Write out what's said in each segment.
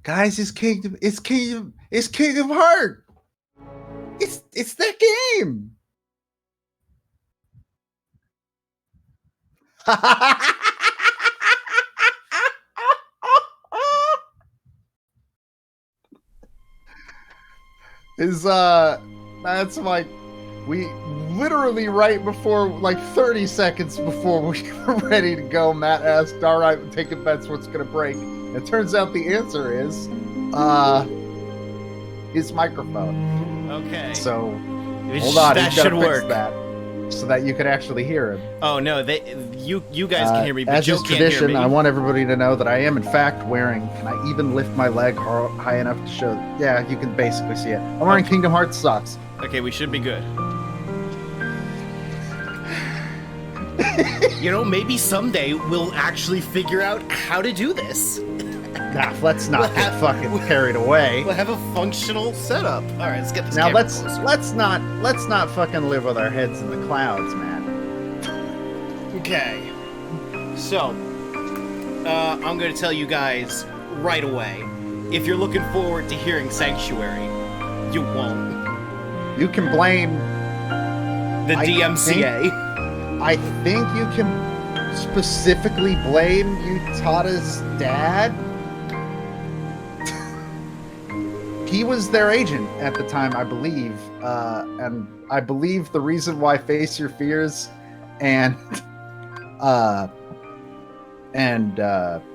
Guys, it's Kingdom Heart. It's that game. That's like we literally right before, like 30 seconds before we were ready to go, Matt asked, all right, we're taking bets, what's gonna break? It turns out the answer is his microphone. Okay. So hold on, that he's gotta should fix work. that so that you could actually hear him. Oh no, you guys can hear me, but as Joe is can't hear tradition, me. I want everybody to know that I am in fact wearing. Can I even lift my leg high enough to show? Yeah, you can basically see it. I'm wearing Kingdom Hearts socks. Okay, we should be good. You know, maybe someday we'll actually figure out how to do this. Nah, let's not get fucking carried away. We'll have a functional setup. All right, let's get this. Now camera let's closer. not fucking live with our heads in the clouds, man. Okay. So, I'm going to tell you guys right away. If you're looking forward to hearing Sanctuary, you won't. You can blame The DMCA. I think you can specifically blame Utada's dad. He was their agent at the time, I believe, and I believe the reason why Face Your Fears and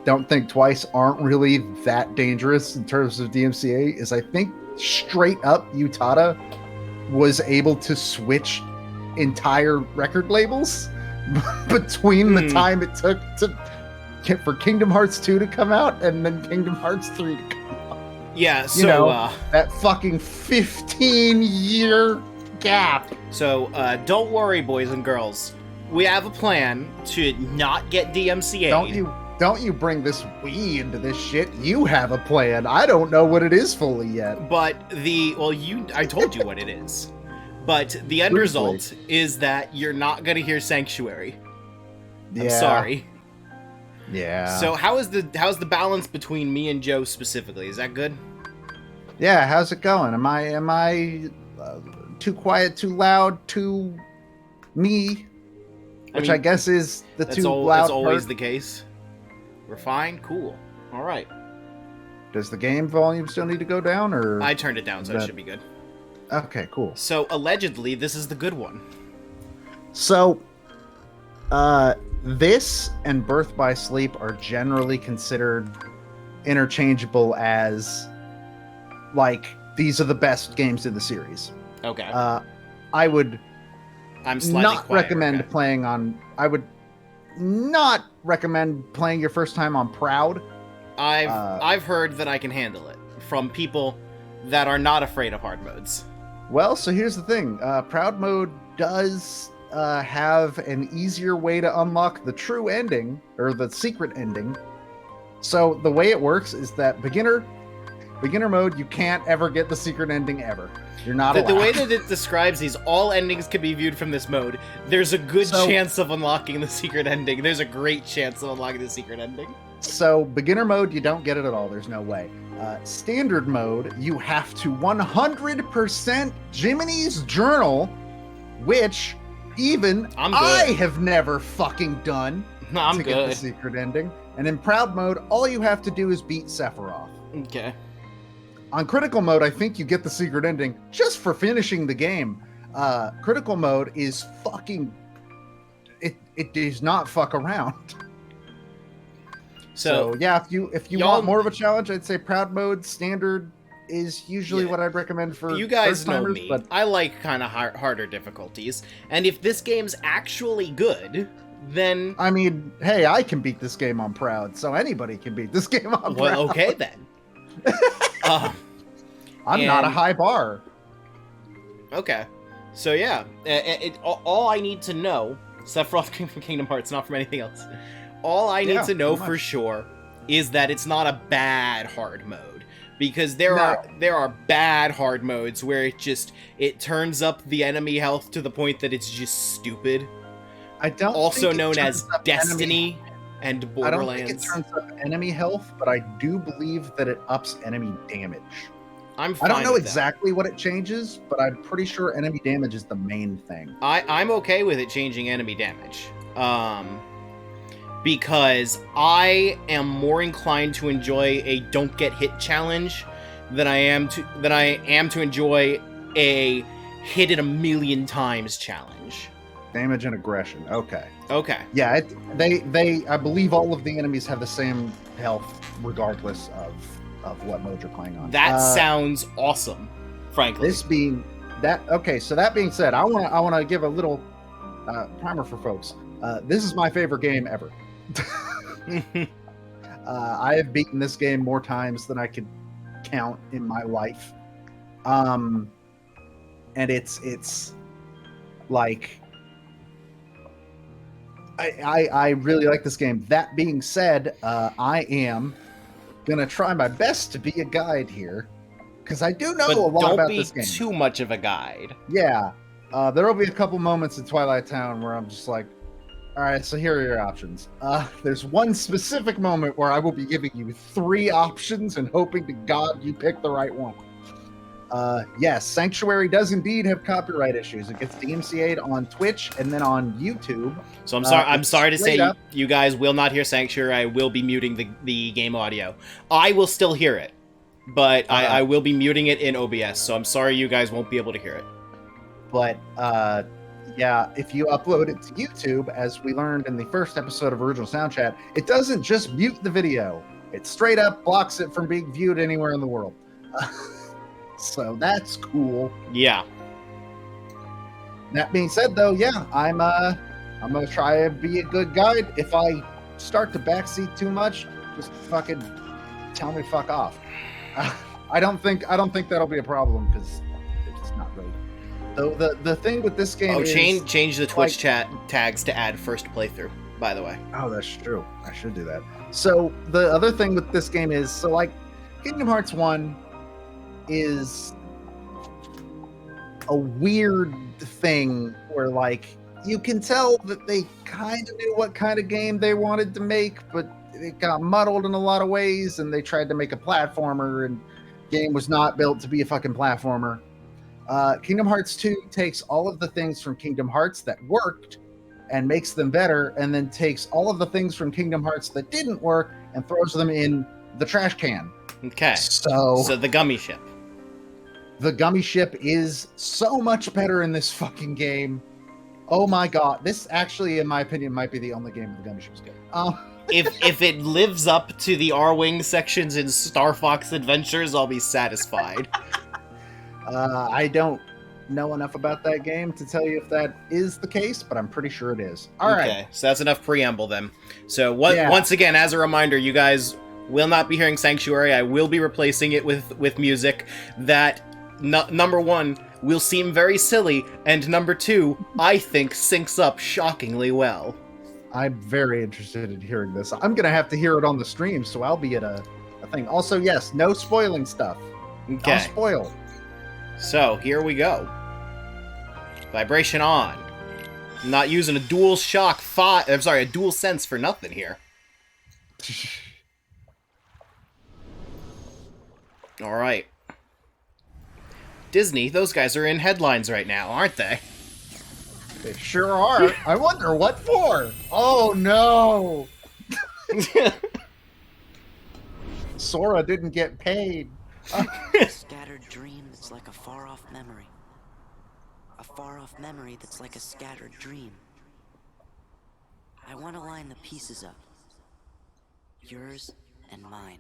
Don't Think Twice aren't really that dangerous in terms of DMCA is I think straight up Utada was able to switch entire record labels between the time it took for Kingdom Hearts 2 to come out and then Kingdom Hearts 3 to come out. Yeah, so, you know, that fucking 15-year gap. So, don't worry, boys and girls. We have a plan to not get DMCA. Don't you bring this we into this shit. You have a plan. I don't know what it is fully yet. But I told you what it is. But the end result is that you're not going to hear Sanctuary. I'm sorry. Yeah. So how's the balance between me and Joe specifically? Is that good? Yeah, how's it going? Am I too quiet, too loud, too me? Which I guess is the too loud. That's always the case. We're fine. Cool. All right. Does the game volume still need to go down, or I turned it down, so it should be good. Okay, cool. So allegedly, this is the good one. So, this and Birth by Sleep are generally considered interchangeable as, like, these are the best games in the series. Okay. I would I'm slightly not quiet, recommend okay. playing on. I would not recommend playing your first time on Proud. I've heard that I can handle it from people that are not afraid of hard modes. Well, so here's the thing. Proud mode does have an easier way to unlock the true ending, or the secret ending. So the way it works is that beginner mode, you can't ever get the secret ending ever. You're not allowed. The way that it describes these, all endings can be viewed from this mode. There's a good chance of unlocking the secret ending. There's a great chance of unlocking the secret ending. So beginner mode, you don't get it at all. There's no way. Standard mode, you have to 100% Jiminy's Journal, which even I have never fucking done to get the secret ending. And in Proud mode, all you have to do is beat Sephiroth. Okay. On critical mode, I think you get the secret ending just for finishing the game. Critical mode is fucking... It does not fuck around. So yeah, if you want more of a challenge, I'd say Proud mode. Standard is usually what I'd recommend for you guys know first-timers, me. but I like kind of harder difficulties, and if this game's actually good, then I mean, hey, I can beat this game on Proud, so anybody can beat this game on Proud. Well, okay then. I'm not a high bar. Okay, so yeah, all I need to know, Sephiroth came from Kingdom Hearts, not from anything else. All I need to know for sure is that it's not a bad hard mode, because there are bad hard modes where it turns up the enemy health to the point that it's just stupid. I don't. Also known as Destiny and I don't think it Borderlands. turns up enemy health, but I do believe that it ups enemy damage. I'm fine I don't know with exactly what it changes, but I'm pretty sure enemy damage is the main thing. I'm okay with it changing enemy damage. Because I am more inclined to enjoy a don't get hit challenge than I am to enjoy a hit it a million times challenge. Damage and aggression. Okay. Okay. Yeah, they I believe all of the enemies have the same health regardless of what mode you're playing on. That sounds awesome, frankly. This being that okay, so that being said, I want to give a little primer for folks. This is my favorite game ever. I have beaten this game more times than I could count in my life. And it's like I really like this game. That being said, I am gonna try my best to be a guide here because I do know a lot about this game. Don't be too much of a guide. Yeah, there will be a couple moments in Twilight Town where I'm just like, all right, so here are your options. There's one specific moment where I will be giving you 3 options and hoping to God you pick the right one. Yes, Sanctuary does indeed have copyright issues. It gets DMCA'd on Twitch and then on YouTube. So I'm sorry to say you guys will not hear Sanctuary. I will be muting the game audio. I will still hear it, but I will be muting it in OBS. So I'm sorry you guys won't be able to hear it. But yeah, if you upload it to YouTube, as we learned in the first episode of Original Sound Chat, it doesn't just mute the video. It straight up blocks it from being viewed anywhere in the world. So that's cool. Yeah. That being said, though, yeah, I'm gonna try and be a good guide. If I start to backseat too much, just fucking tell me fuck off. I don't think that'll be a problem because it's not really. So the thing with this game is change the Twitch chat tags to add first playthrough. By the way. Oh, that's true. I should do that. So the other thing with this game is Kingdom Hearts 1 is a weird thing where you can tell that they kind of knew what kind of game they wanted to make, but it got muddled in a lot of ways, and they tried to make a platformer, and the game was not built to be a fucking platformer. Kingdom Hearts 2 takes all of the things from Kingdom Hearts that worked and makes them better, and then takes all of the things from Kingdom Hearts that didn't work and throws them in the trash can. Okay. So the gummy ship. The gummy ship is so much better in this fucking game. Oh my god. This actually, in my opinion, might be the only game where the gummy ship's good. If it lives up to the R-Wing sections in Star Fox Adventures, I'll be satisfied. I don't know enough about that game to tell you if that is the case, but I'm pretty sure it is. All right. Okay, so that's enough preamble then. So once again, as a reminder, you guys will not be hearing Sanctuary. I will be replacing it with music that, number one, will seem very silly, and number two, I think syncs up shockingly well. I'm very interested in hearing this. I'm going to have to hear it on the stream, so I'll be at a thing. Also, yes, no spoiling stuff. Okay. I'll spoil. So, here we go. Vibration on. I'm not using a dual sense for nothing here. Alright. Disney, those guys are in headlines right now, aren't they? They sure are. I wonder what for. Oh no! Sora didn't get paid. A scattered dream that's like a far-off memory. A far-off memory that's like a scattered dream. I want to line the pieces up. Yours and mine.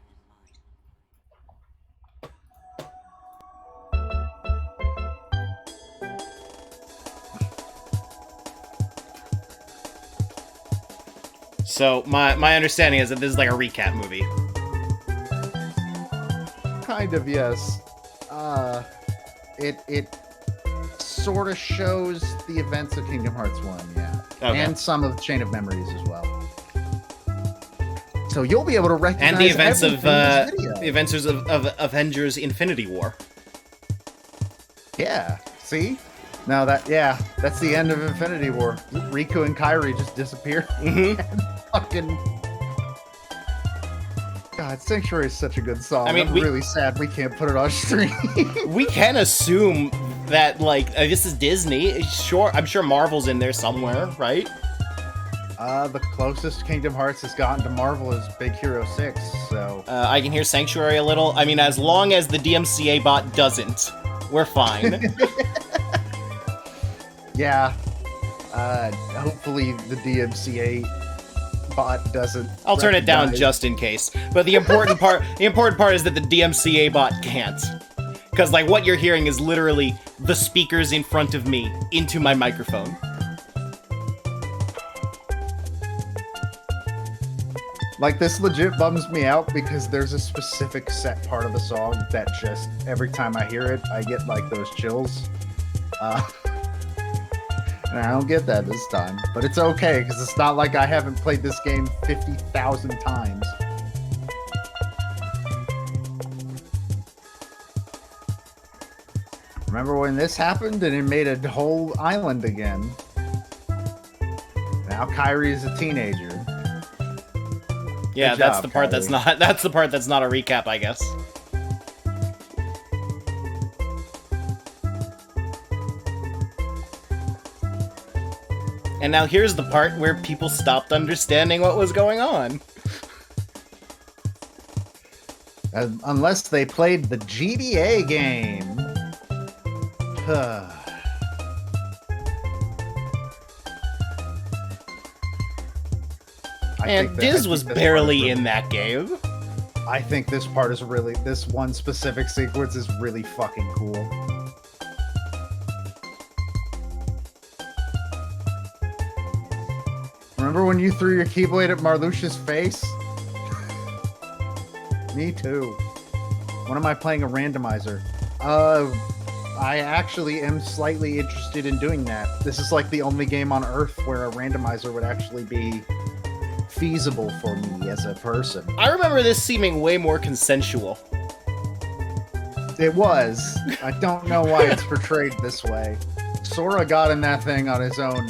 So, my understanding is that this is like a recap movie. Kind of, yes. It sort of shows the events of Kingdom Hearts 1, yeah. Okay. And some of Chain of Memories as well. So you'll be able to recognize and the events of Avengers Infinity War. Yeah, see? Now that's the end of Infinity War. Riku and Kairi just disappear. Mm-hmm. And fucking God, Sanctuary is such a good song. I mean, I'm really sad we can't put it on stream. We can assume that, like, this is Disney. Sure, I'm sure Marvel's in there somewhere, right? The closest Kingdom Hearts has gotten to Marvel is Big Hero 6, so... I can hear Sanctuary a little. I mean, as long as the DMCA bot doesn't, we're fine. Yeah. Hopefully the DMCA bot doesn't. I'll turn it down just in case. But the important part is that the DMCA bot can't. Because, like, what you're hearing is literally the speakers in front of me into my microphone. Like, this legit bums me out because there's a specific set part of the song that just, every time I hear it, I get, like, those chills. And I don't get that this time. But it's okay, because it's not like I haven't played this game 50,000 times. Remember when this happened and it made a whole island again? Now Kairi is a teenager. Yeah, Good that's job, the part that's Kylie. that's the part that's not a recap, I guess. And now here's the part where people stopped understanding what was going on. Unless they played the GBA game. And Diz was barely in that game. I think this part is really, this one specific sequence is really fucking cool. Remember when you threw your Keyblade at Marluxia's face? Me too. When am I playing a randomizer? I actually am slightly interested in doing that. This is like the only game on Earth where a randomizer would actually be feasible for me as a person. I remember this seeming way more consensual. It was. I don't know why it's portrayed this way. Sora got in that thing on his own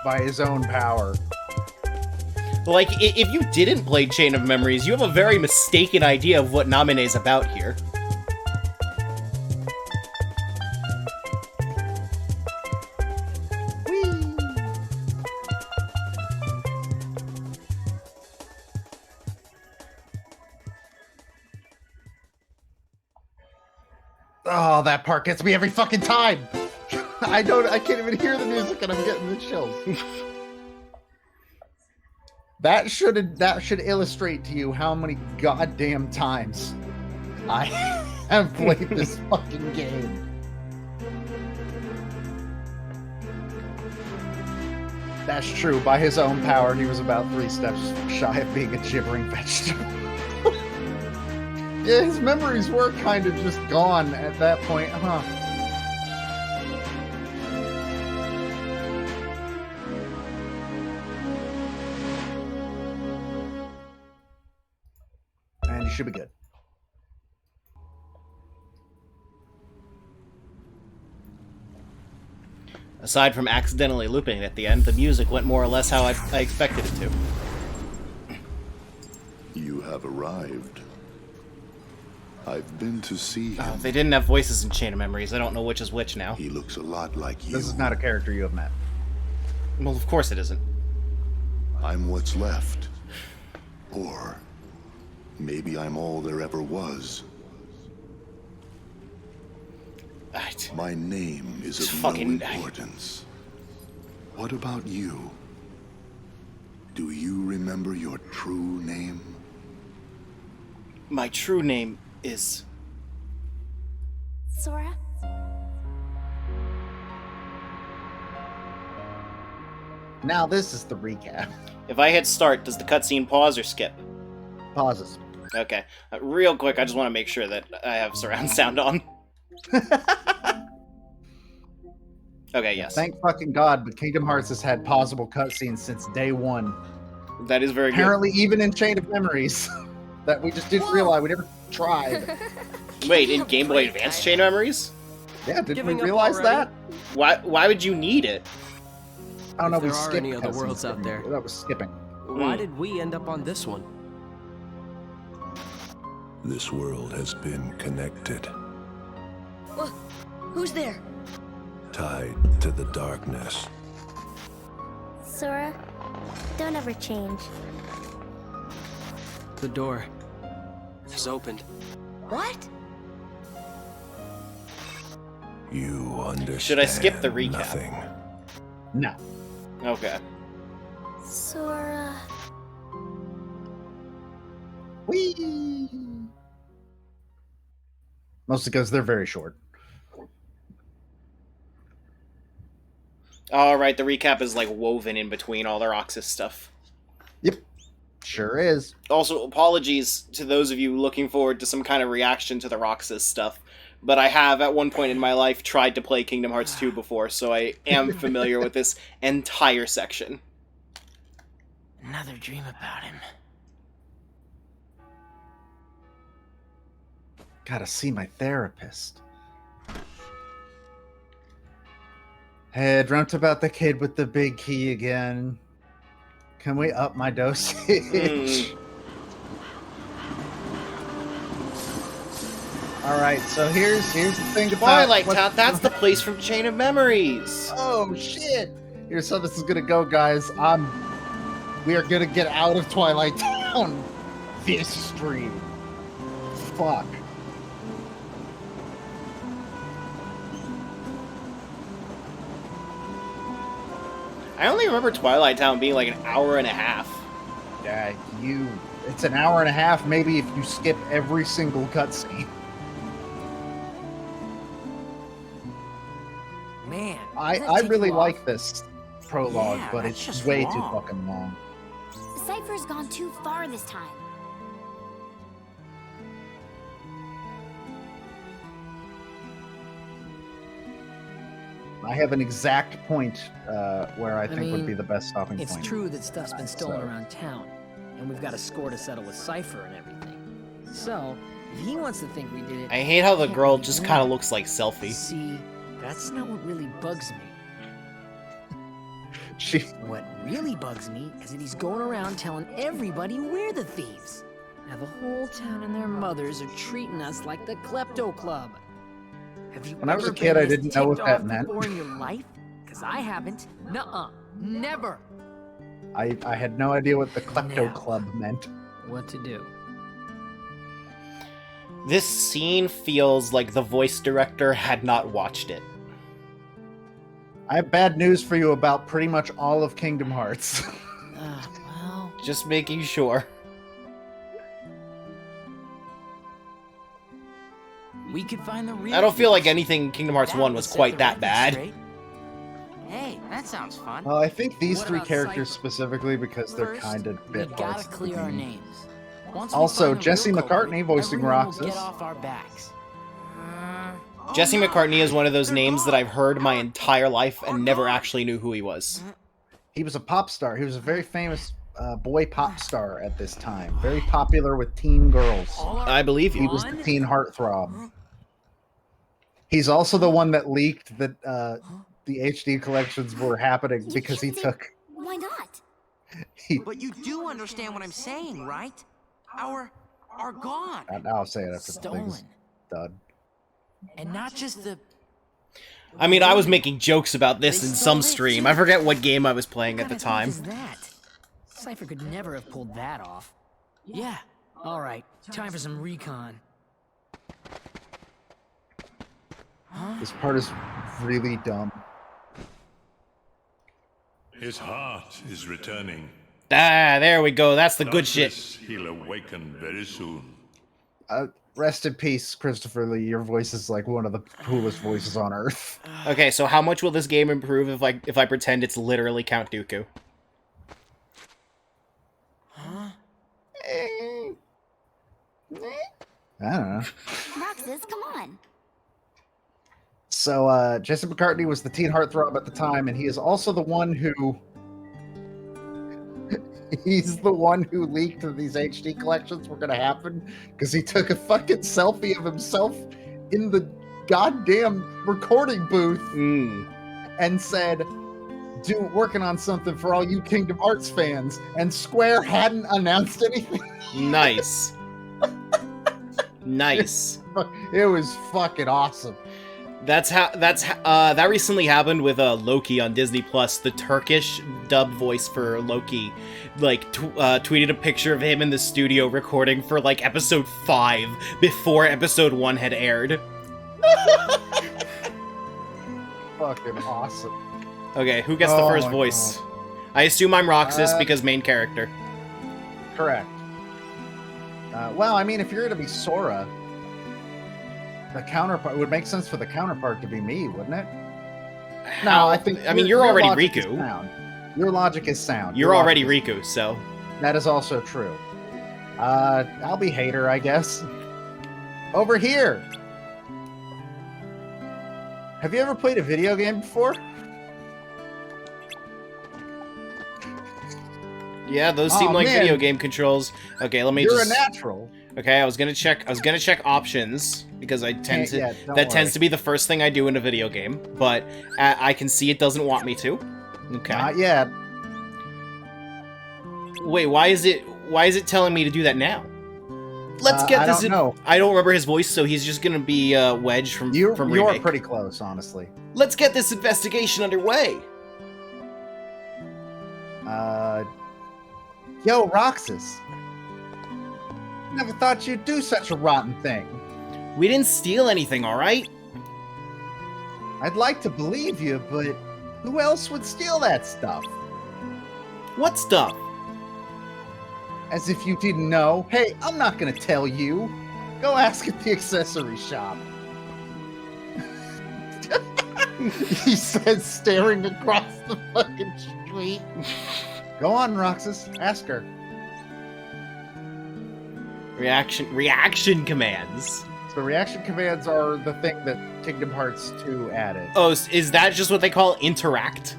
by his own power. Like, if you didn't play Chain of Memories, you have a very mistaken idea of what Namine's about here. Whee! Oh, that part gets me every fucking time! I can't even hear the music and I'm getting the chills. That should illustrate to you how many goddamn times I have played this fucking game. That's true. By his own power, he was about 3 steps shy of being a gibbering vegetable. Yeah, his memories were kind of just gone at that point, huh? And you should be good. Aside from accidentally looping it at the end, the music went more or less how I expected it to. You have arrived. I've been to see him. They didn't have voices in Chain of Memories. I don't know which is which now. He looks a lot like you. This is not a character you have met. Well, of course it isn't. I'm what's left. Or maybe I'm all there ever was. My name is of no importance. What about you? Do you remember your true name? My true name is... Sora? Now this is the recap. If I hit start, does the cutscene pause or skip? Pauses. Okay. Real quick, I just want to make sure that I have surround sound on. Okay, yes. Thank fucking God, but Kingdom Hearts has had pausable cutscenes since day one. That is very Apparently, even in Chain of Memories, that we just didn't realize. We never tried. good. Wait, in Game Boy Advance Chain of Memories? Yeah, didn't we Giving up realize already? that? Why would you need it? I don't know. If We there are skipped any other cutscenes, worlds out didn't we? there. That was skipping. Why did we end up on this one? This world has been connected, Wha- Who's there? tied to the darkness. Sora, don't ever change. The door is opened. What? You understand. Should I skip the recap? Nothing. No. Okay. Sora. Whee! Mostly because they're very short. All right, the recap is like woven in between all the Roxas stuff. Yep. Sure is. Also, apologies to those of you looking forward to some kind of reaction to the Roxas stuff, but I have, at one point in my life, tried to play Kingdom Hearts 2 before, so I am familiar with this entire section. Another dream about him. Gotta see my therapist. Hey, I dreamt about the kid with the big key again. Can we up my dosage? All right, so here's the thing about Twilight Town, that's the place from Chain of Memories. Oh shit! Here's how this is gonna go, guys. We are gonna get out of Twilight Town this stream. Fuck. I only remember Twilight Town being like an hour and a half. Yeah, it's an hour and a half, maybe if you skip every single cutscene. Man, I really like this prologue, Yeah, but that's it's just way too wrong. fucking long. Cypher's gone too far this time. I have an exact point where I think would mean, be the best stopping It's point. true that stuff's been stolen So- around town, and we've got a score to settle with Cypher and everything. So, if he wants to think we did it... I hate how the can't girl be just wrong. kind of looks like Selfie. See, that's not what really bugs me. She, What really bugs me is that he's going around telling everybody we're the thieves. Now the whole town and their mothers are treating us like the Klepto Club. Have you When I was a ever kid, been I this didn't know what ticked that off meant. before in your life? Because I haven't. Nuh-uh. Never. I had no idea what the Klepto Now. Club meant. What to do? This scene feels like the voice director had not watched it. I have bad news for you about pretty much all of Kingdom Hearts. Well... Just making sure. We could find the real I don't feel like thieves. anything in Kingdom Hearts That 1 would was set quite the that record bad. straight. Hey, that sounds fun. Well, I think these What three about characters Cypher? specifically because they're First, kind of we bit gotta parts. clear our names. Once we Also, find the Jesse real culprit, McCartney voicing everyone will Roxas. get off our backs. Jesse McCartney is one of those They're names that gone. I've heard my entire life Are and never gone. actually knew who he was. He was a pop star. He was a very famous boy pop star at this time. Very popular with teen girls. All our I believe He you. was the teen heartthrob. He's also the one that leaked that the HD collections were happening because he can't say- took... Why not? But you do understand what I'm saying, right? Are gone. I'll say it after the thing's Stolen. done. And not just the... I mean, I was making jokes about this They in stole some it, stream. too. I forget what game I was playing at What the kind of time. thief is that? Cypher could never have pulled that off. Yeah. All right, time for some recon. This part is really dumb. His heart is returning. Ah, there we go. That's the good shit. Doubtless he'll awaken very soon. Rest in peace, Christopher Lee. Your voice is like one of the coolest voices on Earth. Okay, so how much will this game improve if I pretend it's literally Count Dooku? I don't know. Roxas, come on. So, Jesse McCartney was the teen heartthrob at the time, and he is also the one who... He's the one who leaked that these HD collections were going to happen, because he took a fucking selfie of himself in the goddamn recording booth and said, working on something for all you Kingdom Hearts fans, and Square hadn't announced anything. Nice. Nice. It was fucking awesome. That recently happened with Loki on Disney Plus. The Turkish dub voice for Loki, like, tweeted a picture of him in the studio recording for like episode 5 before episode 1 had aired. Fucking awesome. Okay, who gets the first voice? God. I assume I'm Roxas because main character. Correct. Well, I mean, if you're gonna be Sora, the counterpart, it would make sense for the counterpart to be me, wouldn't it? No, I think. I mean, you're already logic is Riku. sound. Your logic is sound. You're Your already logic is- Riku, so. That is also true. I'll be Hater, I guess. Over here. Have you ever played a video game before? Yeah, those seem like man. video game controls. Okay, let me You're just. a natural. Okay, I was gonna check options because I tend to. Yeah, don't that tends worry. to be the first thing I do in a video game, but I can see it doesn't want me to. Okay. Not yet. Wait, why is it telling me to do that now? Let's get I this. don't know. I don't remember his voice, so he's just gonna be Wedge from You're Remake. pretty close, honestly. Let's get this investigation underway. Yo, Roxas. Never thought you'd do such a rotten thing. We didn't steal anything, all right? I'd like to believe you, but who else would steal that stuff? What stuff? As if you didn't know. Hey, I'm not gonna tell you. Go ask at the accessory shop. He says, staring across the fucking street. Go on, Roxas. Ask her. Reaction commands. So reaction commands are the thing that Kingdom Hearts 2 added. Oh, is that just what they call interact?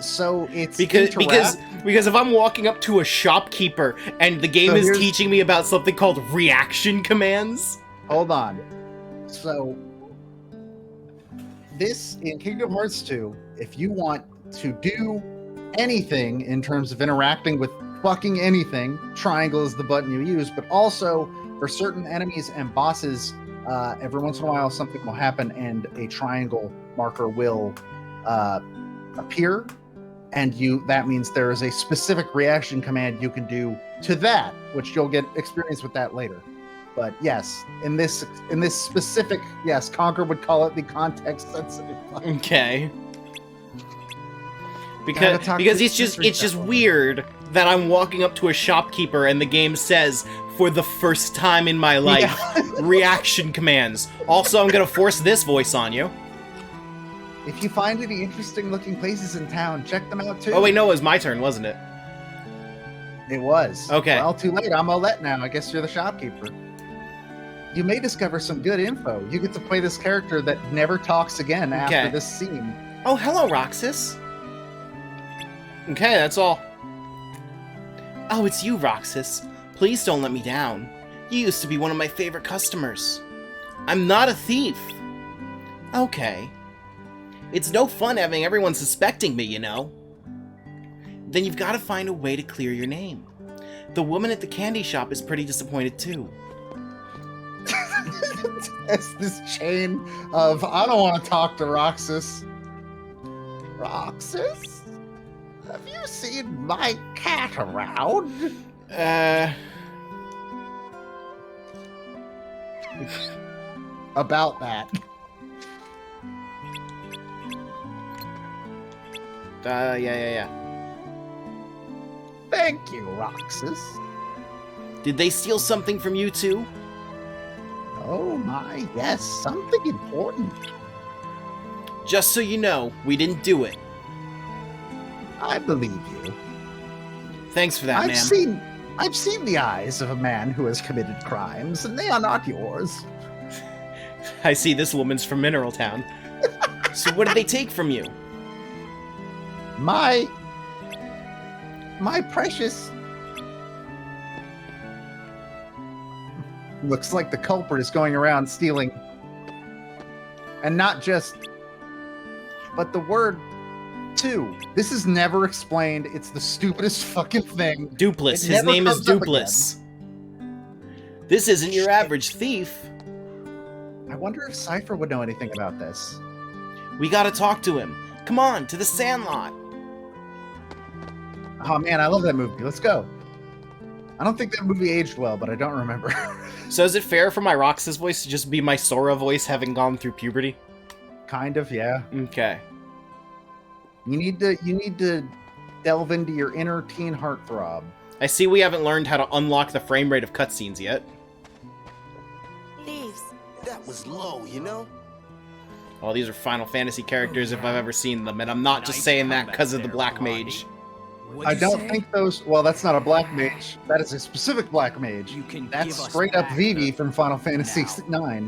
So it's Because interact. if I'm walking up to a shopkeeper and the game So is here's- teaching me about something called reaction commands. Hold on. So this in Kingdom Hearts 2, if you want to do anything in terms of interacting with fucking anything, triangle is the button you use, but also for certain enemies and bosses, every once in a while something will happen and a triangle marker will appear, and that means there is a specific reaction command you can do to that, which you'll get experience with that later. But yes, in this specific, yes, Conker would call it the context sensitive. Okay. Gotta talk Because to it's just that one. weird that I'm walking up to a shopkeeper and the game says, for the first time in my life, reaction commands. Also, I'm gonna force this voice on you. If you find any interesting looking places in town, check them out too. Oh wait, no, it was my turn, wasn't it? It was. Okay. Well, too late. I'm Olette now. I guess you're the shopkeeper. You may discover some good info. You get to play this character that never talks again after Okay. this scene. Oh, hello, Roxas. Okay, that's all. Oh, it's you, Roxas. Please don't let me down. You used to be one of my favorite customers. I'm not a thief. Okay. It's no fun having everyone suspecting me, you know. Then you've got to find a way to clear your name. The woman at the candy shop is pretty disappointed too. It's this chain of, I don't want to talk to Roxas. Roxas? Have you seen my cat around? About that. Yeah. Thank you, Roxas. Did they steal something from you too? Oh my, yes, something important. Just so you know, we didn't do it. I believe you. Thanks for that, ma'am. I've seen the eyes of a man who has committed crimes, and they are not yours. I see this woman's from Mineral Town. So what did they take from you? My precious. Looks like the culprit is going around stealing. And not just, but the word too. This is never explained. It's the stupidest fucking thing. Dupless. It His never name is comes up Dupless. This isn't your average thief. I wonder if Cypher would know anything about this. We gotta talk to him. Come on, to the Sandlot. Oh man, I love that movie. Let's go. I don't think that movie aged well, but I don't remember. So is it fair for my Roxas voice to just be my Sora voice having gone through puberty? Kind of, yeah. Okay. You need to delve into your inner teen heartthrob. I see we haven't learned how to unlock the frame rate of cutscenes yet. Thieves. That was low, you know? Oh, these are Final Fantasy characters if I've ever seen them, and I'm not just saying that because of the Black Mage. I don't think those... Well, that's not a Black Mage. That is a specific Black Mage. That's straight up Vivi from Final Fantasy IX.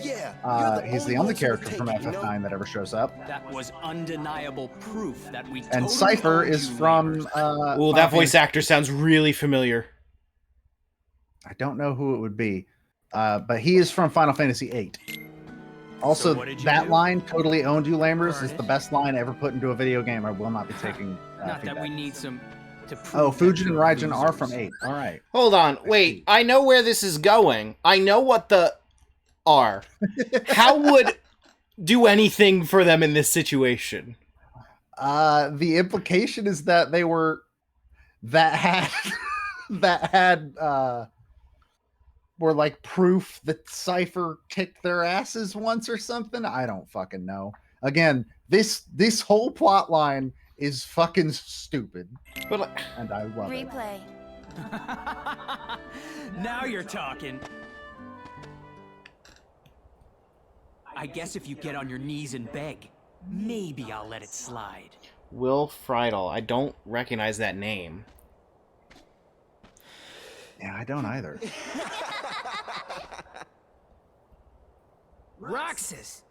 Yeah. He's the only character from FF9 that ever shows up. That was undeniable proof that we And totally Cypher told is you from... neighbors. Ooh, that voice actor sounds really familiar. I don't know who it would be. But he is from Final Fantasy VIII. Also, So what did you that do? line, "Totally owned you, Lamers," is the Burn it? best line ever put into a video game. I will not be taking Not that feedback. we need some to prove Oh, that Fujin and you're Raijin are losers. from 8. All right. Hold on, wait. I know where this is going. I know what the are. How would do anything for them in this situation? The implication is that they were that had were like proof that Cypher kicked their asses once or something. I don't fucking know. Again, this whole plot line is fucking stupid, But and I love it. Replay. Now you're talking. I guess if you get on your knees and beg, maybe I'll let it slide. Will Friedel, I don't recognize that name. Yeah, I don't either. Roxas!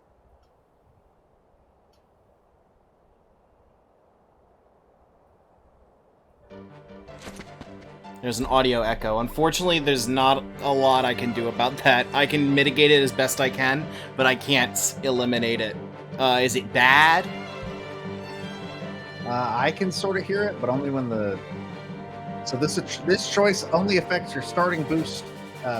There's an audio echo. Unfortunately, there's not a lot I can do about that. I can mitigate it as best I can, but I can't eliminate it. Is it bad? I can sort of hear it, but only when the... So this choice only affects your starting boost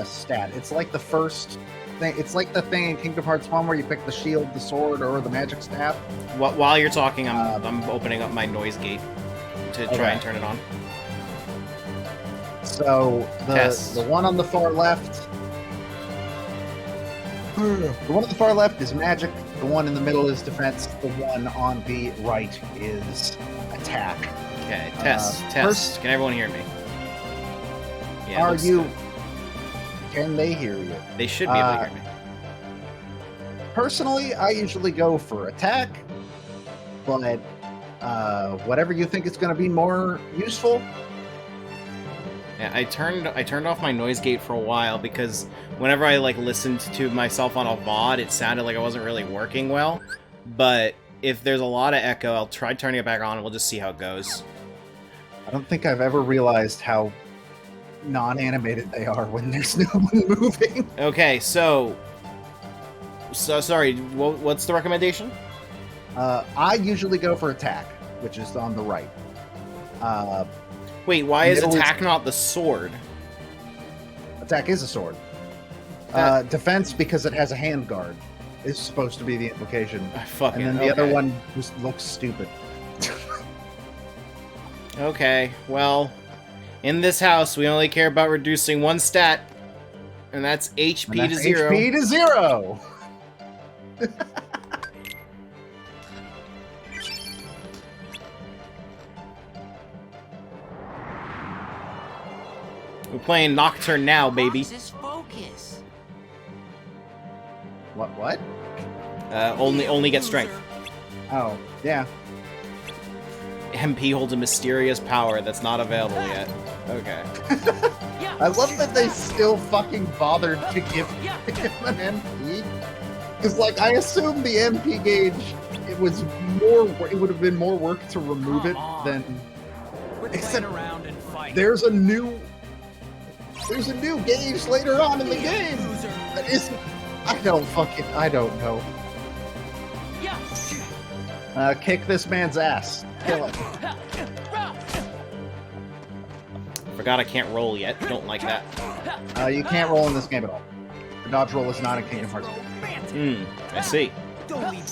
stat. It's like the first thing. It's like the thing in Kingdom Hearts 1 where you pick the shield, the sword, or the magic staff. While you're talking, I'm opening up my noise gate to try and turn it on. So the one on the far left... The one on the far left is magic. The one in the middle is defense. The one on the right is attack. Okay, test. First, can everyone hear me? Yeah, it are looks you... good. Can they hear you? They should be able to hear me. Personally, I usually go for attack, but whatever you think is going to be more useful. Yeah, I turned off my noise gate for a while because whenever I listened to myself on a VOD, it sounded like I wasn't really working well. But if there's a lot of echo, I'll try turning it back on and we'll just see how it goes. I don't think I've ever realized how non-animated they are when there's no one moving. Okay, so sorry, what's the recommendation? I usually go for attack, which is on the right. Wait, why is middle attack not the sword? Attack is a sword. Defense, because it has a hand guard, is supposed to be the implication. Fucking, and then the other one just looks stupid. Okay, well, in this house, we only care about reducing one stat, and that's HP And to that's 0. HP to 0! We're playing Nocturne now, baby. Roxas, focus. What? Only get strength. Oh, yeah. MP holds a mysterious power that's not available yet. Okay. I love that they still fucking bothered to give him an MP. Because, I assume the MP gauge, it would have been more work to remove it than... Except around and fight. there's a new gauge later on in the game that isn't... I don't know. Kick this man's ass. Kill him. Forgot forgot I can't roll yet. Don't like that. You can't roll in this game at all. The dodge roll is not in Kingdom Hearts. I see. Don't leave.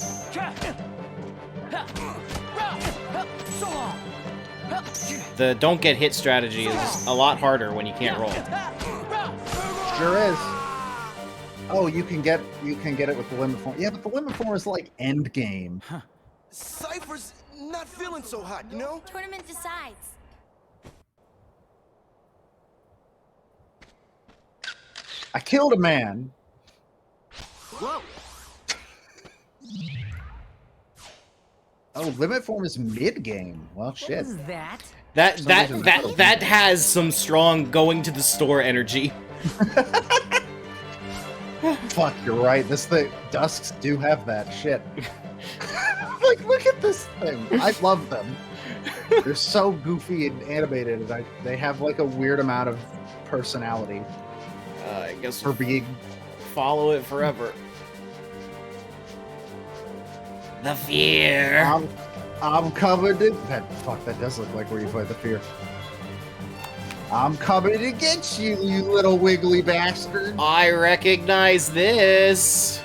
The don't get hit strategy is a lot harder when you can't roll. Sure is. Oh, you can get it with the limit form. Yeah, but the limit form is like end game. Cypher's not feeling so hot, you know? Tournament decides. I killed a man. Whoa! Oh, limit form is mid game. Well, shit. What was that? That has some strong going to the store energy. Fuck, you're right. The Dusks do have that shit. Like, look at this thing. I love them. They're so goofy and animated, and they have like a weird amount of personality. I guess for being. Follow it forever. The fear. I'm covered in that. Fuck, that does look like where you fight the fear. I'm coming to get you, you little wiggly bastard. I recognize this.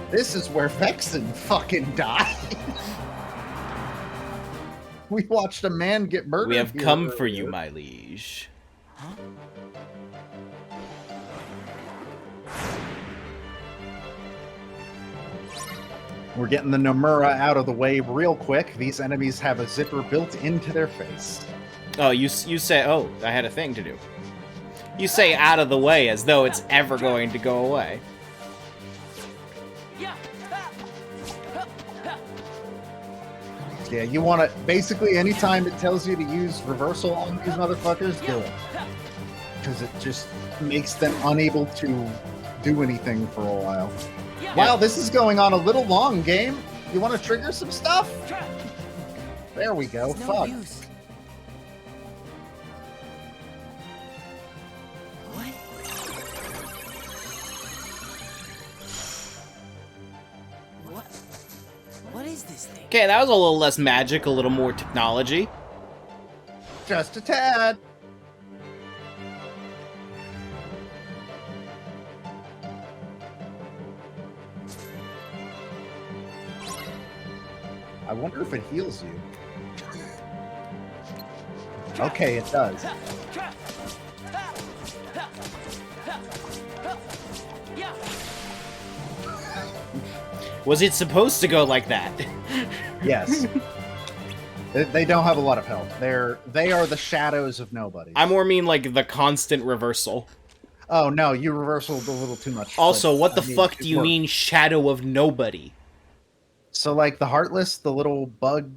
This is where Vexen fucking died. We watched a man get murdered. We have come for you, my liege. Huh? We're getting the Nomura out of the way real quick. These enemies have a zipper built into their face. Oh, you say, oh, I had a thing to do. You say out of the way as though it's ever going to go away. Yeah, you want to, basically anytime it tells you to use reversal on these motherfuckers, do it. Because it just makes them unable to do anything for a while. Wow, this is going on a little long, game. You want to trigger some stuff? There we go. Fuck. What is this thing? Okay, that was a little less magic, a little more technology. Just a tad. I wonder if it heals you. Okay, it does. Was it supposed to go like that? Yes. They don't have a lot of health. They are the shadows of nobody. I more mean like the constant reversal. Oh no, you reversaled a little too much. Also, what the fuck do you mean shadow of nobody? So like the Heartless, the little bug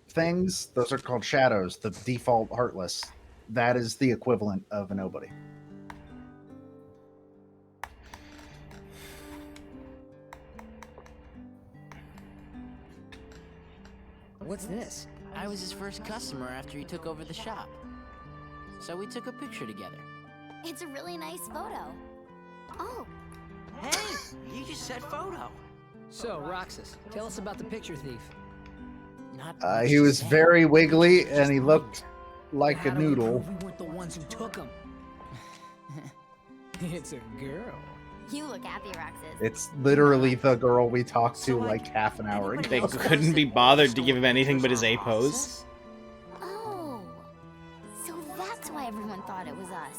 things, those are called shadows. The default Heartless. That is the equivalent of a nobody. What's this? I was his first customer after he took over the shop. So we took a picture together. It's a really nice photo. Oh. Hey, you just said photo. So, Roxas, tell us about the picture thief. He was very wiggly and he looked like a noodle. We weren't the ones who took him. It's a girl. You look happy, Roxas. It's literally the girl we talked to like half an hour ago. They couldn't be bothered to give him anything but his A pose. Oh. So that's why everyone thought it was us.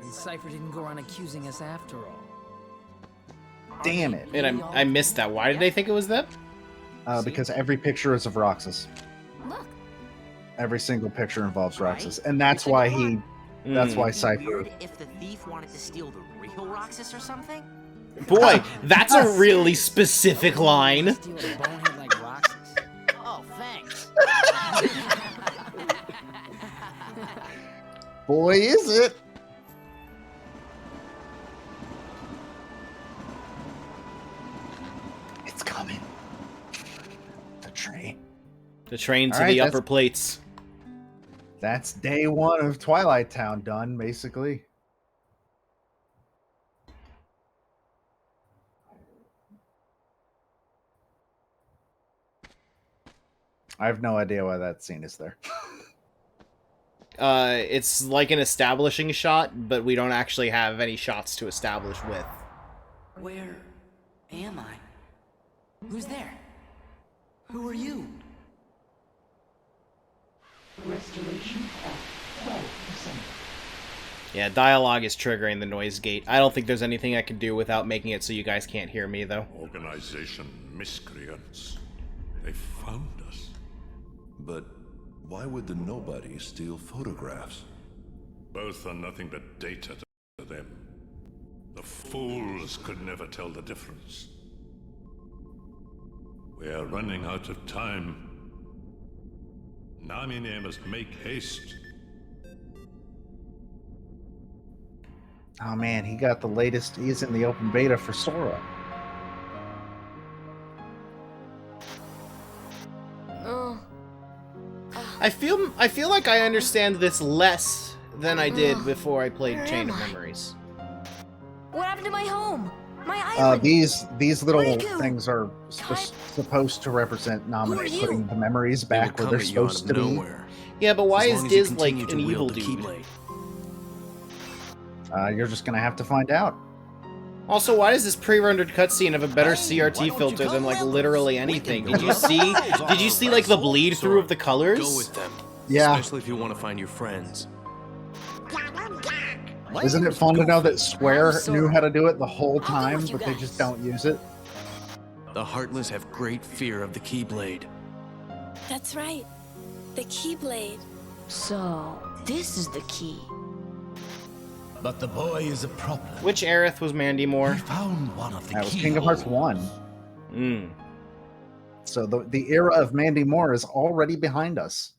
And Cypher didn't go around accusing us after all. Damn it. And I missed that. Why did they think it was them? Because every picture is of Roxas. Look. Every single picture involves Roxas. And that's why that's why Cypher... Weird if the thief wanted to steal the real Roxas or something? Boy, that's a really specific line. Steal a bonehead like Roxas. Oh, thanks. Boy, is it. It's coming. The train. The train to All right, the upper plates. That's day one of Twilight Town done, basically. I have no idea why that scene is there. It's like an establishing shot, but we don't actually have any shots to establish with. Where am I? Who's there? Who are you? Restoration at 12%. Yeah, dialogue is triggering the noise gate. I don't think there's anything I can do without making it so you guys can't hear me, though. Organization miscreants. They found us. But why would the nobody steal photographs? Both are nothing but data to them. The fools could never tell the difference. We are running out of time. Namine must make haste. Oh man, he got the latest. He's in the open beta for Sora. I feel like I understand this less than I did before I played Chain of Memories. What happened to my home? My island? These little things are supposed to represent Naminé putting the memories back where they're supposed to be. Yeah, but why is Diz like an evil dude? You're just gonna have to find out. Also, why does this pre-rendered cutscene have a better CRT filter than like literally anything? Did you see? Did you see like the bleed through of the colors? Go with them. Yeah. Especially if you want to find your friends. Isn't it fun to know that Square knew how to do it the whole time, but they just don't use it? The Heartless have great fear of the Keyblade. That's right. The Keyblade. So, this is the key. But the boy is a problem. Which Aerith was Mandy Moore? He found one of the That was Kingdom Hearts 1. Hmm. So the era of Mandy Moore is already behind us.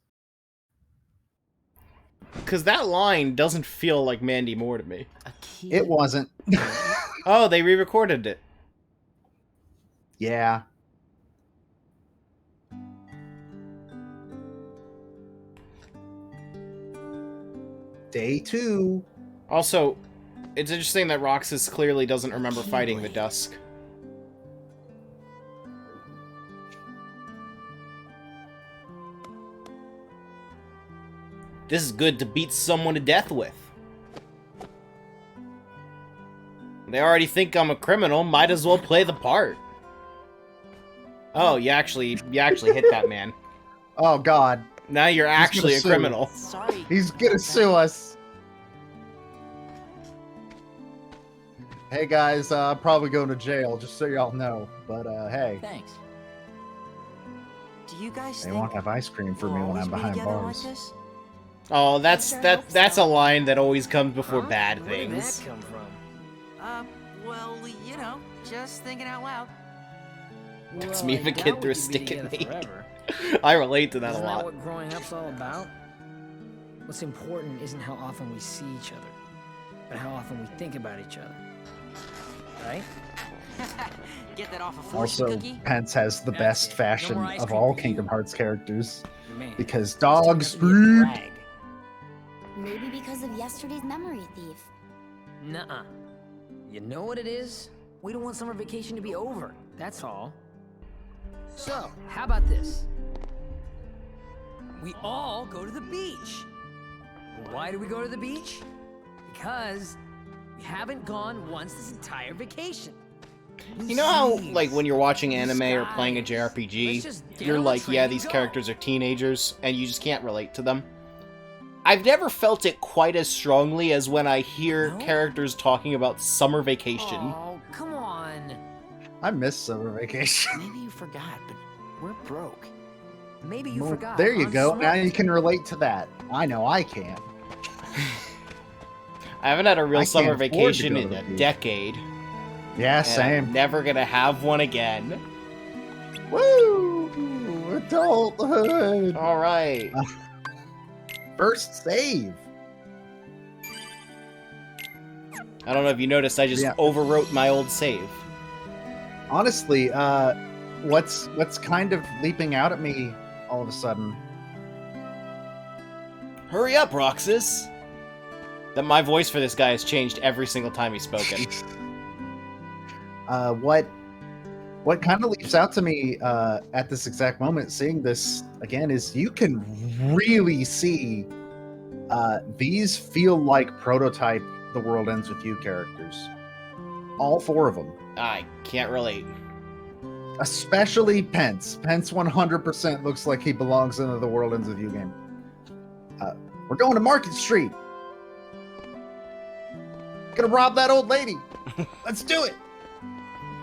Because that line doesn't feel like Mandy Moore to me. It wasn't. Oh, they re-recorded it. Yeah. Day 2. Also, it's interesting that Roxas clearly doesn't remember fighting the Dusk. This is good to beat someone to death with. They already think I'm a criminal, might as well play the part. Oh, you actually hit that man. Oh God. Now you're actually a criminal. Sorry. He's gonna sue us. Hey guys, I'm probably going to jail, just so y'all know. But hey, Thanks. Do you guys they think won't have ice cream for me when I'm behind bars. Like this? Oh, that's a line that always comes before bad things. Where did that come from? Well, you know, just thinking out loud. That's Well, me I if a doubt kid we threw a could be stick at together me. forever. I relate to that Isn't a lot. that what growing up's all about? What's important isn't how often we see each other, but how often we think about each other. Right? Get that off a fortune Also, cookie? Pence has the best fashion No more ice of cream all for you. Kingdom Hearts characters. Man, Because it's turned dogs out to be a speak. drag. Maybe because of yesterday's memory thief. Nuh-uh. You know what it is? We don't want summer vacation to be over. That's all. So, how about this? We all go to the beach. Why do we go to the beach? Because we haven't gone once this entire vacation. You know how, like, when you're watching anime or playing a JRPG, you're like, yeah, these characters are teenagers, and you just can't relate to them? I've never felt it quite as strongly as when I hear characters talking about summer vacation. Oh, come on. I miss summer vacation. Maybe you forgot, but we're broke. Maybe you Well, forgot. there you I'm go. Now smart. you can relate to that. I know I can. I haven't had a real I summer can't afford to vacation go in to the a beach. decade. Yeah, and same. I'm never gonna have one again. Woo! Adulthood! Alright. First save. I don't know if you noticed, I just Yeah. overwrote my old save. Honestly, what's kind of leaping out at me all of a sudden? Hurry up, Roxas! That my voice for this guy has changed every single time he's spoken. What kind of leaps out to me at this exact moment, seeing this again, is you can really see These feel like prototype The World Ends With You characters. All 4 of them. I can't relate. Especially Pence. Pence 100% looks like he belongs in the World Ends With You game. We're going to Market Street. Gonna rob that old lady. Let's do it.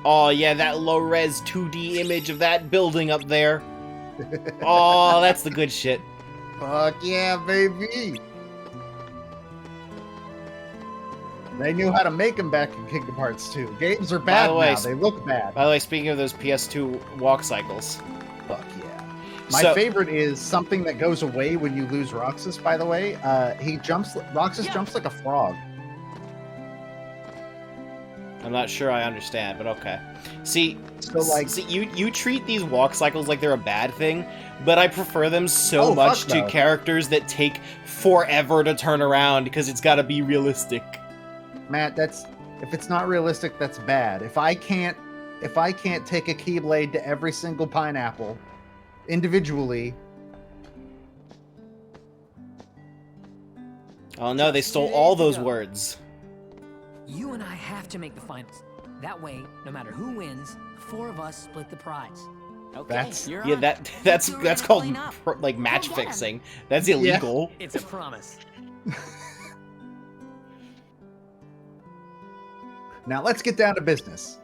Oh, yeah, that low-res 2D image of that building up there. Oh, that's the good shit. Fuck yeah, baby. They knew how to make them back in Kingdom Hearts 2. Games are bad now. They look bad. By the way, speaking of those PS2 walk cycles. Fuck yeah. My favorite is something that goes away when you lose Roxas, by the way. Roxas jumps like a frog. I'm not sure I understand, but okay. See, so you treat these walk cycles like they're a bad thing, but I prefer them so much to characters that take forever to turn around because it's got to be realistic. Matt, if it's not realistic, that's bad. If I can't take a Keyblade to every single pineapple individually. Oh no, they stole all those words. You and I have to make the finals. That way, no matter who wins, the 4 of us split the prize. Okay, that's called like match fixing. That's illegal. Yeah. It's a promise. Now let's get down to business.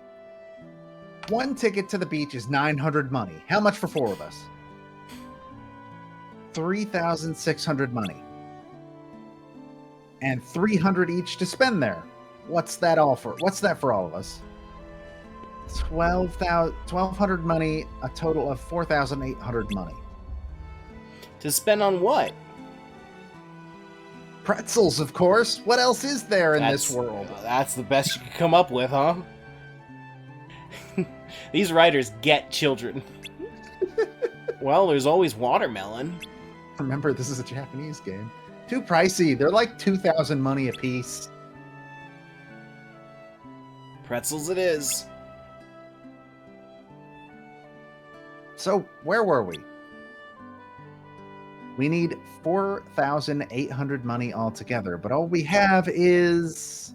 1 ticket to the beach is 900 money. How much for 4 of us? 3,600 money. And 300 each to spend there. What's that for all of us? 1,200 money, a total of 4,800 money. To spend on what? Pretzels, of course. What else is there in this world? That's the best you could come up with, huh? These writers get children. Well, there's always watermelon. Remember, this is a Japanese game. Too pricey. They're like 2,000 money a piece. Pretzels it is. So, where were we? We need 4,800 money altogether, but all we have is...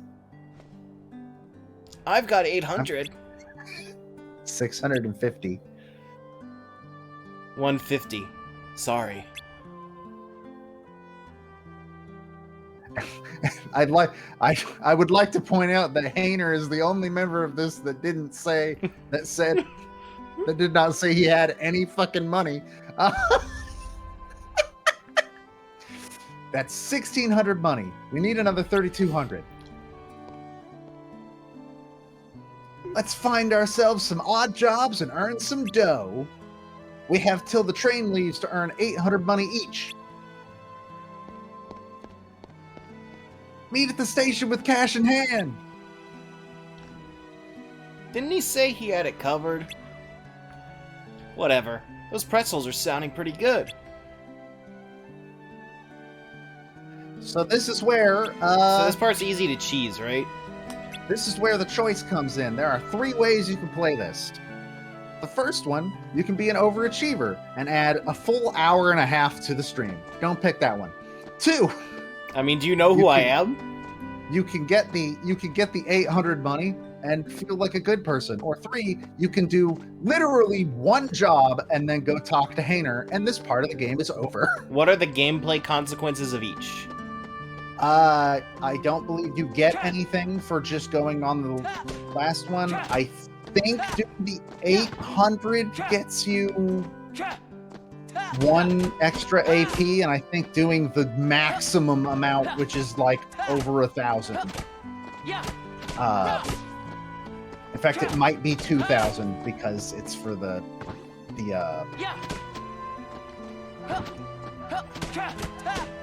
I've got 800. 650. 150. Sorry. I would like to point out that Hayner is the only member of this that did not say he had any fucking money. That's 1,600 money. We need another 3,200. Let's find ourselves some odd jobs and earn some dough. We have till the train leaves to earn 800 money each. Meet at the station with cash in hand. Didn't he say he had it covered? Whatever. Those pretzels are sounding pretty good. So this is where... so this part's easy to cheese, right? This is where the choice comes in. There are 3 ways you can play this. The first one, you can be an overachiever and add a full hour and a half to the stream. Don't pick that one. 2... I mean, do you know who I am? You can get the 800 money and feel like a good person. Or 3, you can do literally 1 job and then go talk to Hayner, and this part of the game is over. What are the gameplay consequences of each? I don't believe you get anything for just going on the last one. I think doing the 800 gets you 1 extra AP, and I think doing the maximum amount, which is like over 1,000. In fact, it might be 2,000 because it's for the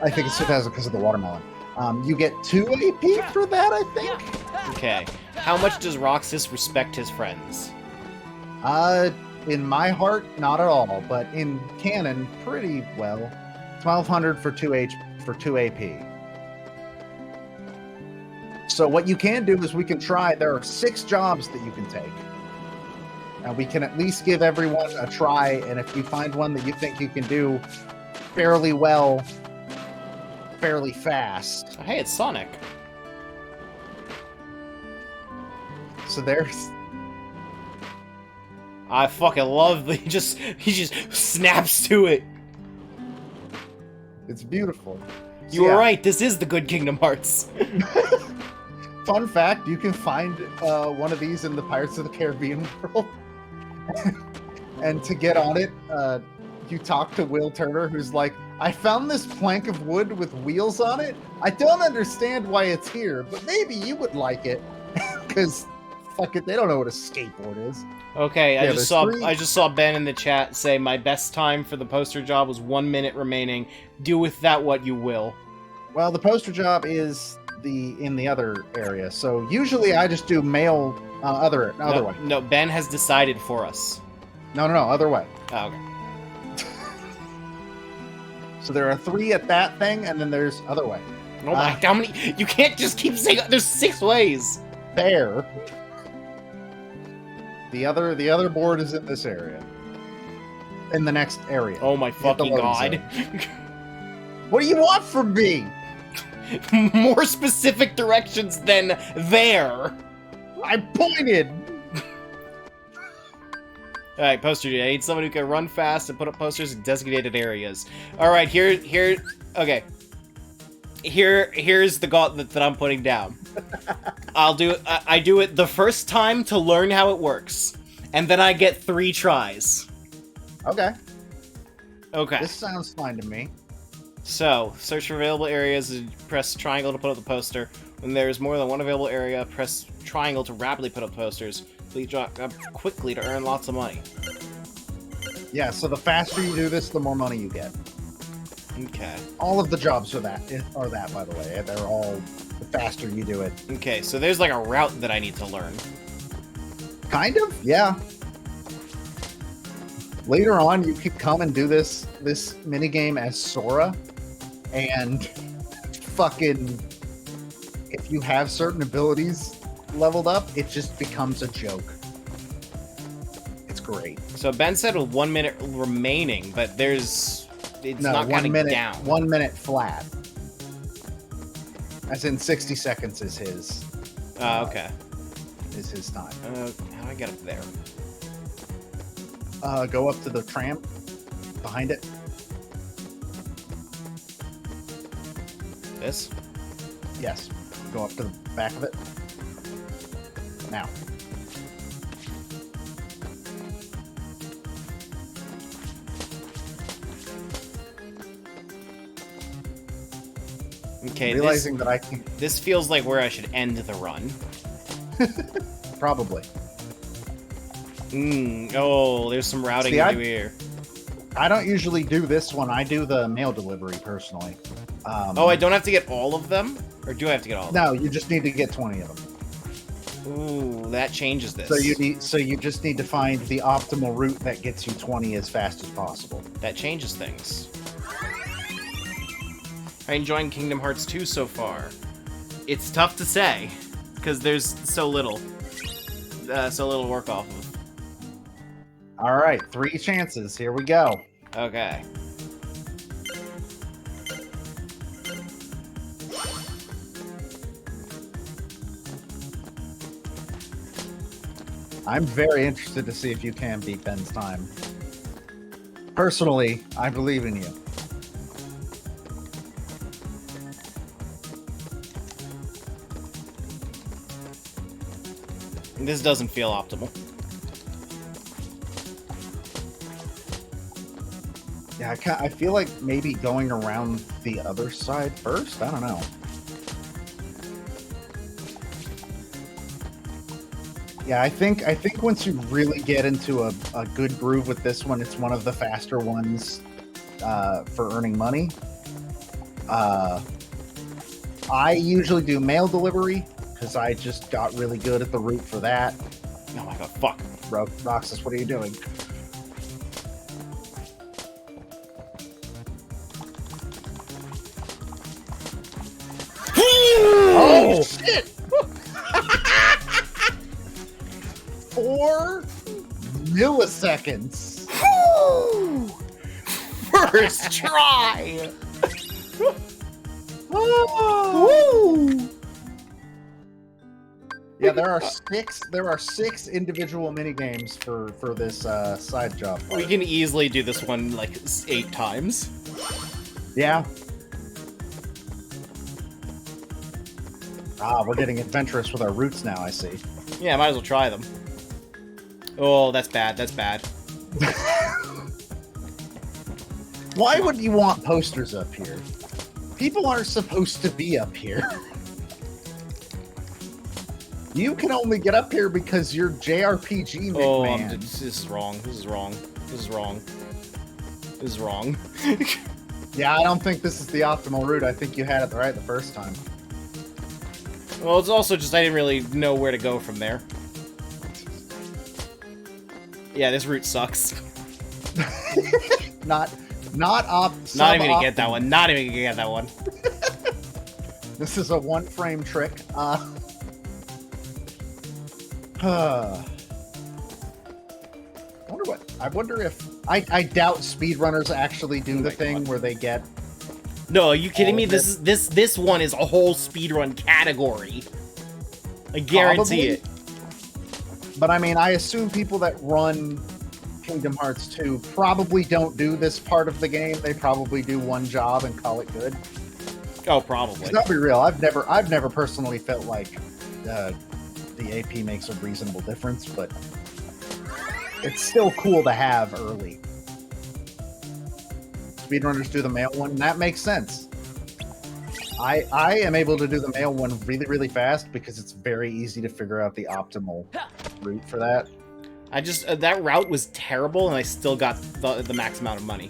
I think it's 2,000 because of the watermelon. You get 2 AP for that, I think. Okay. How much does Roxas respect his friends? In my heart, not at all, but in canon, pretty well. 1,200 for 2 AP. So what you can do is we can try. There are 6 jobs that you can take, and we can at least give everyone a try. And if you find one that you think you can do fairly well, fairly fast. Oh, hey, it's Sonic. So there's... I fucking love he just snaps to it. It's beautiful. You were right, this is the good Kingdom Hearts. Fun fact, you can find one of these in the Pirates of the Caribbean world. And to get on it, you talk to Will Turner, who's like, I found this plank of wood with wheels on it. I don't understand why it's here, but maybe you would like it. Because, fuck it, they don't know what a skateboard is. Okay, I just saw Ben in the chat say, my best time for the poster job was 1 minute remaining. Do with that what you will. Well, the poster job is in the other area, so usually I just do male other way. No, Ben has decided for us. No, other way. Oh, okay. So there are 3 at that thing, and then there's other way. Oh my, how many? You can't just keep saying, there's 6 ways. There. The other board is in this area. In the next area. Oh my fucking god. What do you want from me? More specific directions than there. I pointed. Alright, poster dude. I need someone who can run fast and put up posters in designated areas. Alright, okay. Here's the gauntlet that I'm putting down. I do it the first time to learn how it works. And then I get 3 tries. Okay. Okay. This sounds fine to me. So, search for available areas and press triangle to put up the poster. When there is more than one available area, press triangle to rapidly put up posters. Please drop quickly to earn lots of money. Yeah, so the faster you do this, the more money you get. Okay. All of the jobs are that, by the way. They're all the faster you do it. Okay, so there's like a route that I need to learn. Kind of, yeah. Later on, you could come and do this minigame as Sora, and fucking, if you have certain abilities leveled up, it just becomes a joke. It's great. So Ben said with 1 minute remaining, but it's not counting down. 1 minute flat. As in 60 seconds is his. Okay. Is his time. How do I get up there? Go up to the tram. Behind it. This? Yes. Go up to the back of it. Now. Okay, realizing that I can... This feels like where I should end the run. Probably. Oh, there's some routing to do here. I don't usually do this one. I do the mail delivery, personally. Oh, I don't have to get all of them? Or do I have to get all of them? No, you just need to get 20 of them. Ooh, that changes this. So you just need to find the optimal route that gets you 20 as fast as possible. That changes things. Are you enjoying Kingdom Hearts 2 so far? It's tough to say, because there's so little to work off of. All right, 3 chances. Here we go. Okay. I'm very interested to see if you can beat Ben's time. Personally, I believe in you. This doesn't feel optimal. Yeah, I feel like maybe going around the other side first? I don't know. Yeah, I think once you really get into a good groove with this one, it's one of the faster ones for earning money. I usually do mail delivery because I just got really good at the route for that. Oh my god, fuck. Roxas, what are you doing? Oh, shit! 4 milliseconds. First try! Woo! Yeah, there are six individual mini games for this side job. We can easily do this one like 8 times. Yeah. Ah, we're getting adventurous with our routes now, I see. Yeah, might as well try them. Oh, that's bad. That's bad. Why would you want posters up here? People aren't supposed to be up here. You can only get up here because you're JRPG McMahon. Oh, this is wrong. This is wrong. This is wrong. This is wrong. Yeah, I don't think this is the optimal route. I think you had it right the first time. Well, it's also just I didn't really know where to go from there. Yeah, this route sucks. Not even gonna get that one. Not even gonna get that one. This is a one-frame trick. I wonder if I doubt speedrunners actually do the thing where they get. No, are you kidding me? This one is a whole speedrun category. I guarantee it. But I mean, I assume people that run Kingdom Hearts 2 probably don't do this part of the game. They probably do one job and call it good. Oh, probably. I'll be real. I've never personally felt like the AP makes a reasonable difference, but it's still cool to have early. Speedrunners do the male one, and that makes sense. I am able to do the male one really, really fast because it's very easy to figure out the optimal route for that. I just that route was terrible, and I still got the max amount of money.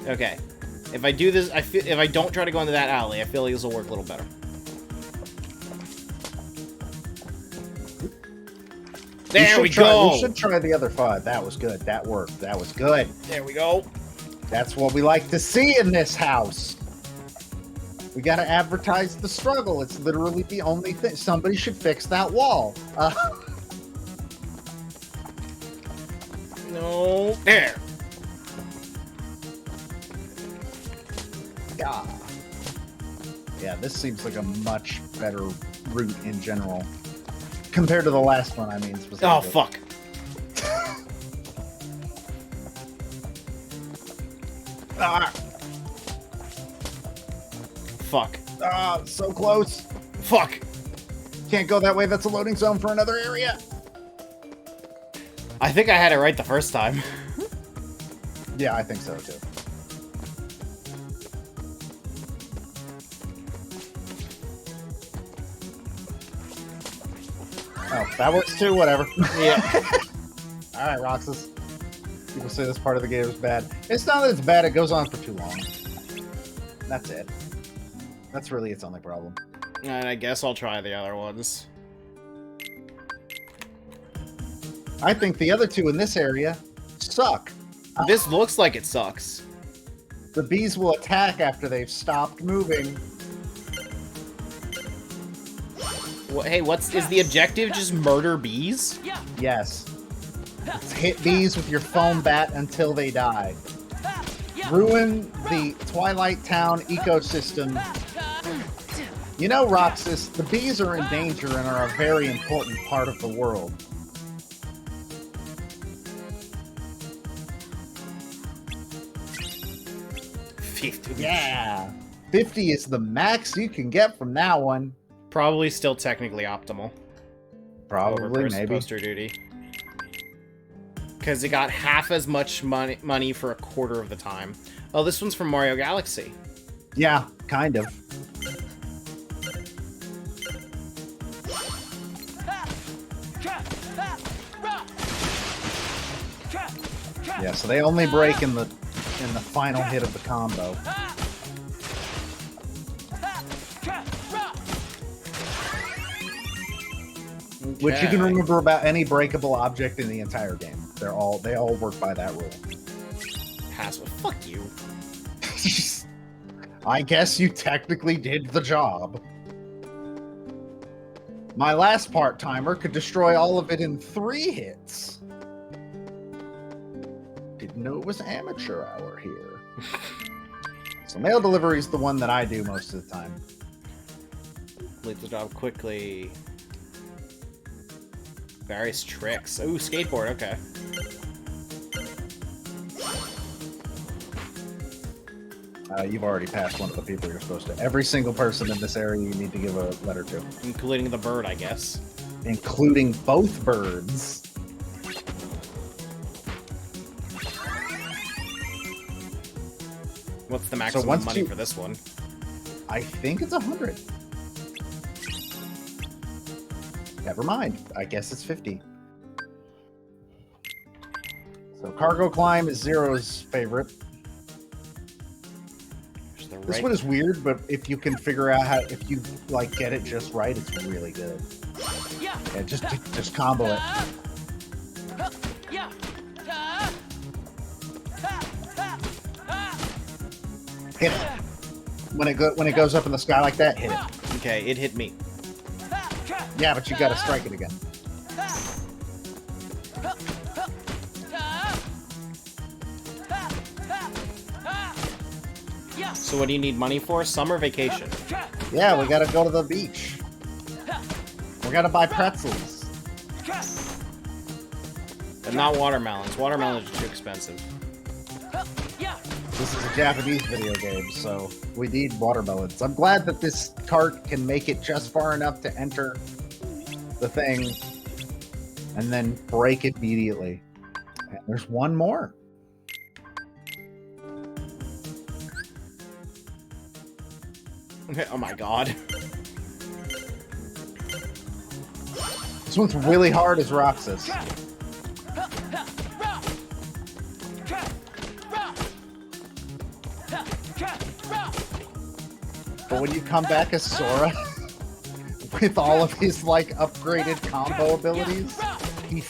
Okay, if I do this, if I don't try to go into that alley, I feel like this will work a little better. There we go! We should try the other 5. That was good. That worked. That was good. There we go. That's what we like to see in this house. We gotta advertise the struggle. It's literally the only thing. Somebody should fix that wall. No. There. Yeah, this seems like a much better route in general. Compared to the last one, I mean, specifically. Oh, fuck. Fuck. So close. Fuck. Can't go that way. That's a loading zone for another area. I think I had it right the first time. Yeah, I think so, too. Oh, that works too, whatever. Yeah. Alright, Roxas. People say this part of the game is bad. It's not that it's bad, it goes on for too long. That's it. That's really its only problem. And I guess I'll try the other ones. I think the other 2 in this area suck. This looks like it sucks. The bees will attack after they've stopped moving. Hey, is the objective just murder bees? Yes. It's hit bees with your foam bat until they die. Ruin the Twilight Town ecosystem. You know, Roxas, the bees are in danger and are a very important part of the world. Yeah. 50 is the max you can get from that one. Probably still technically optimal. Probably, maybe. Poster duty. Because it got half as much money for a quarter of the time. Oh, this one's from Mario Galaxy. Yeah, kind of. Yeah, so they only break in the final hit of the combo. Which you can remember about any breakable object in the entire game. They all work by that rule. Password. Fuck you. I guess you technically did the job. My last part-timer could destroy all of it in 3 hits. Didn't know it was amateur hour here. So mail delivery is the one that I do most of the time. Complete the job quickly. Various tricks. Ooh, skateboard, okay. You've already passed one of the people you're supposed to. Every single person in this area you need to give a letter to. Including the bird, I guess. Including both birds. What's the maximum money for this one? I think it's 100. Never mind. I guess it's 50. So cargo climb is Zero's favorite. This one is weird, but if you can figure out how, if you like get it just right, it's really good. Yeah, just combo it. Hit it. When it goes up in the sky like that, hit it. Okay, it hit me. Yeah, but you gotta strike it again. So what do you need money for? Summer vacation. Yeah, we gotta go to the beach. We gotta buy pretzels. But not watermelons. Watermelons are too expensive. This is a Japanese video game, so we need watermelons. I'm glad that this cart can make it just far enough to enter the thing and then break immediately. And there's one more. Oh my god. This one's really hard as Roxas. But when you come back as Sora, with all of his, like, upgraded combo abilities, he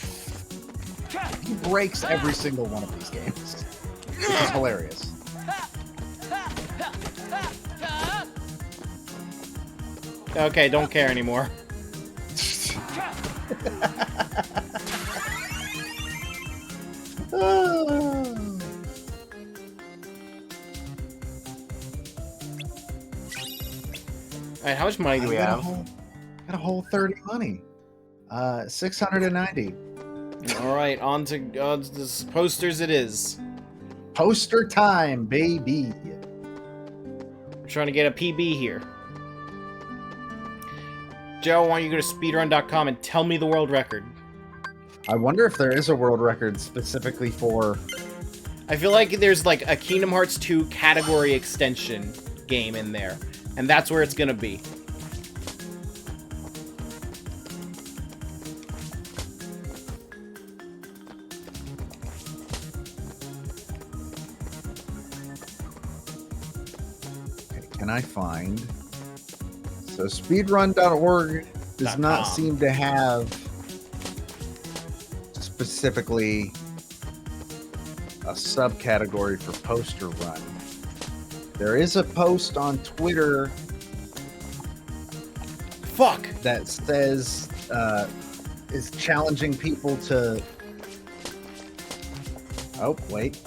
breaks every single one of these games. Which is hilarious. Okay, don't care anymore. Alright, how much money do we have? Got a whole 30 money. 690. Alright, on to the posters it is. Poster time, baby. I'm trying to get a PB here. Joe, why don't you go to speedrun.com and tell me the world record? I wonder if there is a world record specifically for... I feel like there's like a Kingdom Hearts 2 category extension game in there. And that's where it's gonna be. Okay, can I find... So speedrun.org does not seem to have specifically a subcategory for poster run. There is a post on Twitter that says is challenging people to... Oh, wait.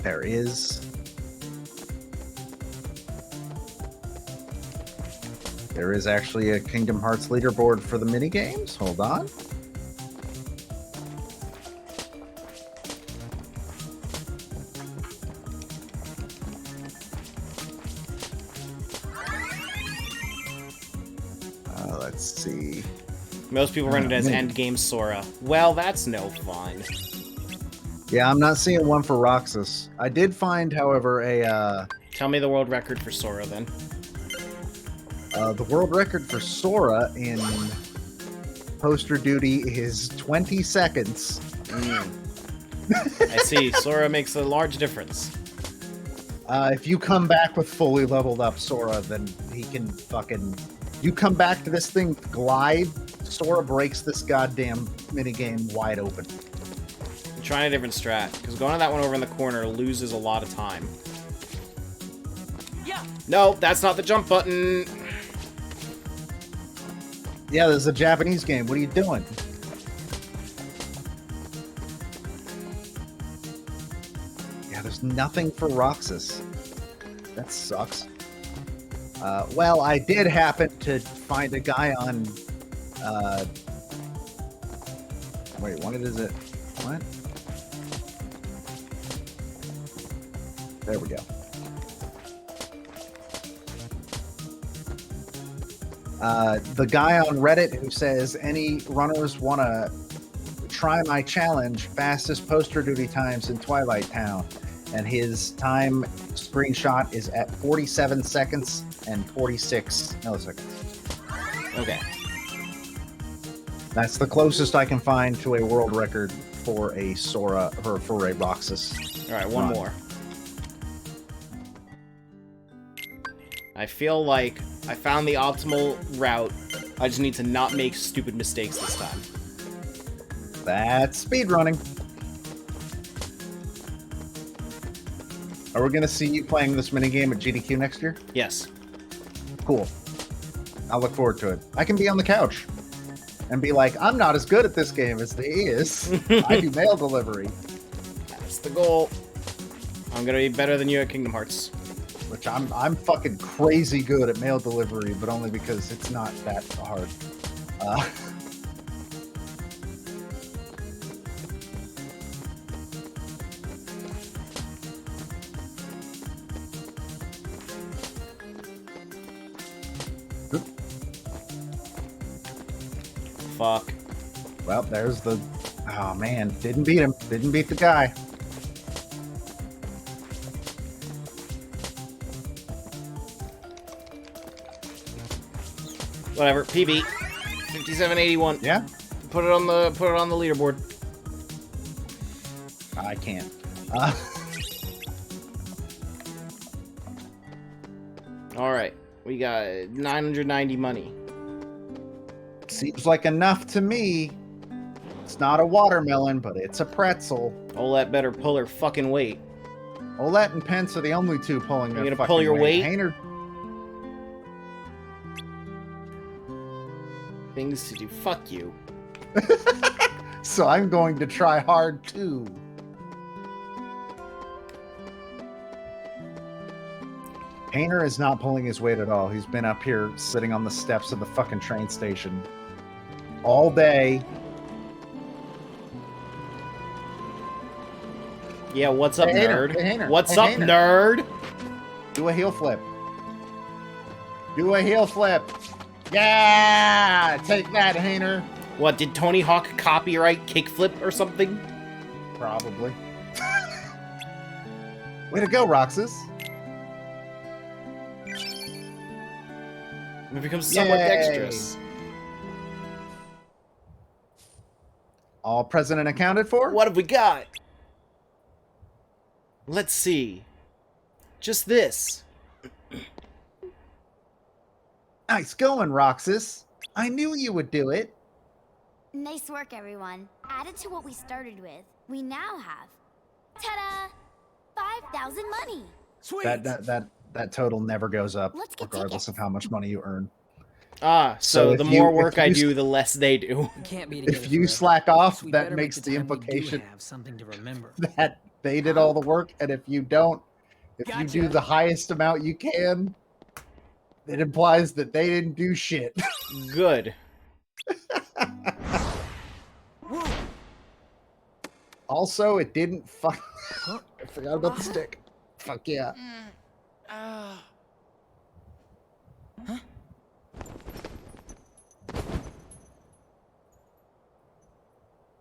There is... There is actually a Kingdom Hearts leaderboard for the minigames. Hold on. Let's see. Most people run it as Endgame Sora. Well, that's no fun. Yeah, I'm not seeing one for Roxas. I did find, however, a... Tell me the world record for Sora, then. The world record for Sora in poster duty is 20 seconds. I see. Sora makes a large difference. If you come back with fully leveled up Sora, then he can fucking... You come back to this thing, glide, Sora breaks this goddamn minigame wide open. I'm trying a different strat, because going to that one over in the corner loses a lot of time. No, that's not the jump button. Yeah, this is a Japanese game. What are you doing? Yeah, there's nothing for Roxas. That sucks. Well, I did happen to find a guy on... Wait, what is it? What? There we go. The guy on Reddit who says, any runners want to try my challenge, fastest poster duty times in Twilight Town. And his time screenshot is at 47 seconds and 46 milliseconds. Okay. That's the closest I can find to a world record for a Sora, or for a Roxas. All right, one more. I feel like I found the optimal route. I just need to not make stupid mistakes this time. That's speedrunning. Are we going to see you playing this minigame at GDQ next year? Yes. Cool. I'll look forward to it. I can be on the couch and be like, I'm not as good at this game as he is. I do mail delivery. That's the goal. I'm going to be better than you at Kingdom Hearts. Which I'm fucking crazy good at mail delivery, but only because it's not that hard. Fuck. Well, there's the... Oh, man. Didn't beat him. Didn't beat the guy. Whatever. PB. 5781. Yeah? Put it on the leaderboard. I can't. Alright. We got 990 money. Seems like enough to me. It's not a watermelon, but it's a pretzel. Olette better pull her fucking weight. Olette and Pence are the only two pulling their You're gonna fucking pull your weight? Hayner... Things to do. Fuck you. So I'm going to try hard too. Hayner is not pulling his weight at all. He's been up here sitting on the steps of the fucking train station all day. Yeah, what's up, Hey, nerd? Hayner. Hey, What's hey, up, Hayner. nerd? Do a heel flip. Do a heel flip. Yeah! Take that, Hayner. What, did Tony Hawk copyright kickflip or something? Probably. Way to go, Roxas. We've become somewhat Yay. dexterous. All present and accounted for? What have we got? Let's see. Just this. Nice going, Roxas. I knew you would do it. Nice work, everyone. Added to what we started with, we now have, ta-da, 5,000 money. Sweet. That total never goes up, Let's get regardless of how much money you earn. Ah, so if the you- more if work I you- do, the less they do. We can't be If together you forever, slack off, so we that better makes make the time we do implication have something to remember. that they did all the work, and if you don't, if you Gotcha. do the highest amount you can, it implies that they didn't do shit. Good. Also, it didn't fuck. I forgot about the stick. Fuck yeah.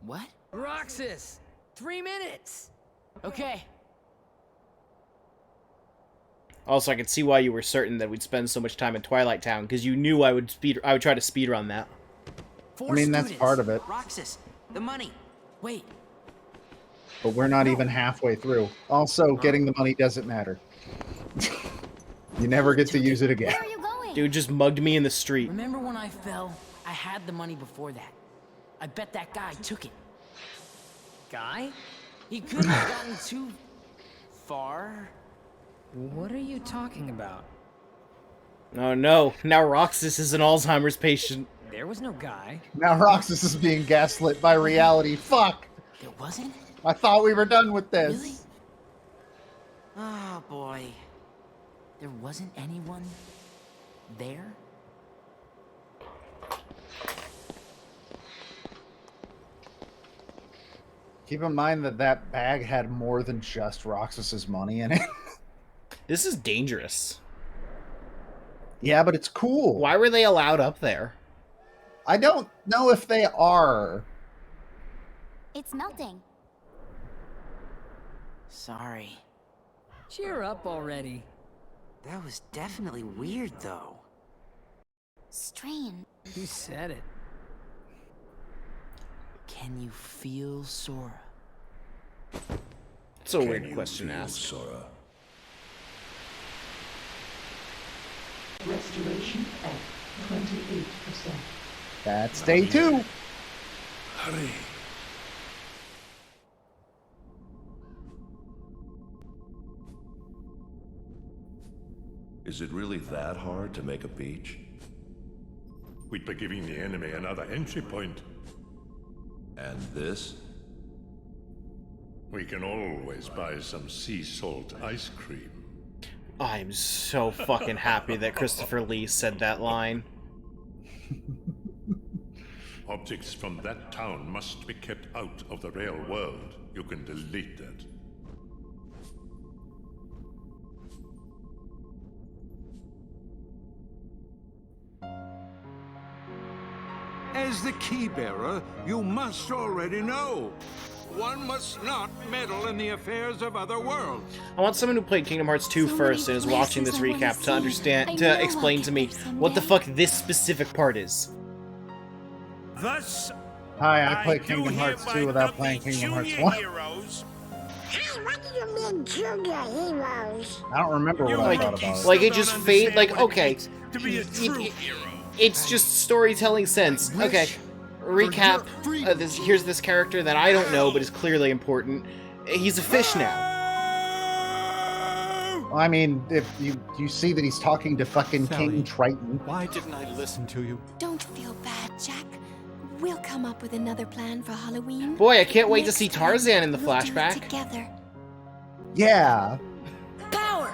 What? Roxas! 3 minutes! Okay. Also, I could see why you were certain that we'd spend so much time in Twilight Town, because you knew I would try to speedrun that. I mean, that's part of it. Roxas, the money. Wait. But we're not even halfway through. Also, getting the money doesn't matter. You never get to use it again. Where are you going? Dude just mugged me in the street. Remember when I fell? I had the money before that. I bet that guy took it. Guy? He couldn't have gotten too far. What are you talking about? Oh no, now Roxas is an Alzheimer's patient. There was no guy. Now Roxas is being gaslit by reality. Fuck! There wasn't? I thought we were done with this. Really? Oh boy. There wasn't anyone there? Keep in mind that that bag had more than just Roxas's money in it. This is dangerous. Yeah, but it's cool. Why were they allowed up there? I don't know if they are. It's melting. Sorry. Cheer up already. That was definitely weird, though. Strange. You said it. Can you feel Sora? It's a weird question to ask. Sora? Restoration at 28%. That's day 2. Hurry. Is it really that hard to make a beach? We'd be giving the enemy another entry point. And this? We can always buy some sea salt ice cream. I'm so fucking happy that Christopher Lee said that line. Objects from that town must be kept out of the real world. You can delete that. As the key-bearer, you must already know. One must not meddle in the affairs of other worlds. I want someone who played Kingdom Hearts 2 first and is watching this recap to understand, to explain to me what the fuck this specific part is. Thus, Hi, I played Kingdom Hearts 2 without playing Kingdom Hearts 1. Hey, what do you mean, junior heroes? I don't remember what I thought about it. Like, it just fade, like, okay. It's just storytelling sense. Okay, recap. Here's this character that I don't know, but is clearly important. He's a fish now. I mean, if you see that he's talking to fucking Sally, King Triton. Why didn't I listen to you? Don't feel bad, Jack. We'll come up with another plan for Halloween. Boy, I can't wait to see Tarzan in the flashback. Together. Yeah. Power.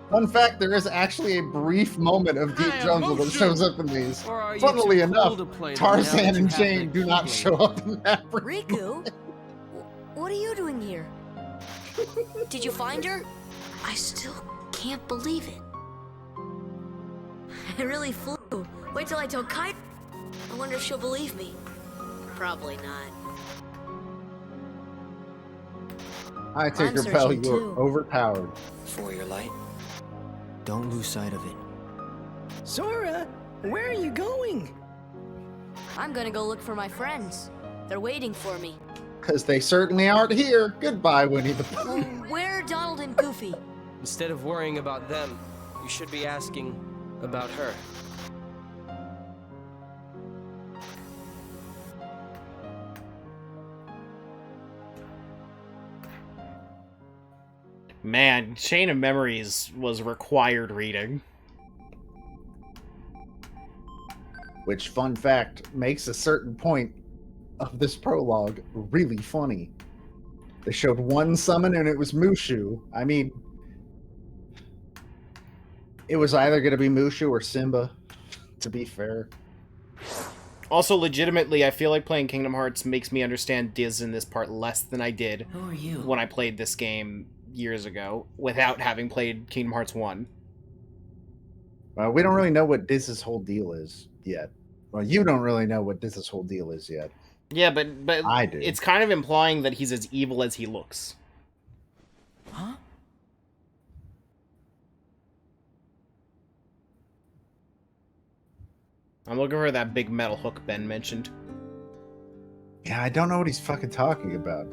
Fun fact, there is actually a brief moment of Deep Jungle that shows up in these. Funnily enough, Tarzan and Jane do not show up in that. Riku? What are you doing here? Did you find her? I still can't believe it. It really flew. Wait till I tell Kai. I wonder if she'll believe me. Probably not. I take your bell, you're overpowered. For your light, don't lose sight of it. Sora, where are you going? I'm gonna go look for my friends. They're waiting for me. Because they certainly aren't here. Goodbye, Winnie the Pooh. Well, where are Donald and Goofy? Instead of worrying about them, you should be asking about her. Man, Chain of Memories was required reading. Which, fun fact, makes a certain point of this prologue really funny. They showed one summon and it was Mushu. I mean, it was either going to be Mushu or Simba, to be fair. Also, legitimately, I feel like playing Kingdom Hearts makes me understand Diz in this part less than I did Who are you? when I played this game years ago without having played Kingdom Hearts 1. Well, we don't really know what Diz's whole deal is yet. Well, you don't really know what Diz's whole deal is yet. Yeah, but I do. It's kind of implying that he's as evil as he looks. Huh? I'm looking for that big metal hook Ben mentioned. Yeah, I don't know what he's fucking talking about.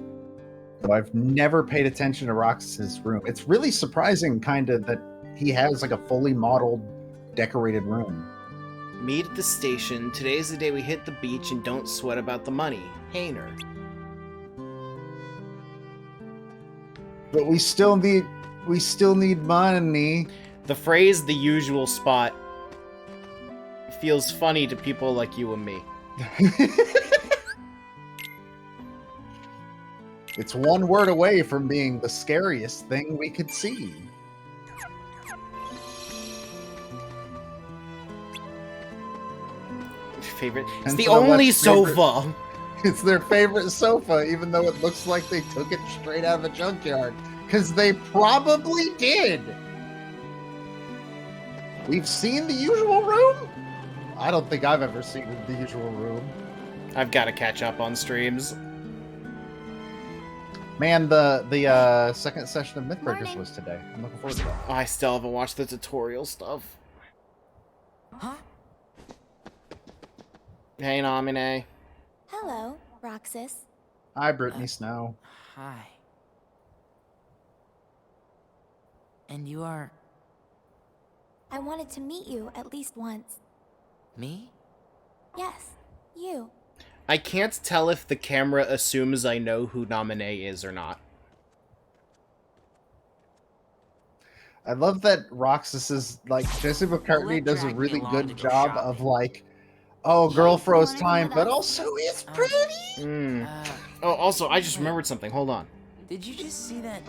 So I've never paid attention to Roxas's room. It's really surprising, kind of, that he has like a fully modeled, decorated room. Meet at the station. Today's the day we hit the beach and don't sweat about the money. Hainer. But we still need money. The phrase "the usual spot" feels funny to people like you and me. It's one word away from being the scariest thing we could see. favorite. It's And the so the only West's favorite- sofa. It's their favorite sofa, even though it looks like they took it straight out of a junkyard. Because they probably did. We've seen The Usual Room? I don't think I've ever seen The Usual Room. I've got to catch up on streams. Man, the second session of Mythbreakers was today. I'm looking forward to that. Oh, I still haven't watched the tutorial stuff. Huh? Hey, Namine. Hello, Roxas. Hi, Brittany Snow. Hi. And you are... I wanted to meet you at least once. me? Yes, you. I can't tell if the camera assumes I know who Namine is or not. I love that Roxas is, like, Jesse McCartney does a really good job of, like, oh, girl froze time, but also is pretty. Oh, also, I just remembered something. Hold on. Did you just see that?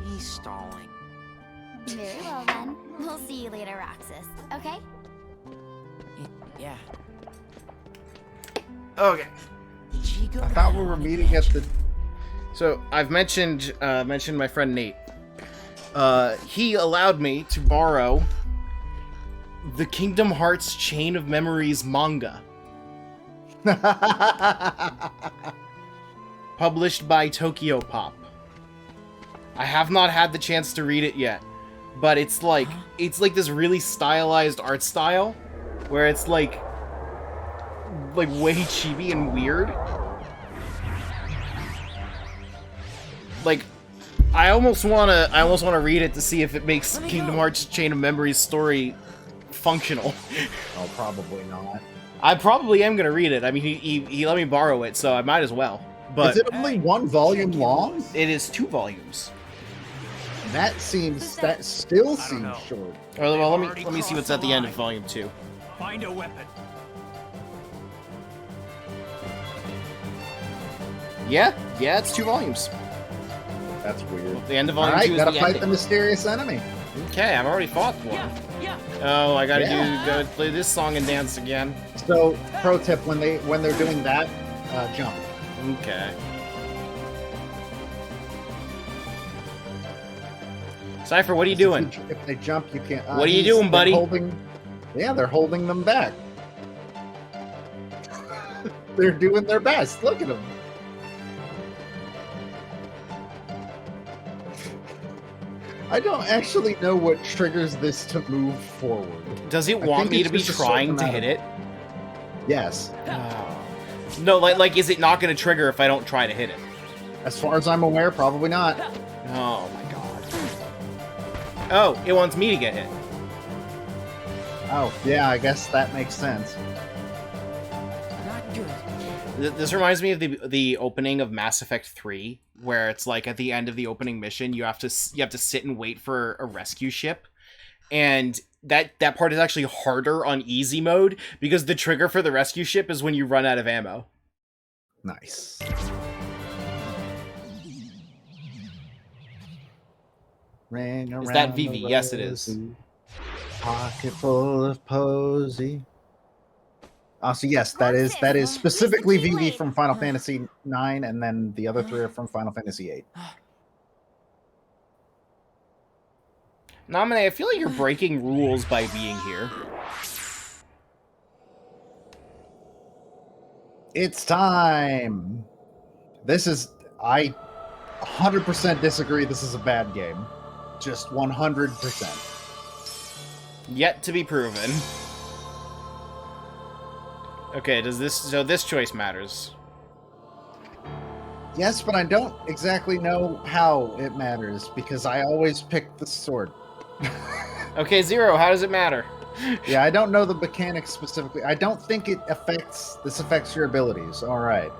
He's stalling. Very well then. We'll see you later, Roxas. Okay? Yeah. Okay. I thought we were meeting at the... So, I've mentioned my friend Nate. He allowed me to borrow the Kingdom Hearts Chain of Memories manga. Published by Tokyo Pop. I have not had the chance to read it yet, but it's like this really stylized art style where it's like way chibi and weird. Like, I almost wanna read it to see if it makes Kingdom Hearts Chain of Memories story functional. Oh, probably not. I probably am gonna read it. I mean, he let me borrow it, so I might as well. But is it only one volume long? It is 2 volumes. That still seems short. Well, let me see what's at the end of volume 2. Find a weapon. Yeah, it's 2 volumes. That's weird. The end of volume 2 Alright, is gotta the fight ending. the mysterious enemy. Okay, I've already fought one. Yeah. Oh, I gotta go play this song and dance again. So, pro tip: when they're doing that, jump. Okay. Cypher, what are you doing? If they jump, you can't. What are you doing, buddy? They're holding them back. They're doing their best. Look at them. I don't actually know what triggers this to move forward. Does it want me to be trying to hit it? Yes. No, like, is it not going to trigger if I don't try to hit it? As far as I'm aware, probably not. Oh my god. Oh, it wants me to get hit. Oh, yeah, I guess that makes sense. Not good. This reminds me of the opening of Mass Effect 3, where it's like at the end of the opening mission, you have to sit and wait for a rescue ship, and that part is actually harder on easy mode because the trigger for the rescue ship is when you run out of ammo. Nice. Is that Vivi? Yes, it is. Pocket full of posy. So yes, that is specifically Vivi from Final Fantasy IX, and then the other 3 are from Final Fantasy VIII. Namine, I feel like you're breaking rules by being here. It's time! I 100% disagree this is a bad game. Just 100%. Yet to be proven. Okay, so this choice matters. Yes, but I don't exactly know how it matters, because I always pick the sword. Okay, Zero, how does it matter? Yeah, I don't know the mechanics specifically. I don't think this affects your abilities. Alright.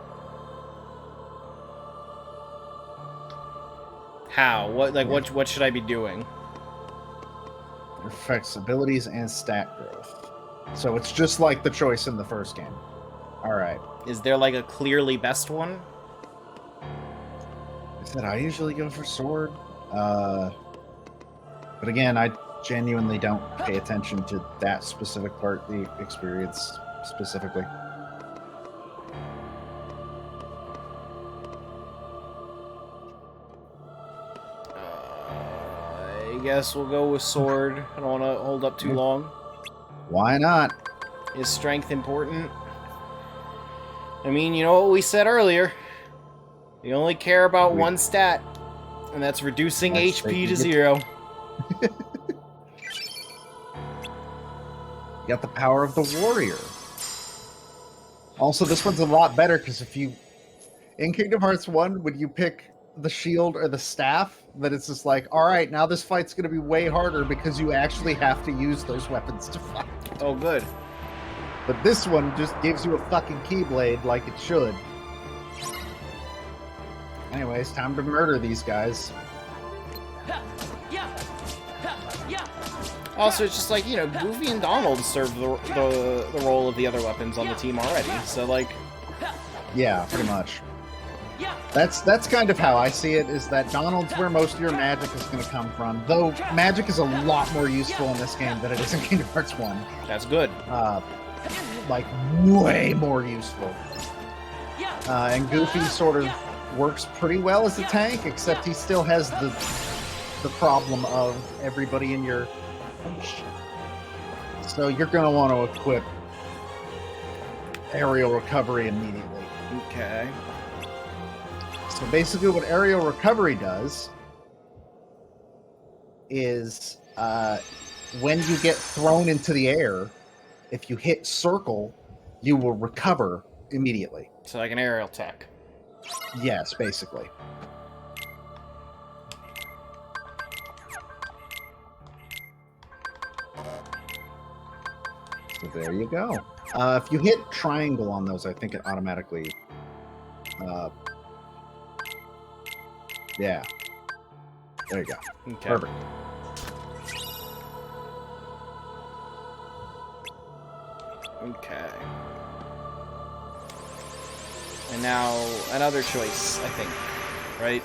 How? What should I be doing? It affects abilities and stat growth. So it's just like the choice in the first game. Alright. Is there like a clearly best one? I said I usually go for sword. But again, genuinely don't pay attention to that specific part, the experience specifically. I guess we'll go with sword. I don't want to hold up too long. Why not? Is strength important? I mean, you know what we said earlier. We only care about one stat, and that's reducing HP to 0. You got the power of the warrior. Also, this one's a lot better because if you... In Kingdom Hearts 1, when you pick the shield or the staff, then it's just like, alright, now this fight's going to be way harder because you actually have to use those weapons to fight. Oh, good. But this one just gives you a fucking Keyblade like it should. Anyways, time to murder these guys. Also, it's just like, you know, Goofy and Donald serve the role of the other weapons on the team already, so like... Yeah, pretty much. That's kind of how I see it, is that Donald's where most of your magic is going to come from. Though, magic is a lot more useful in this game than it is in Kingdom Hearts 1. That's good. Like, way more useful. And Goofy sort of works pretty well as a tank, except he still has the problem of everybody in your... So you're going to want to equip aerial recovery immediately. Okay. So basically what aerial recovery does is when you get thrown into the air, if you hit circle, you will recover immediately. So like an aerial tech. Yes, basically. So there you go. If you hit triangle on those, I think it automatically... yeah. There you go. Okay. Perfect. Okay. And now, another choice, I think. Right?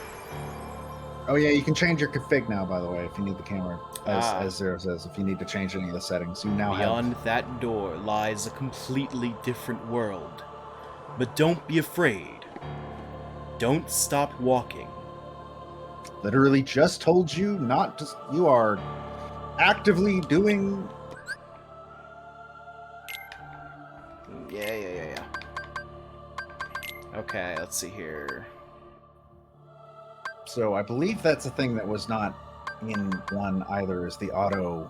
Oh yeah, you can change your config now, by the way, if you need the camera. As Zero says, if you need to change any of the settings. You now Beyond that door lies a completely different world. But don't be afraid. Don't stop walking. Literally just told you not to... You are actively doing... Yeah. Okay, let's see here. So I believe that's a thing that was not in 1 either, is the auto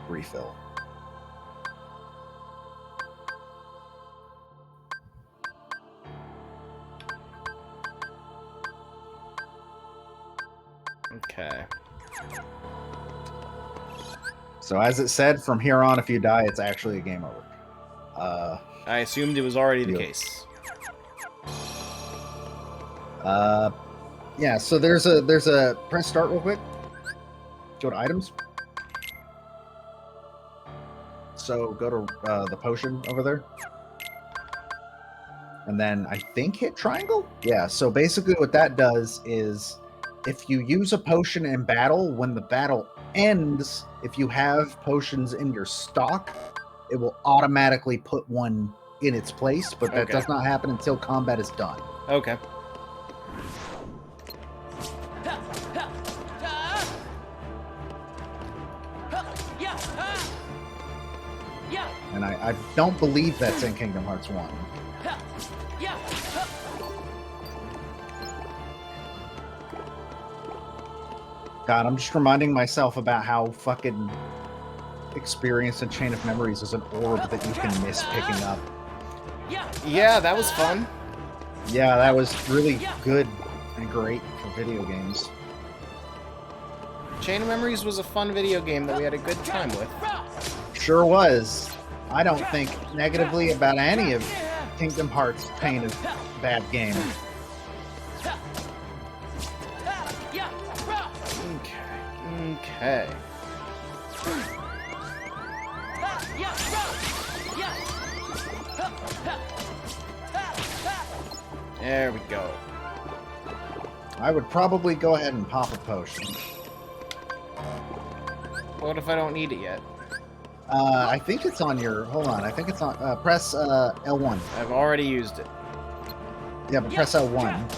refill. Okay. So as it said, from here on, if you die, it's actually a game over. I assumed it was already the case. Yeah, so there's a press start real quick. Go to items. So go to the potion over there. And then I think hit triangle? Yeah, so basically what that does is if you use a potion in battle, when the battle ends, if you have potions in your stock, it will automatically put one in its place, but that does not happen until combat is done. Okay. And I don't believe that's in Kingdom Hearts 1. God, I'm just reminding myself about how fucking experienced in Chain of Memories is an orb that you can miss picking up. Yeah, that was fun. Yeah, that was really good and great for video games. Chain of Memories was a fun video game that we had a good time with. Sure was. I don't think negatively about any of Kingdom Hearts' Pain of bad game. Okay. There we go. I would probably go ahead and pop a potion. What if I don't need it yet? I think it's on your... Hold on. I think it's on... press L1. I've already used it. Yeah, but press L1.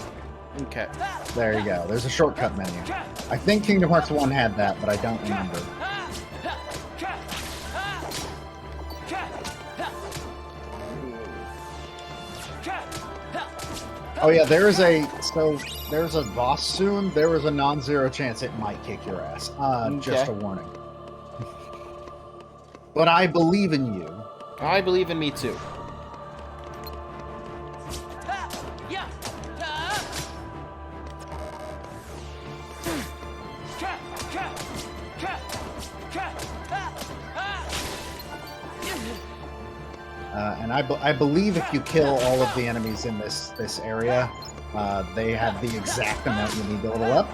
Okay. There you go. There's a shortcut menu. I think Kingdom Hearts 1 had that, but I don't remember. Oh yeah, there's a boss soon. There was a non-zero chance it might kick your ass. Just a warning. But I believe in you. I believe in me too. And I believe if you kill all of the enemies in this area, they have the exact amount you need to level up.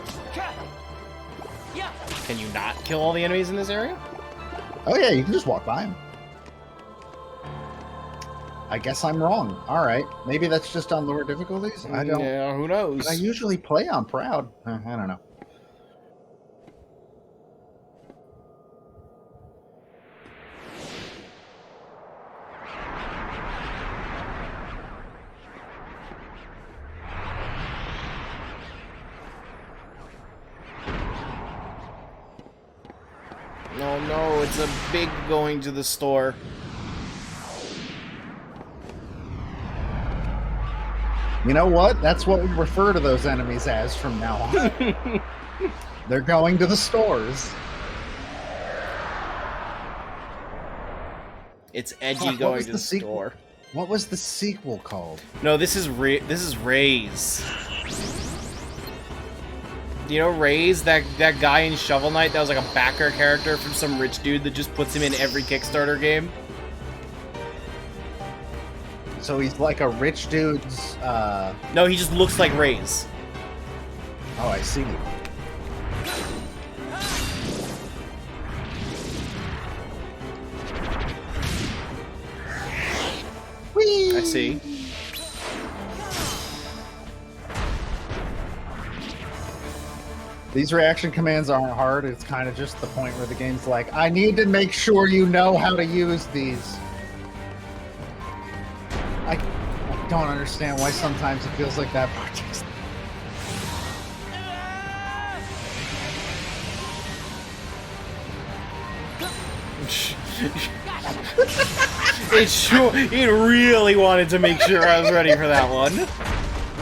Can you not kill all the enemies in this area? Oh yeah, you can just walk by them. I guess I'm wrong. All right, maybe that's just on lower difficulties. I don't. Yeah, who knows? I usually play on Proud. I don't know. Oh no, it's a big going to the store. You know what? That's what we refer to those enemies as from now on. They're going to the stores. It's edgy going to the sequel? store. What was the sequel called? No, this is Ray's. Do you know Ray's, that guy in Shovel Knight that was like a backer character from some rich dude that just puts him in every Kickstarter game? So he's like a rich dude's, No, he just looks like Ray's. Oh, I see. Whee! I see. These reaction commands aren't hard. It's kind of just the point where the game's like, I need to make sure you know how to use these. I don't understand why sometimes it feels like that part. It really wanted to make sure I was ready for that one.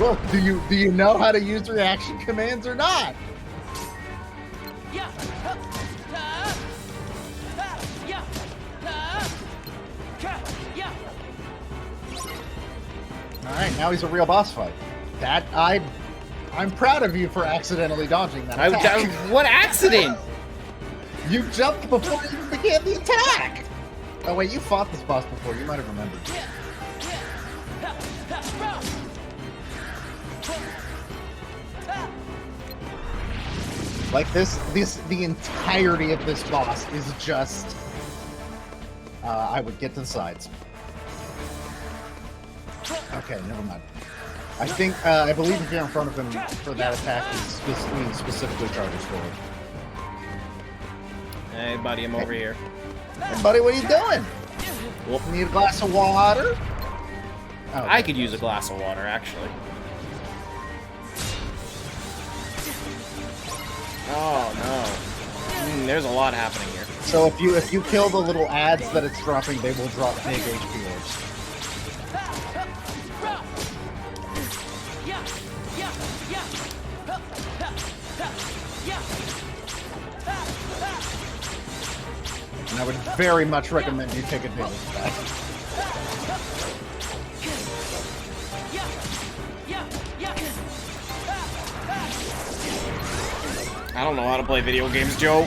Look, do you know how to use reaction commands or not? Alright, now he's a real boss fight. I'm proud of you for accidentally dodging that attack. What accident? You jumped before you even began the attack! Oh wait, you fought this boss before, you might have remembered. Like the entirety of this boss is just... I would get to the sides. Okay, never mind. I think, I believe if you're in front of him for that attack, he specifically charges forward. Hey, buddy, I'm over here. Hey, buddy, what are you doing? Well, need a glass of water? Oh, I could use a glass of water, actually. Oh, no. There's a lot happening here. So if you kill the little ads that it's dropping, they will drop big HP orbs. And I would very much recommend you take advantage of that. I don't know how to play video games, Joe.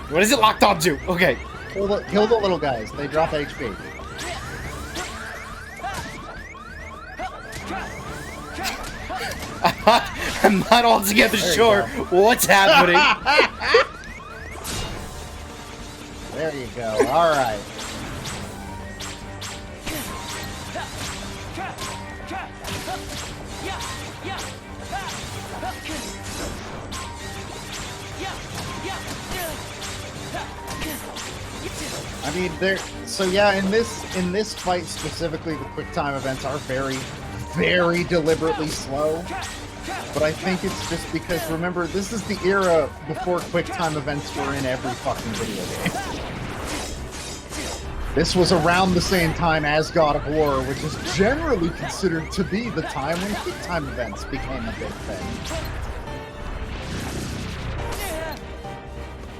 What is it locked onto? Okay. Kill the little guys. They drop HP. I'm not altogether sure what's happening. There you go. All right. I mean, so yeah, in this fight specifically, the quick time events are very, very deliberately slow. But I think it's just because, remember, this is the era before quick time events were in every fucking video game. This was around the same time as God of War, which is generally considered to be the time when quick time events became a big thing.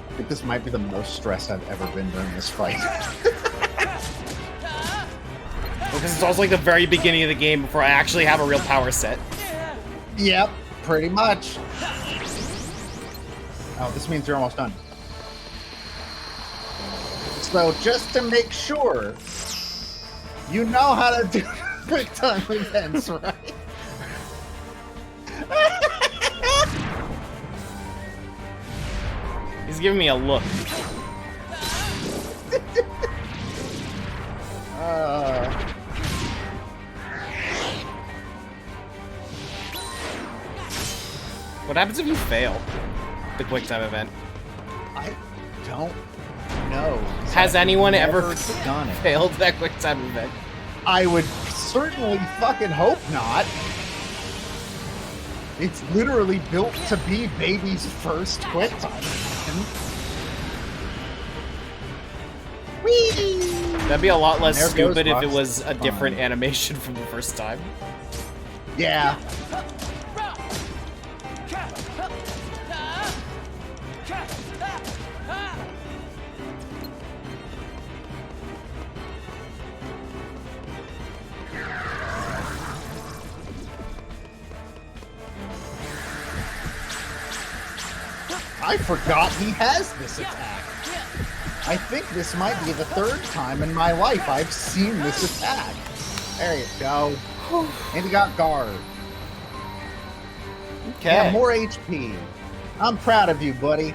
I think this might be the most stressed I've ever been during this fight. This is also like the very beginning of the game before I actually have a real power set. Yep, pretty much. Oh, this means you're almost done. So just to make sure, you know how to do quick time events, right? He's giving me a look. What happens if you fail the quick time event? I don't know. Has anyone ever done it? Failed that quick time event? I would certainly fucking hope not. It's literally built to be baby's first quick time event. Whee! That'd be a lot less stupid if it was a different animation from the first time. Yeah. I forgot he has this attack. I think this might be the third time in my life I've seen this attack. There you go. And he got guard. Okay. Yeah, more HP. I'm proud of you, buddy.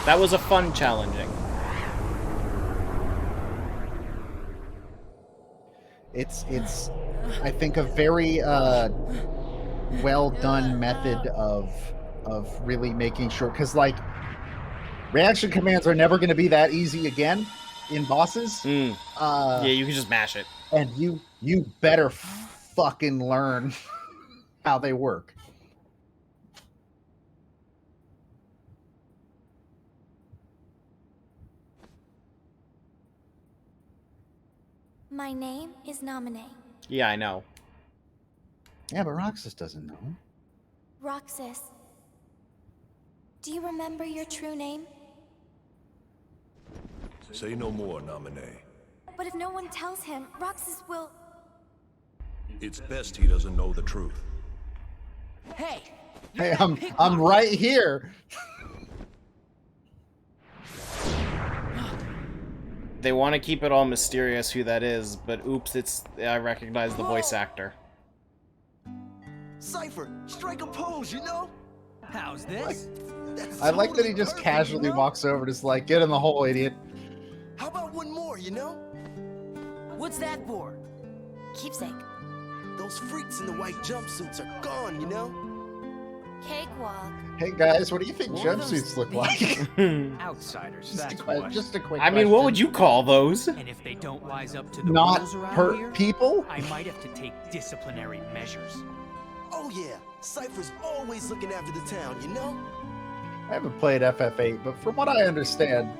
That was a fun challenging. It's I think a very well done method of really making sure, because like reaction commands are never going to be that easy again in bosses. Yeah, you can just mash it, and you better fucking learn how they work. My name is Naminé. Yeah, I know. Yeah, but Roxas doesn't know. Roxas. Do you remember your true name? Say no more, Naminé. But if no one tells him, Roxas will... It's best he doesn't know the truth. Hey! Hey, I'm right here. They want to keep it all mysterious who that is, but oops, I recognize the voice actor. Cypher, strike a pose, you know? How's this? I like that he just casually walks over and is like, get in the hole, idiot. How about one more, you know? What's that for? Keepsake. Those freaks in the white jumpsuits are gone, you know? Cakewalk. Hey guys, what do you think jumpsuits look like? Outsiders, just a quick I mean, what would you call those? And if they don't wise up to the Not rules around hurt here, people? I might have to take disciplinary measures. Oh yeah, Cypher's always looking after the town, you know? I haven't played FF8, but from what I understand,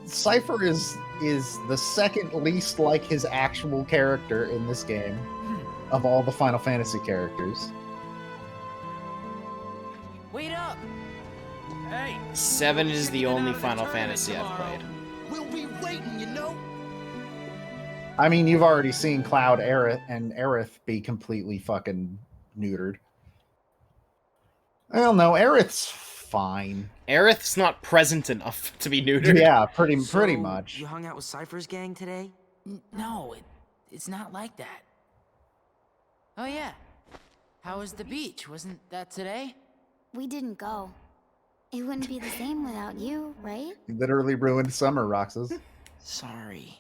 Cypher is the second least like his actual character in this game of all the Final Fantasy characters. Wait up! Hey! 7 is the only Final Fantasy I've played. We'll be waiting, you know? I mean, you've already seen Cloud, Aerith, and Aerith be completely fucking neutered. Well, no, Aerith's fine. Aerith's not present enough to be neutered. Yeah, pretty much. You hung out with Cypher's gang today? No, it's not like that. Oh yeah. How was the beach? Wasn't that today? We didn't go. It wouldn't be the same without you, right? You literally ruined summer, Roxas. Sorry.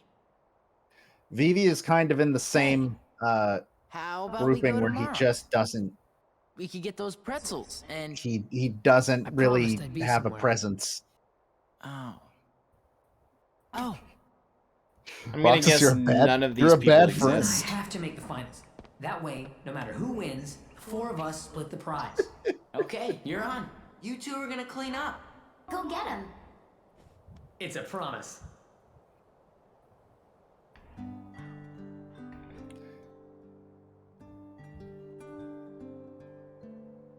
Vivi is kind of in the same How about grouping we go where he tomorrow? just doesn't. We could get those pretzels and He doesn't I really promised I'd be have a somewhere. presence. Oh. Oh. I'm gonna guess none of these you're a people bad exist. I have to make the finals. That way, no matter who wins, the 4 of us split the prize. Okay, you're on. You two are gonna clean up. Go get him. It's a promise.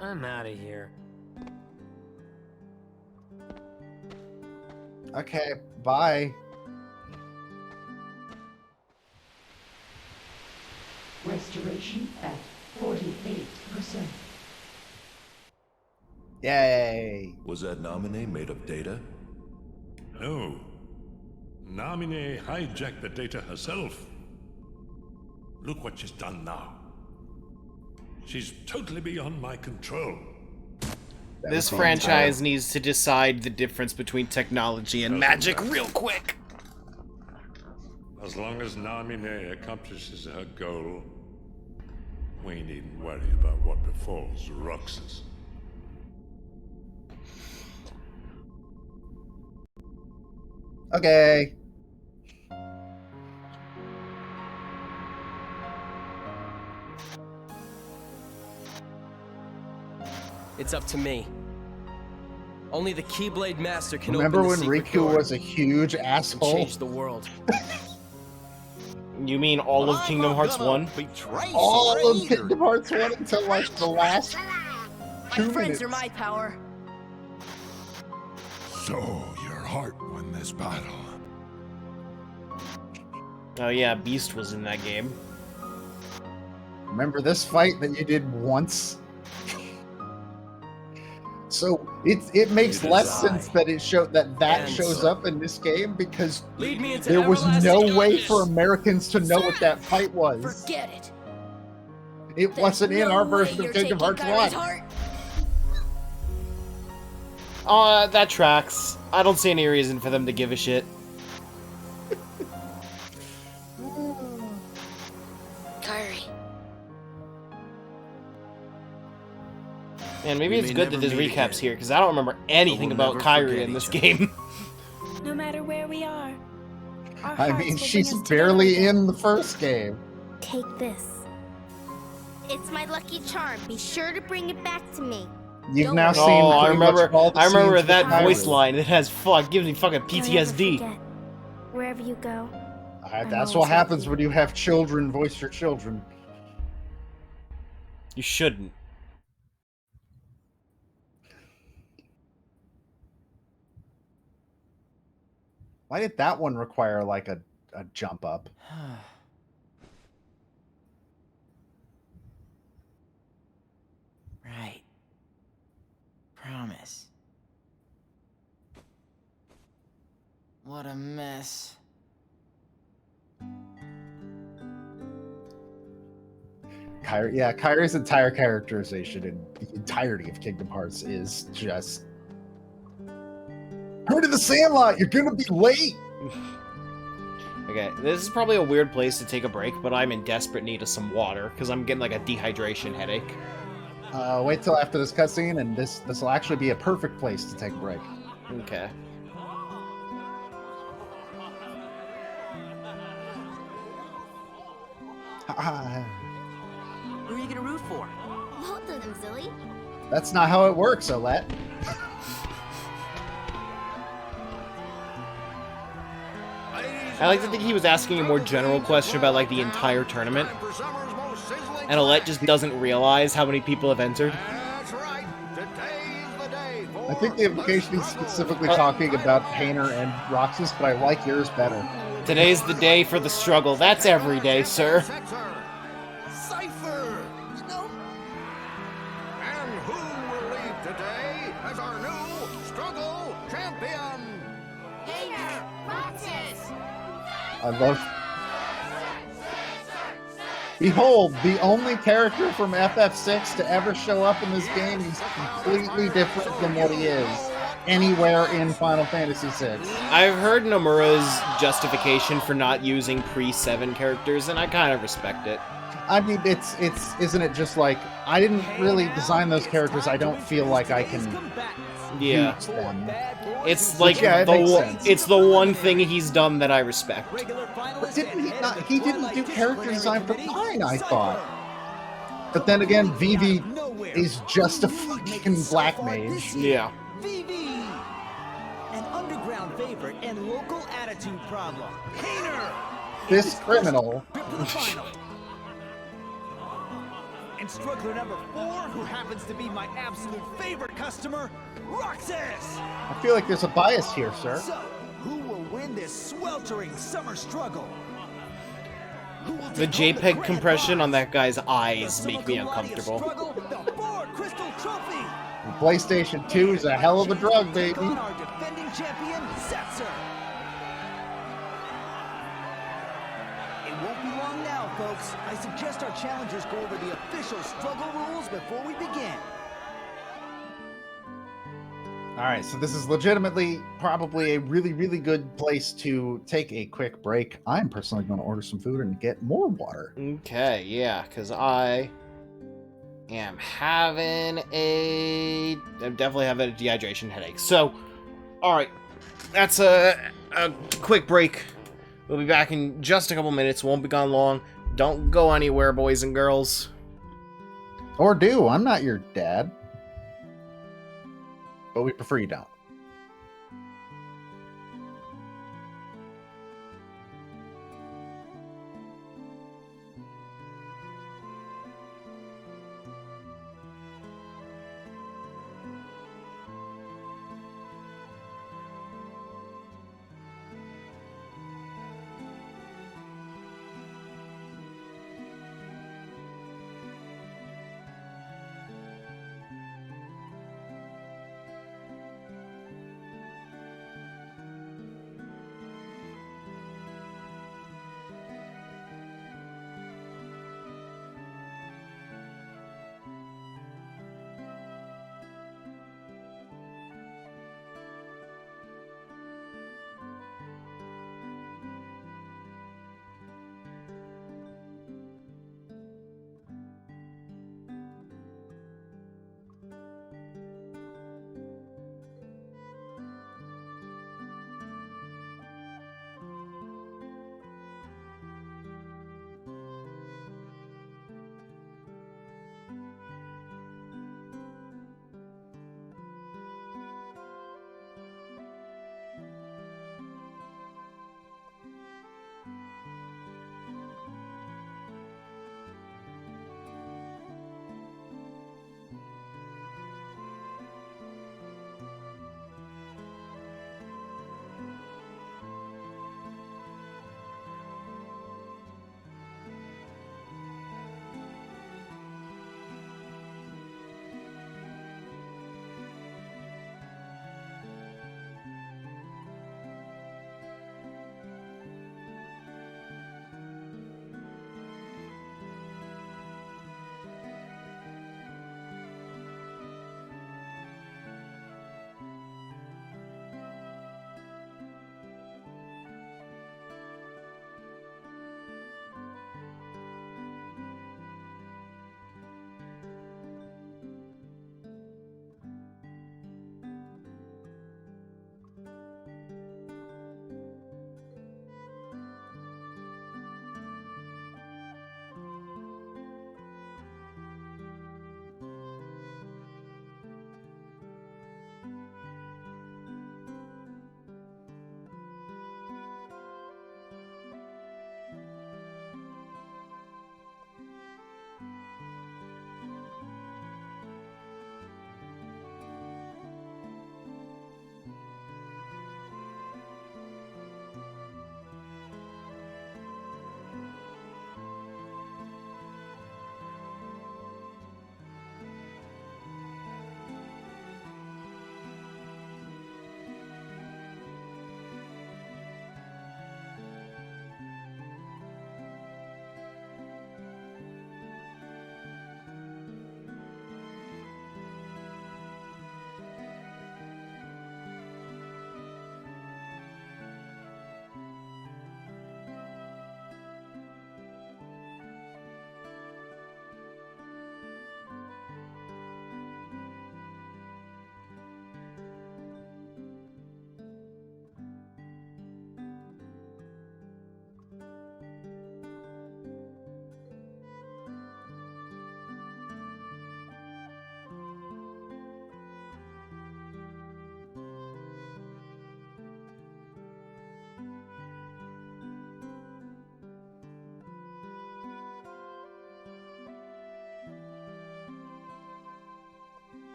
I'm out of here. Okay, bye. Restoration at 48%. Yay. Was that nominee made of data? No. Namine hijacked the data herself. Look what she's done now. She's totally beyond my control. This franchise needs to decide the difference between technology and magic real quick. As long as Namine accomplishes her goal, we needn't worry about what befalls Roxas. Okay. It's up to me. Only the Keyblade Master can Remember open the when secret Riku door was a huge and asshole? change the world. You mean all of Kingdom Hearts 1? All of Kingdom Hearts 1 until like the last My 2 friends minutes. are my power. So your heart won this battle. Oh yeah, Beast was in that game. Remember this fight that you did once? So it makes less sense that it shows up in this game because Lead me into there was no everlasting way darkness. for Americans to know what that fight was. Forget it. It wasn't in our version of Kingdom Hearts 1. That tracks. I don't see any reason for them to give a shit. Kyrie. Man, maybe We it's may good that never there's meet recaps again, here, because I don't remember anything but about we'll never Kyrie forget in this each game. No matter where we are, our I hearts mean, will she's bring us together barely again. in the first game. Take this. It's my lucky charm. Be sure to bring it back to me. You've now seen Oh, I pretty much remember. all the I remember scenes that with Kyrie. voice line. It has gives me fucking Don't ever PTSD. forget. Wherever you go. I'm That's always what with happens you. when you have children voice your children. You shouldn't. Why did that one require like a jump up? Right. Promise. What a mess. Kyrie's entire characterization in the entirety of Kingdom Hearts is just hurry to the Sandlot, you're gonna be late. Okay, this is probably a weird place to take a break, but I'm in desperate need of some water because I'm getting like a dehydration headache. Wait till after this cutscene, and this will actually be a perfect place to take a break. Okay. Who are you gonna root for? Both of them, silly. That's not how it works, Olette. I like to think he was asking a more general question about like the entire tournament, and Olette just doesn't realize how many people have entered. I think the implication is specifically talking about Painter and Roxas, but I like yours better. Today's the day for the struggle. That's every day, sir. Cypher! You know? And who will leave today as our new struggle champion? Painter! Roxas! I love... Behold, the only character from FF6 to ever show up in this game is completely different than what he is. anywhere in Final Fantasy VI. I've heard Nomura's justification for not using pre-7 characters, and I kind of respect it. I mean, it's isn't it just like, I didn't really design those characters, I don't feel like I can use them. It's like it's the one thing he's done that I respect. But he didn't do character design for 9, I thought. But then again, Vivi is just a fucking black mage. Yeah. Vivi! An underground favorite and local attitude problem. Painter! This criminal. And struggler number 4, who happens to be my absolute favorite customer, Roxas! I feel like there's a bias here, sir. So, who will win this sweltering summer struggle? The JPEG compression on that guy's eyes make me uncomfortable. PlayStation 2 is a hell of a drug, baby. Our defending champion, Setzer. It won't be long now, folks. I suggest our challengers go over the official struggle rules before we begin. Alright, so this is legitimately probably a really, really good place to take a quick break. I'm personally going to order some food and get more water. Okay, yeah, because I am definitely having a dehydration headache. So, alright, that's a quick break. We'll be back in just a couple minutes. Won't be gone long. Don't go anywhere, boys and girls. Or do. I'm not your dad. But we prefer you don't.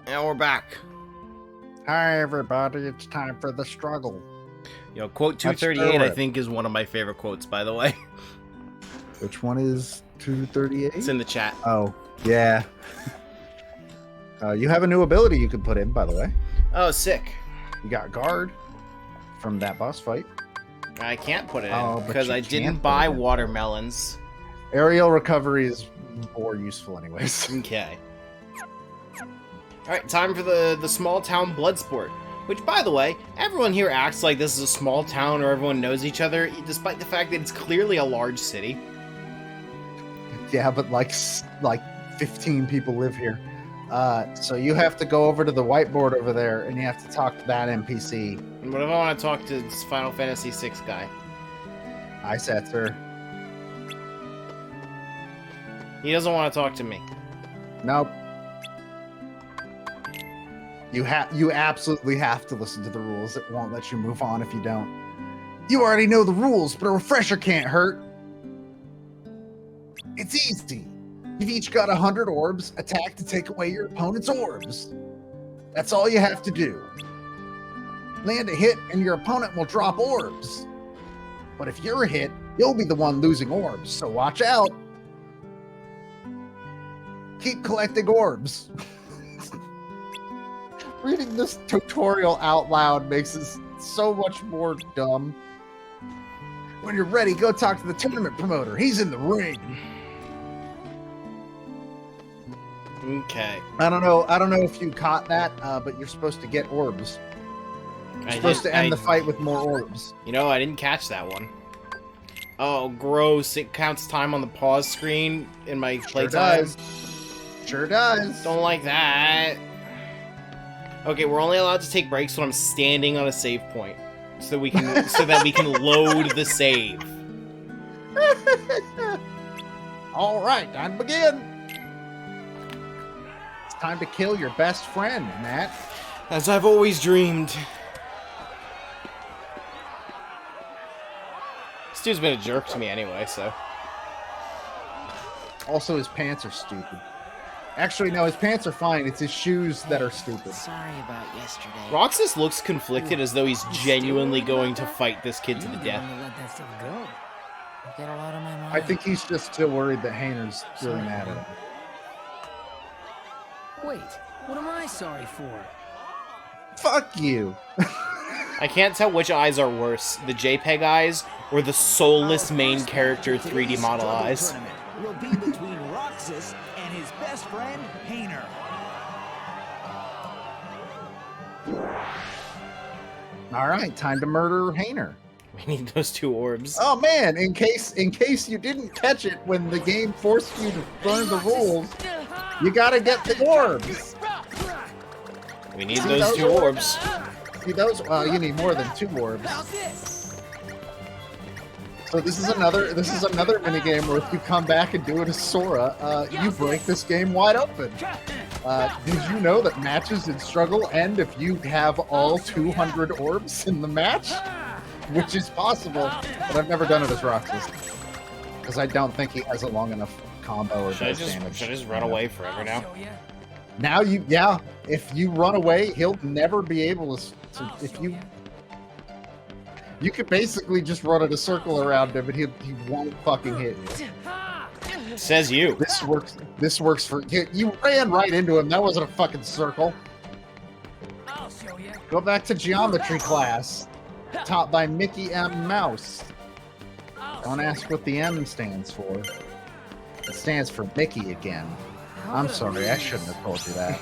And we're back. Hi, everybody. It's time for the struggle. Yo, quote 238, I think, is one of my favorite quotes, by the way. Which one is 238? It's in the chat. Oh, yeah. You have a new ability you can put in, by the way. Oh, sick. You got guard from that boss fight. I can't put it in because I didn't can't buy watermelons. Aerial recovery is more useful anyways. Okay. Alright, time for the small town blood sport. Which, by the way, everyone here acts like this is a small town or everyone knows each other, despite the fact that it's clearly a large city. Yeah, but like 15 people live here. So you have to go over to the whiteboard over there, and you have to talk to that NPC. And what if I want to talk to this Final Fantasy VI guy? I said, sir. He doesn't want to talk to me. Nope. You absolutely have to listen to the rules. It won't let you move on if you don't. You already know the rules, but a refresher can't hurt. It's easy. You've each got 100 orbs. Attack to take away your opponent's orbs. That's all you have to do. Land a hit and your opponent will drop orbs. But if you're hit, you'll be the one losing orbs, so watch out. Keep collecting orbs. Reading this tutorial out loud makes it so much more dumb. When you're ready, go talk to the tournament promoter. He's in the ring. Okay. I don't know if you caught that, but you're supposed to get orbs. You're supposed to end the fight with more orbs. You know, I didn't catch that one. Oh, gross. It counts time on the pause screen in my playtime. Sure does. Don't like that. Okay, we're only allowed to take breaks when I'm standing on a save point. So we can so that we can load the save. All right, time to begin. It's time to kill your best friend, Matt. As I've always dreamed. This dude's been a jerk to me anyway, so. Also, his pants are stupid. Actually, no, his pants are fine. It's his shoes that are stupid. Sorry about yesterday. Roxas looks conflicted as though he's genuinely going to fight this kid to the death. Let that stuff go. Get a lot on my mind. I think he's just still worried that Hayner's really mad at him. Wait, what am I sorry for? Fuck you. I can't tell which eyes are worse, the JPEG eyes or the soulless main character 3D model eyes. Will be between Roxas and his best friend, Hayner. All right, time to murder Hayner. We need those 2 orbs. Oh man, in case you didn't catch it when the game forced you to learn the rules, you gotta get the orbs. We need those 2 orbs. See those? You need more than 2 orbs. So this is another minigame where if you come back and do it as Sora, you break this game wide open. Did you know that matches in Struggle end if you have all 200 orbs in the match? Which is possible, but I've never done it as Roxas. Because I don't think he has a long enough combo or damage. Should I just run away forever now? Now if you run away, he'll never be able to if you... You could basically just run in a circle around him and he won't fucking hit you. Says you. This works for you. You ran right into him. That wasn't a fucking circle. I'll show you. Go back to geometry class. Taught by Mickey M. Mouse. Don't ask what the M stands for. It stands for Mickey again. I'm sorry, I shouldn't have told you that.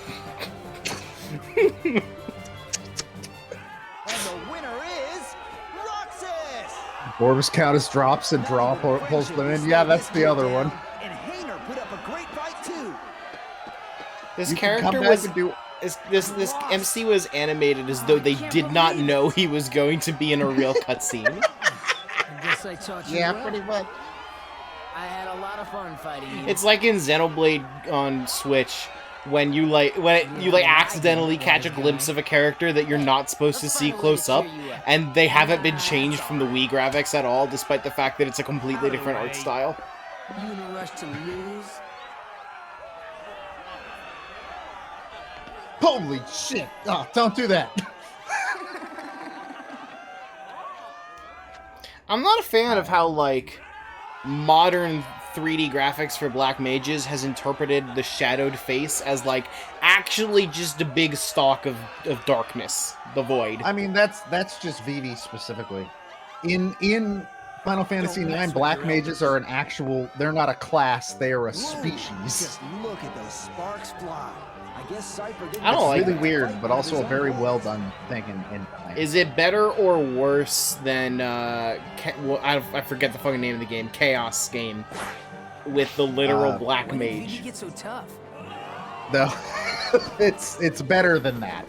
Orbs count as drops and draw pulls them in. Yeah, that's the other one. And Hayner put up a great fight too. This character was this MC was animated as though they did not know he was going to be in a real cutscene. I guess I taught you well. Pretty much. I had a lot of fun fighting you. It's like in Xenoblade on Switch when you accidentally catch a glimpse of a character that you're not supposed to see close up, and they haven't been changed from the Wii graphics at all, despite the fact that it's a completely different art style. You in a rush to lose? Holy shit! Oh, don't do that. I'm not a fan of how, like, modern 3D graphics for black mages has interpreted the shadowed face as, like, actually just a big stalk of darkness, the void. I mean, that's just Vivi specifically. In Final Fantasy IX, black mages are an actual... They're not a class, they are a species. Just look at those sparks fly. I guess Cypher didn't... I don't like It's really that. weird, but also a very well done thing in Is it better or worse than, I forget the fucking name of the game, Chaos game, with the literal black When did mage? Vivi get so tough? No, it's better than that.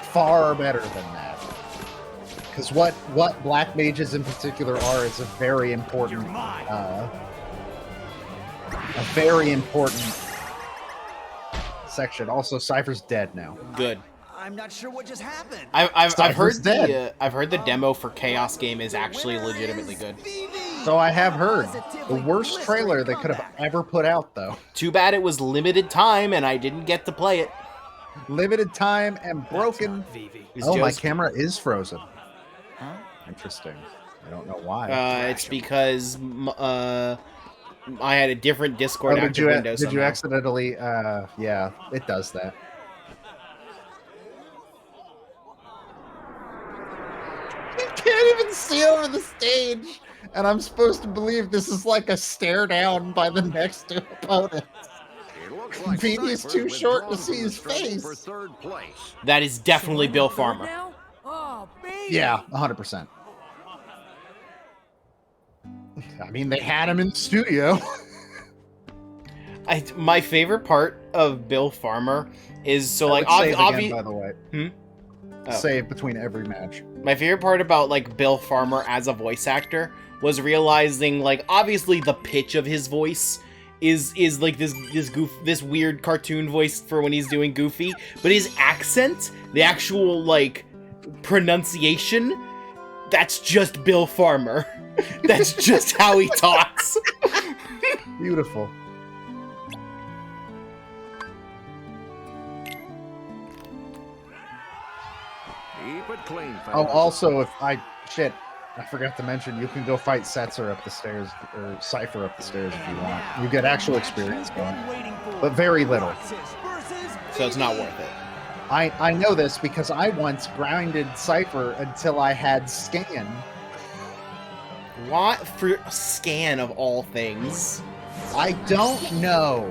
Far better than that. Because what black mages in particular are is a very important section. Also, Cypher's dead now. Good. I'm not sure what just happened. I've Cypher's heard dead. I've heard the demo for Chaos game is actually legitimately good. So I have heard. The worst trailer they could have ever put out, though. Too bad it was limited time and I didn't get to play it. Limited time and broken. It's Oh, my just- camera is frozen. Interesting. I don't know why. It's because I had a different Discord active window. Did you somehow. accidentally? Yeah, it does that. You can't even see over the stage, and I'm supposed to believe this is like a stare down by the next two opponents. Vivi's too short to see his face. That is definitely Bill Farmer. Yeah, 100%. I mean, they had him in the studio. My favorite part of Bill Farmer is so I like would save again, obviously. by the way. Oh. Save between every match. My favorite part about like Bill Farmer as a voice actor was realizing like obviously the pitch of his voice is like this weird cartoon voice for when he's doing Goofy, but his accent, the actual like pronunciation, that's just Bill Farmer. That's just how he talks. Beautiful. Keep it clean, Oh, fellas. also, I forgot to mention, you can go fight Setzer up the stairs, or Cypher up the stairs if you want. You get actual experience going, but very little. So it's not worth it. I know this because I once grinded Cypher until I had Scan. What for scan of all things? I don't know.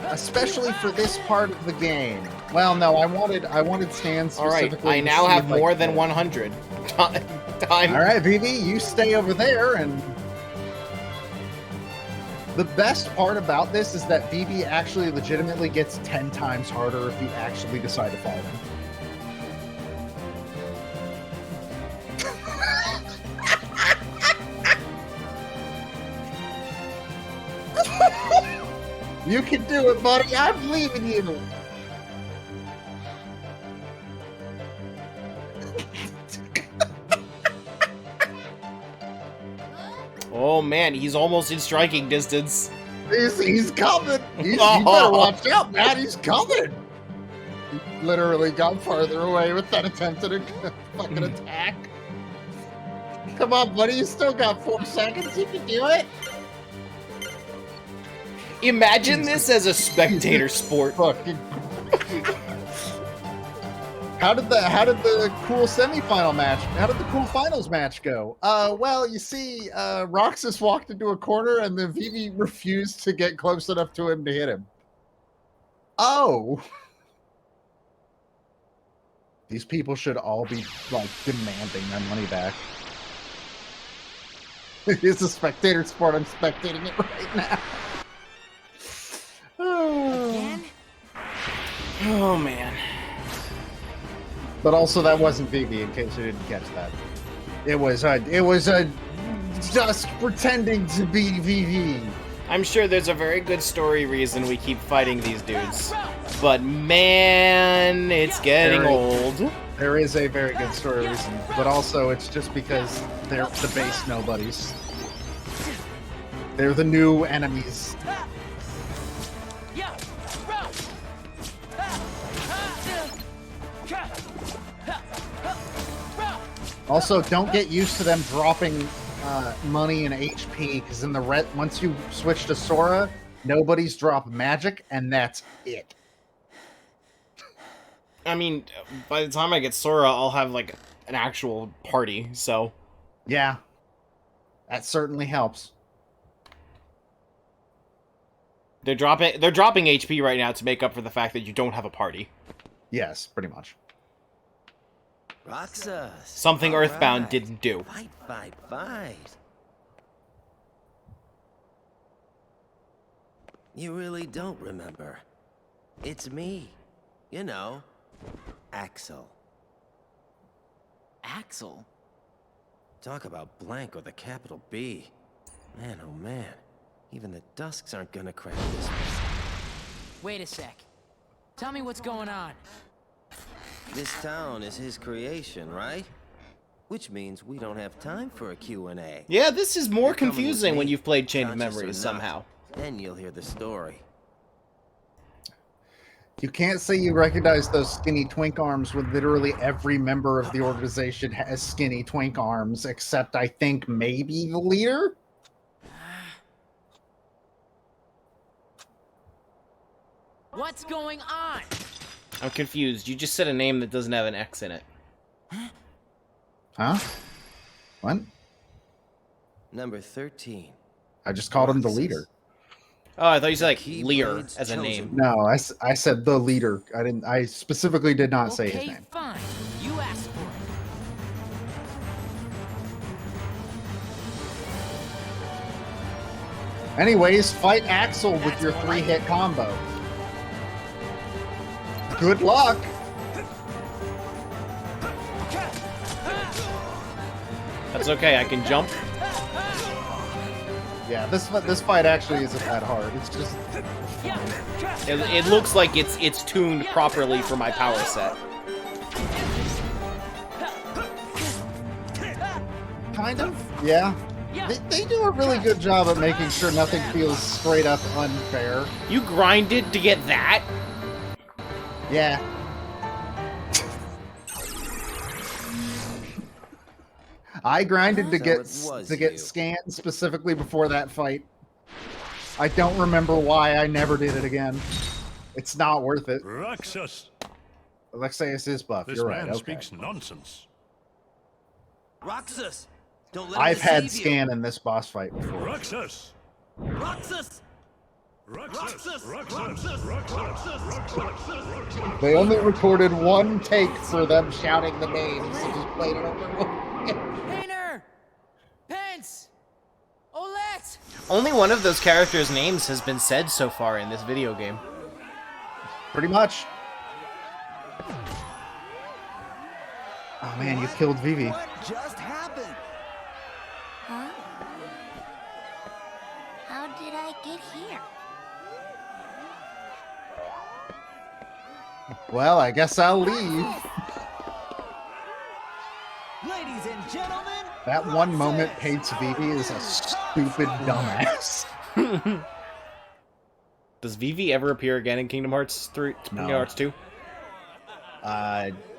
Especially for this part of the game. Well, no, I wanted Scan specifically. All right, I now have more than 100 time. All right, Vivi, you stay over there, and the best part about this is that Vivi actually legitimately gets 10 times harder if you actually decide to fight him. You can do it, buddy. I believe in you. Oh man, he's almost in striking distance. He's coming. You better watch out, man. He's coming. He literally got farther away with that attempted fucking attack. Come on, buddy. You still got 4 seconds. You can do it. Imagine this as a spectator sport. Fucking. How did the cool semifinal match? How did the cool finals match go? Well, you see, Roxas walked into a corner and then Vivi refused to get close enough to him to hit him. Oh. These people should all be like demanding their money back. It's a spectator sport. I'm spectating it right now. Again? Oh man. But also, that wasn't Vivi, in case you didn't catch that. It was a just pretending to be Vivi. I'm sure there's a very good story reason we keep fighting these dudes. But man, it's getting old. There is a very good story reason, but also it's just because they're the base nobodies. They're the new enemies. Also, don't get used to them dropping money and HP, because in the once you switch to Sora, nobody's dropped magic, and that's it. I mean, by the time I get Sora, I'll have like an actual party. So, yeah, that certainly helps. They're dropping HP right now to make up for the fact that you don't have a party. Yes, pretty much. Roxas. Something Earthbound didn't do. Fight. You really don't remember. It's me. You know, Axel. Axel? Talk about blank with a capital B. Man, oh man. Even the Dusks aren't gonna crack this one. Wait a sec. Tell me what's going on. This town is his creation, right? Which means we don't have time for a Q&A. Yeah, this is more confusing when you've played Chain of Memories somehow. Then you'll hear the story. You can't say you recognize those skinny twink arms when literally every member of the organization has skinny twink arms, except I think maybe the leader? What's going on? I'm confused. You just said a name that doesn't have an X in it. Huh? What? Number 13. I just called him the leader. Oh, I thought you said like Lear as a name. No, I said the leader. I specifically did not say his name. Fine. You asked for it. Anyways, fight Axel with your 3-hit combo. Good luck. That's okay. I can jump. Yeah, this fight actually isn't that hard. It's just it looks like it's tuned properly for my power set. Kind of. Yeah. They do a really good job at making sure nothing feels straight up unfair. You grinded to get that? Yeah. I grinded to get scanned specifically before that fight. I don't remember why I never did it again. It's not worth it. Roxas. Alexius is buff. This You're right. man Okay. speaks nonsense. Roxas, don't let him I've had deceive scan in this boss fight before. Roxas. Roxas. They only recorded one take for them shouting the names. They just played it over and over again. Painter! Pence! Olette! Only one of those characters' names has been said so far in this video game. Pretty much. Oh man, you killed Vivi. What just happened? Huh? How did I get here? Well, I guess I'll leave. Ladies and gentlemen, That one moment paints Vivi as a stupid dumbass. Does Vivi ever appear again in Kingdom Hearts 3? No. Kingdom Hearts 2?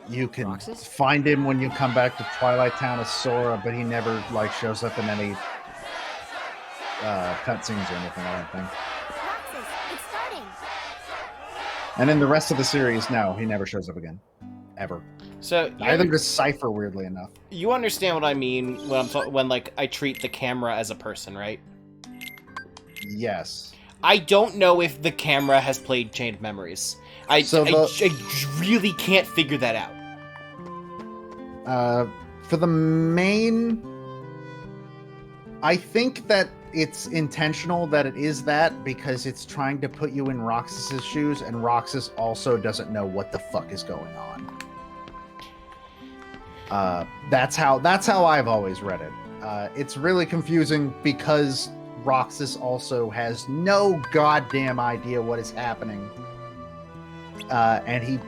You can find him when you come back to Twilight Town as Sora, but he never shows up in any cutscenes or anything, I don't think. Roxas, it's starting. And in the rest of the series, no, he never shows up again, ever. So neither does Cypher, weirdly enough. You understand what I mean when when like I treat the camera as a person, right? Yes. I don't know if the camera has played Chain of Memories. I really can't figure that out. For the main, I think that it's intentional that it is that because it's trying to put you in Roxas's shoes, and Roxas also doesn't know what the fuck is going on. That's how I've always read it. It's really confusing because Roxas also has no goddamn idea what is happening. And he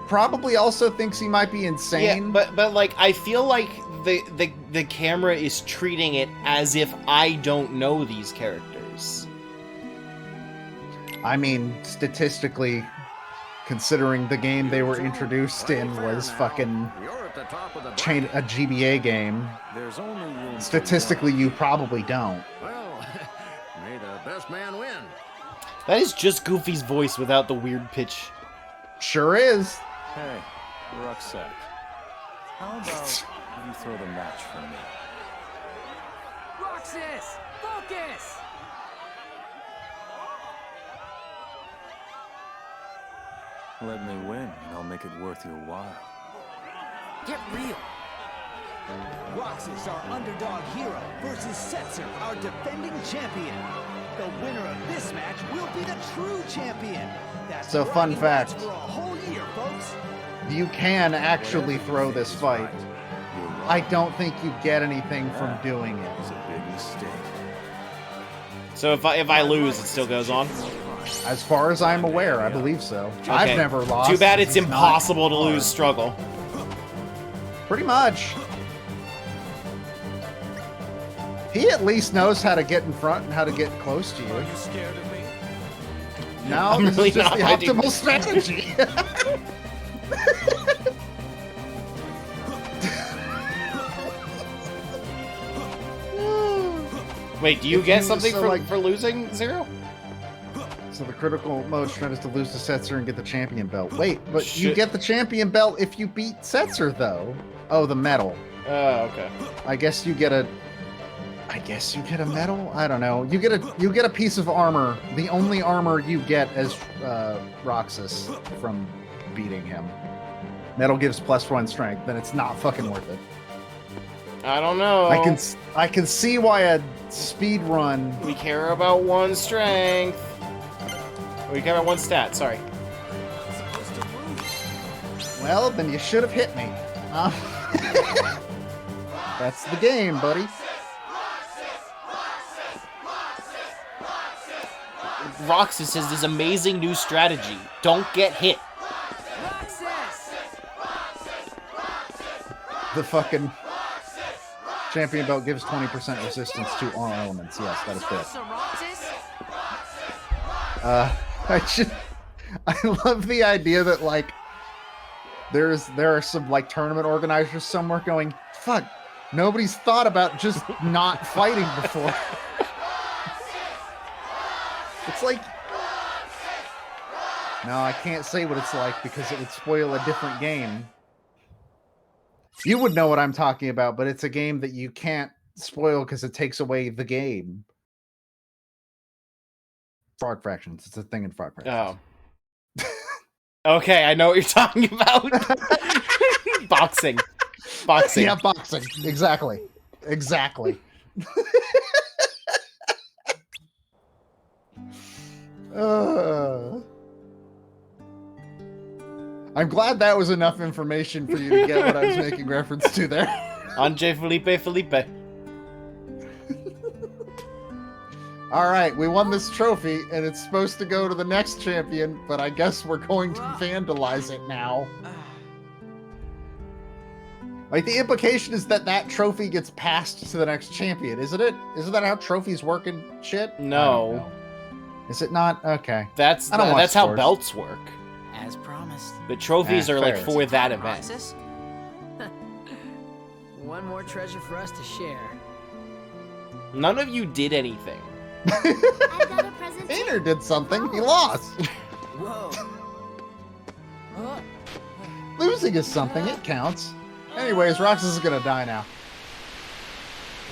probably also thinks he might be insane. Yeah, but like I feel like the camera is treating it as if I don't know these characters. I mean, statistically, considering the game they were introduced in was fucking top of the a GBA game. There's only room. Statistically, you probably don't. Well, may the best man win. That is just Goofy's voice without the weird pitch. Sure is. Hey, Rucksack. How about you throw the match for me? Roxas! Focus! Let me win, and I'll make it worth your while. Get real. Roxas, our underdog hero, versus Setzer, our defending champion. The winner of this match will be the true champion. That's So, fun bragging fact. rights for a whole year, folks. You can actually throw this fight. I don't think you get anything from doing it. It's a big mistake. So if I lose, it still goes on? As far as I'm aware, I believe so. Okay. I've never lost. Too bad it's It's impossible to not hard. lose Struggle. Pretty much. He at least knows how to get in front and how to get close to you. Are you scared of me? No, I'm this really is just not the ready. optimal strategy. Wait, do you If get you- something so, for, like- for losing, Zero? So the critical mode strat is to lose to Setzer and get the champion belt. Wait, but you Shit. get the champion belt if you beat Setzer, though. Oh, the medal. Oh, okay. I guess you get a medal. I don't know. You get a piece of armor. The only armor you get as Roxas from beating him. Medal gives +1 strength. Then it's not fucking worth it. I don't know. I can see why a speed run. We care about one strength. We care about one stat, sorry. Well, then you should have hit me. That's the game, buddy. Roxas has this amazing new strategy. Don't get hit. The fucking champion belt gives 20% resistance to all elements. Yes, that is correct. I love the idea that like there are some like tournament organizers somewhere going, fuck, nobody's thought about just not fighting before. It's like, no, I can't say what it's like because it would spoil a different game. You would know what I'm talking about, but it's a game that you can't spoil because it takes away the game. Frog Fractions. It's a thing in Frog Fractions. Oh. Okay, I know what you're talking about. Boxing. Boxing. Yeah, boxing. Exactly. Exactly. I'm glad that was enough information for you to get what I was making reference to there. Anje Felipe. All right, we won this trophy, and it's supposed to go to the next champion, but I guess we're going to vandalize it now. Like, the implication is that that trophy gets passed to the next champion, isn't it? Isn't that how trophies work and shit? No. Is it not? Okay. That's I don't watch how sports. belts work. As promised. But trophies are like fair. for that event. Roxas? One more treasure for us to share. None of you did anything. I've got a present. Painter did something. He lost. Whoa. Losing is something. It counts. Anyways, Roxas is gonna die now.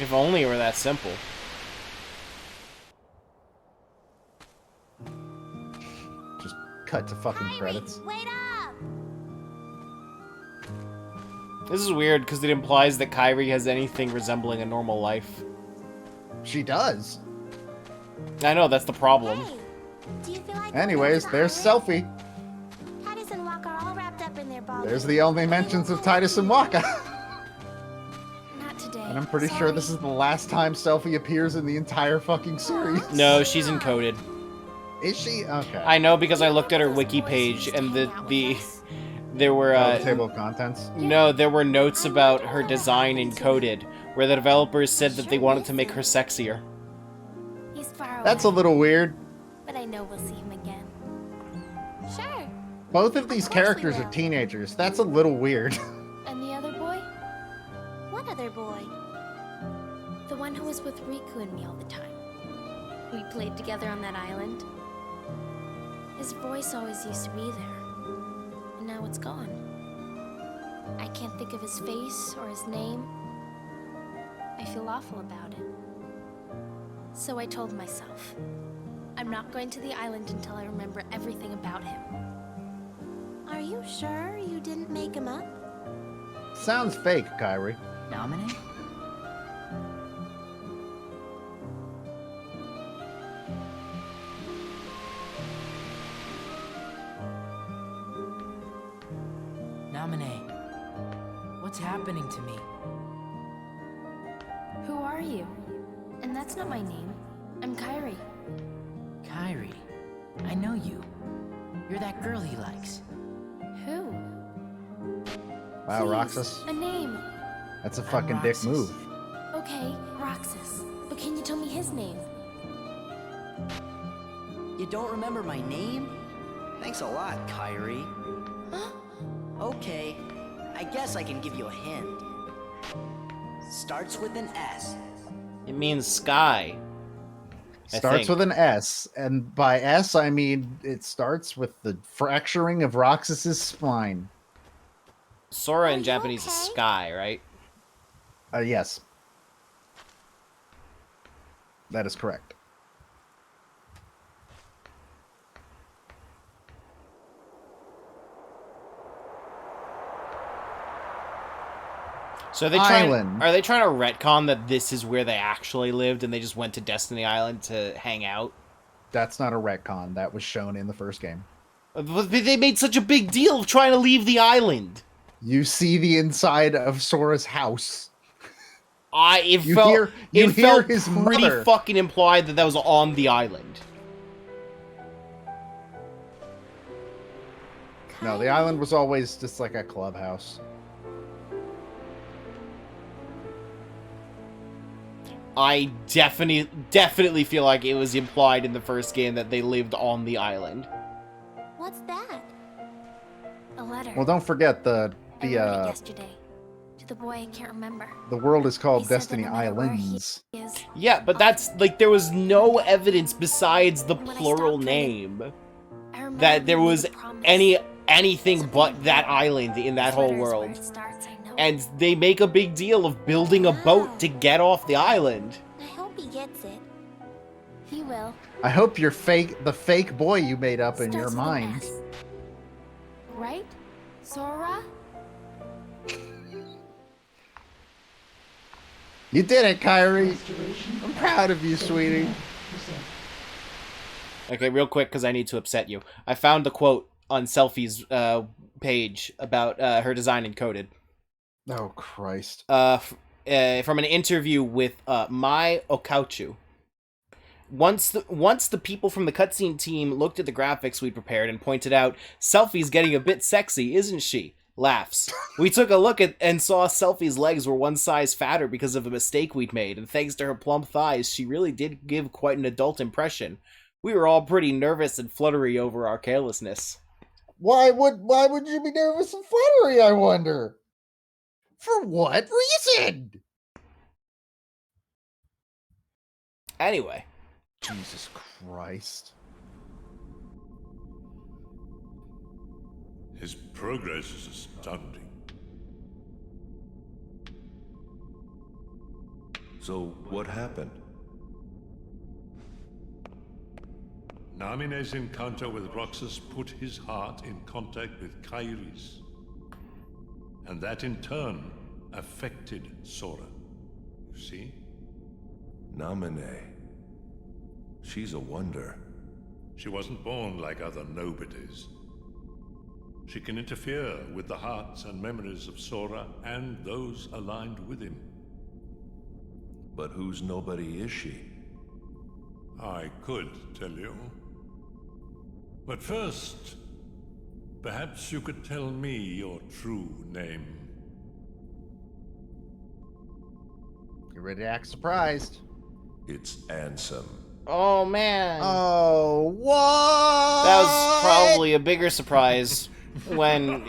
If only it were that simple. Just cut to fucking credits. Wait up! This is weird because it implies that Kairi has anything resembling a normal life. She does. I know, that's the problem. Hey, do you feel like Anyways, there's Selfie. Titus and Walk are all wrapped up in their ball. There's the only mentions of Titus and Waka. Not today. And I'm pretty sure this is the last time Selfie appears in the entire fucking series. No, she's encoded. Is she? Okay. I know because I looked at her wiki page and there were table of contents. No, there were notes about her design encoded where the developers said that they wanted to make her sexier. He's far away. That's a little weird. But I know we'll see him again. Sure. Both of these characters are teenagers. That's a little weird. And the other boy? other boy? The one who was with Riku and me all the time. We played together on that island. His voice always used to be there, and now it's gone. I can't think of his face or his name. I feel awful about it. So I told myself, I'm not going to the island until I remember everything about him. Are you sure you didn't make him up? Sounds fake, Kyrie. Nominate? Nominate. What's happening to me? Who are you? And that's not my name. I'm Kyrie. Kyrie. I know you. You're that girl he likes. Who? Wow, Please, Roxas. a name. That's a fucking dick Roxas. move. Okay, Roxas. But can you tell me his name? You don't remember my name? Thanks a lot, Kyrie. Okay, I guess I can give you a hint. Starts with an S. It means sky. Starts with an S, and by S I mean it starts with the fracturing of Roxas's spine. Sora in Japanese is sky, right? Yes. That is correct. So are they trying to retcon that this is where they actually lived and they just went to Destiny Island to hang out? That's not a retcon. That was shown in the first game. But they made such a big deal of trying to leave the island. You see the inside of Sora's house. It You felt hear- you it hear felt his pretty mother. fucking implied that was on the island. No, the island was always just like a clubhouse. I definitely feel like it was implied in the first game that they lived on the island. What's that? A letter. Well, don't forget I wrote it yesterday. To the boy I can't remember. the world is called He said that Destiny no matter where he Islands. is, Yeah, but that's like there was no evidence besides the when I plural stopped praying, name I remember that there we made was a promise. anything but that island in that This whole letter is where world. it starts, I know. And they make a big deal of building a boat to get off the island. I hope he gets it. He will. I hope the fake boy you made up in your Starts with an mind. S. Right? Sora? You did it, Kyrie. I'm proud of you, sweetie. Okay, real quick, because I need to upset you. I found the quote on Selfie's page about her design encoded. Oh, Christ. From an interview with Mai Okauchu. Once the people from the cutscene team looked at the graphics we prepared and pointed out, Selfie's getting a bit sexy, isn't she? Laughs. We took a look at and saw Selfie's legs were one size fatter because of a mistake we'd made, and thanks to her plump thighs, she really did give quite an adult impression. We were all pretty nervous and fluttery over our carelessness. Why would you be nervous and fluttery, I wonder? For what reason? Anyway. Jesus Christ. His progress is astounding. So, what happened? Namine's encounter with Roxas put his heart in contact with Kairi's. And that in turn affected Sora. You see? Namine. She's a wonder. She wasn't born like other nobodies. She can interfere with the hearts and memories of Sora and those aligned with him. But whose nobody is she? I could tell you. But first, perhaps you could tell me your true name. You ready to act surprised? It's Ansem. Oh, man. Oh, what? That was probably a bigger surprise when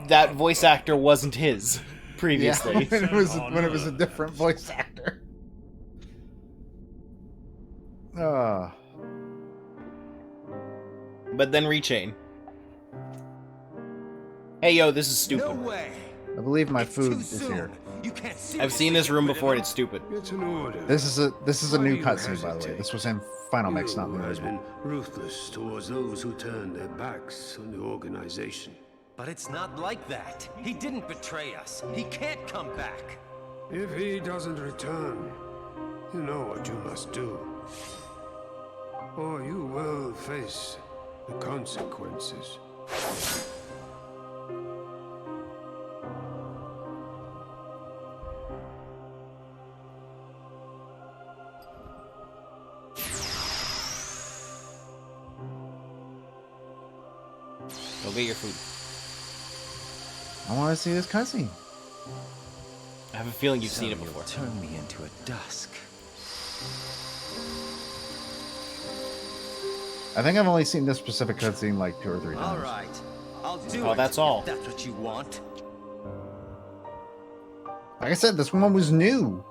that voice actor wasn't his. previously. Yeah, when it was a different voice actor. But then rechain. Hey, yo, this is stupid. No way. I believe my food is here. You can't I've seen this room before and it's stupid. It's an order. This is a Why new do you cutscene, by the way. hesitate? This was in Final Mix, not the You has original. been ruthless towards those who turned their backs on the organization. But it's not like that. He didn't betray us. He can't come back. If he doesn't return, you know what you must do. Or you will face the consequences. Go get your food. I want to see this cutscene. I have a feeling you've seen it before. Turn me into a dusk. I think I've only seen this specific cutscene like 2 or 3 times. All right, I'll do it. Oh, that's all. If that's what you want. Like I said, this one was new.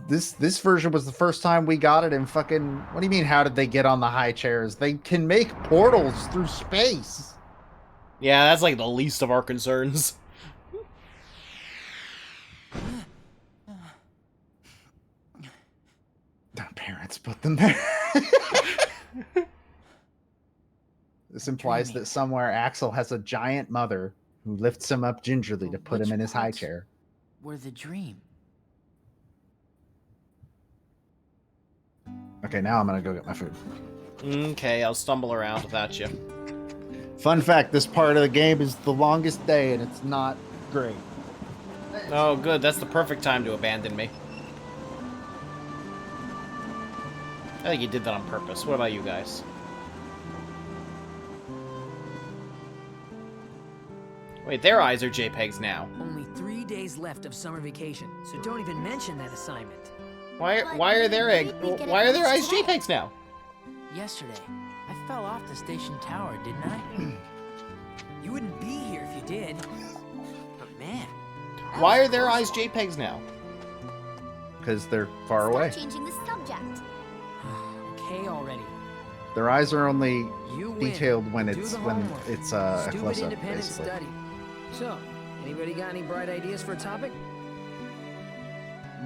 This version was the first time we got it in fucking... What do you mean, how did they get on the high chairs? They can make portals through space. Yeah, that's like the least of our concerns. Their parents put them there. This implies that somewhere Axel has a giant mother who lifts him up gingerly to put him in his high chair. Were the dream. Okay, now I'm gonna go get my food. Okay, I'll stumble around without you. Fun fact, this part of the game is the longest day and it's not great. Oh, good. That's the perfect time to abandon me. I think you did that on purpose. What about you guys? Wait, their eyes are JPEGs now. Only 3 days left of summer vacation, so don't even mention that assignment. Why are their eyes JPEGs now? Yesterday, I fell off the station tower, didn't I? You wouldn't be here if you did. But man, Why are their eyes JPEGs now? Because they're far away. Changing the subject. Okay already. Their eyes are only You win. detailed when Do it's the when homework. it's a Stupid close-up, independent basically. study. So, anybody got any bright ideas for a topic?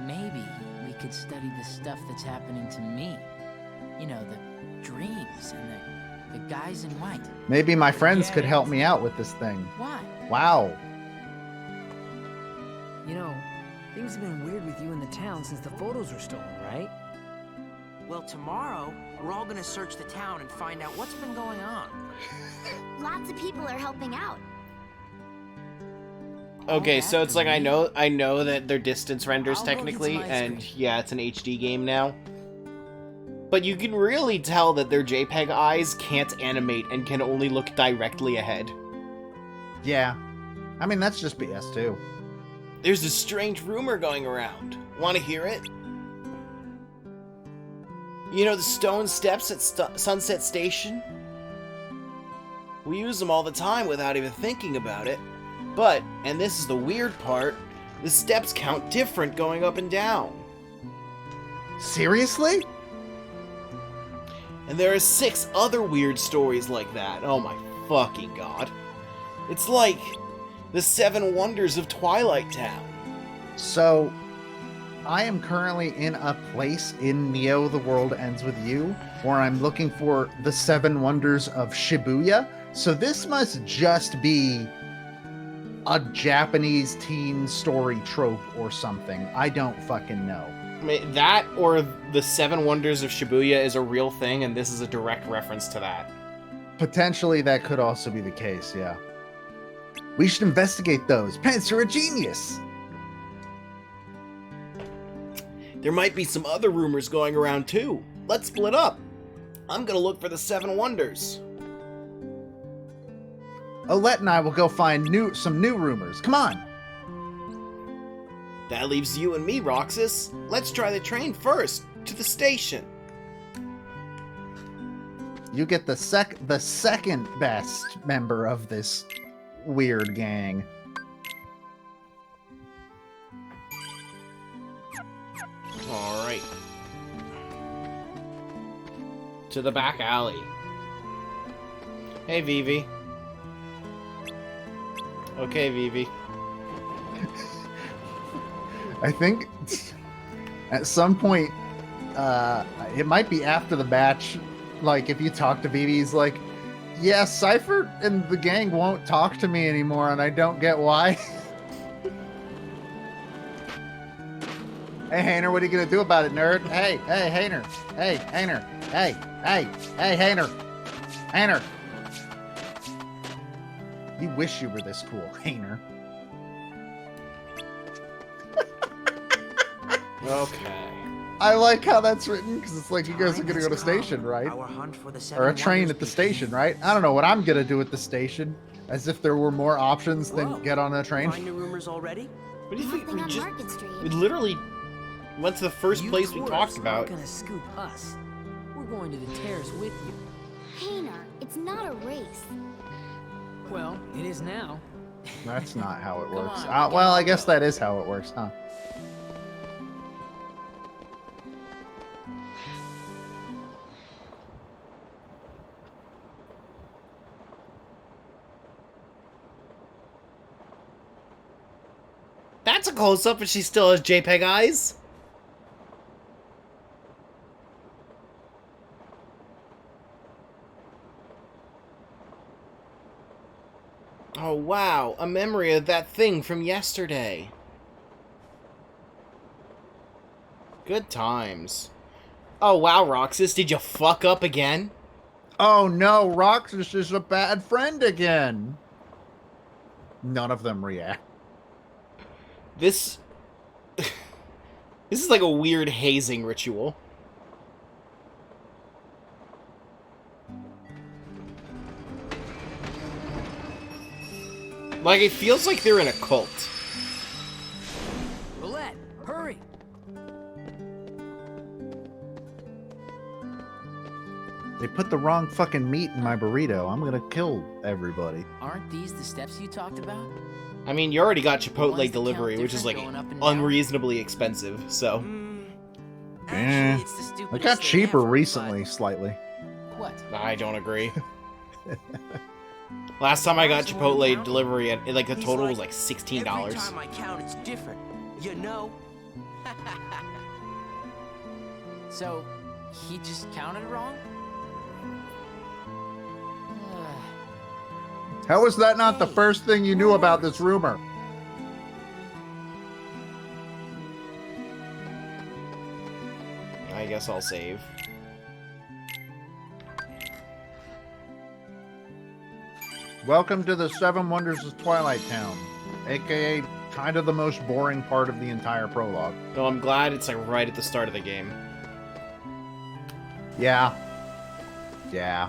maybe we could study the stuff that's happening to me. You know, the dreams and the guys in white. Maybe my friends could help me out with this thing. Why? Wow. You know, things have been weird with you in the town since the photos were stolen, right? Well, tomorrow, we're all gonna search the town and find out what's been going on. Lots of people are helping out. Okay, so it's like I know that they're distance renders technically, and yeah, it's an HD game now. But you can really tell that their JPEG eyes can't animate and can only look directly ahead. Yeah. I mean, that's just BS too. There's a strange rumor going around. Want to hear it? You know the stone steps at Sunset Station? We use them all the time without even thinking about it. But, and this is the weird part, the steps count different going up and down. Seriously? And there are 6 other weird stories like that. Oh my fucking god. It's like the 7 wonders of Twilight Town. So, I am currently in a place in Neo The World Ends With You where I'm looking for the 7 wonders of Shibuya. So this must just be a Japanese teen story trope or something. I don't fucking know. I mean, that or the 7 wonders of Shibuya is a real thing, and this is a direct reference to that. Potentially that could also be the case, yeah. We should investigate those. Pence, you're a genius! There might be some other rumors going around too. Let's split up. I'm gonna look for the 7 wonders. Olette and I will go find some new rumors. Come on! That leaves you and me, Roxas. Let's try the train first, to the station. You get the second best member of this weird gang. To the back alley. Hey, Vivi. Okay, Vivi. I think at some point, it might be after the batch, like, if you talk to Vivi, he's like, yeah, Cypher and the gang won't talk to me anymore, and I don't get why. Hey, Hayner, what are you gonna do about it, nerd? Hey, Hayner. Hey, Hayner. Hey, Hayner. Hayner. You wish you were this cool, Hayner. Okay. I like how that's written, because it's like you guys are gonna go to station, right? Or a train at the station, right? I don't know what I'm gonna do at the station. As if there were more options than get on a train. Find the rumors already? What do you think? We literally went to the first place we talked about. You're gonna scoop us. We're going to the tears with you. Hayner, it's not a race. Well, it is now. That's not how it works. on, Well, I guess that is how it works, huh? That's a close-up, and she still has JPEG eyes. Oh, wow. A memory of that thing from yesterday. Good times. Oh, wow, Roxas. Did you fuck up again? Oh, no. Roxas is a bad friend again. None of them react. This... this is like a weird hazing ritual. Like, it feels like they're in a cult. Roulette, hurry! They put the wrong fucking meat in my burrito. I'm gonna kill everybody. Aren't these the steps you talked about? I mean, you already got Chipotle delivery, which is, like, unreasonably expensive, so... Eh. It got cheaper recently, slightly. What? I don't agree. Last time I got Chipotle delivery, like, the total was, like, $16. Every time I count, it's different. You know? So, he just counted wrong? How is that not the first thing you knew about this rumor? I guess I'll save. Welcome to the 7 Wonders of Twilight Town, aka kind of the most boring part of the entire prologue. No, I'm glad it's like right at the start of the game. Yeah. Yeah.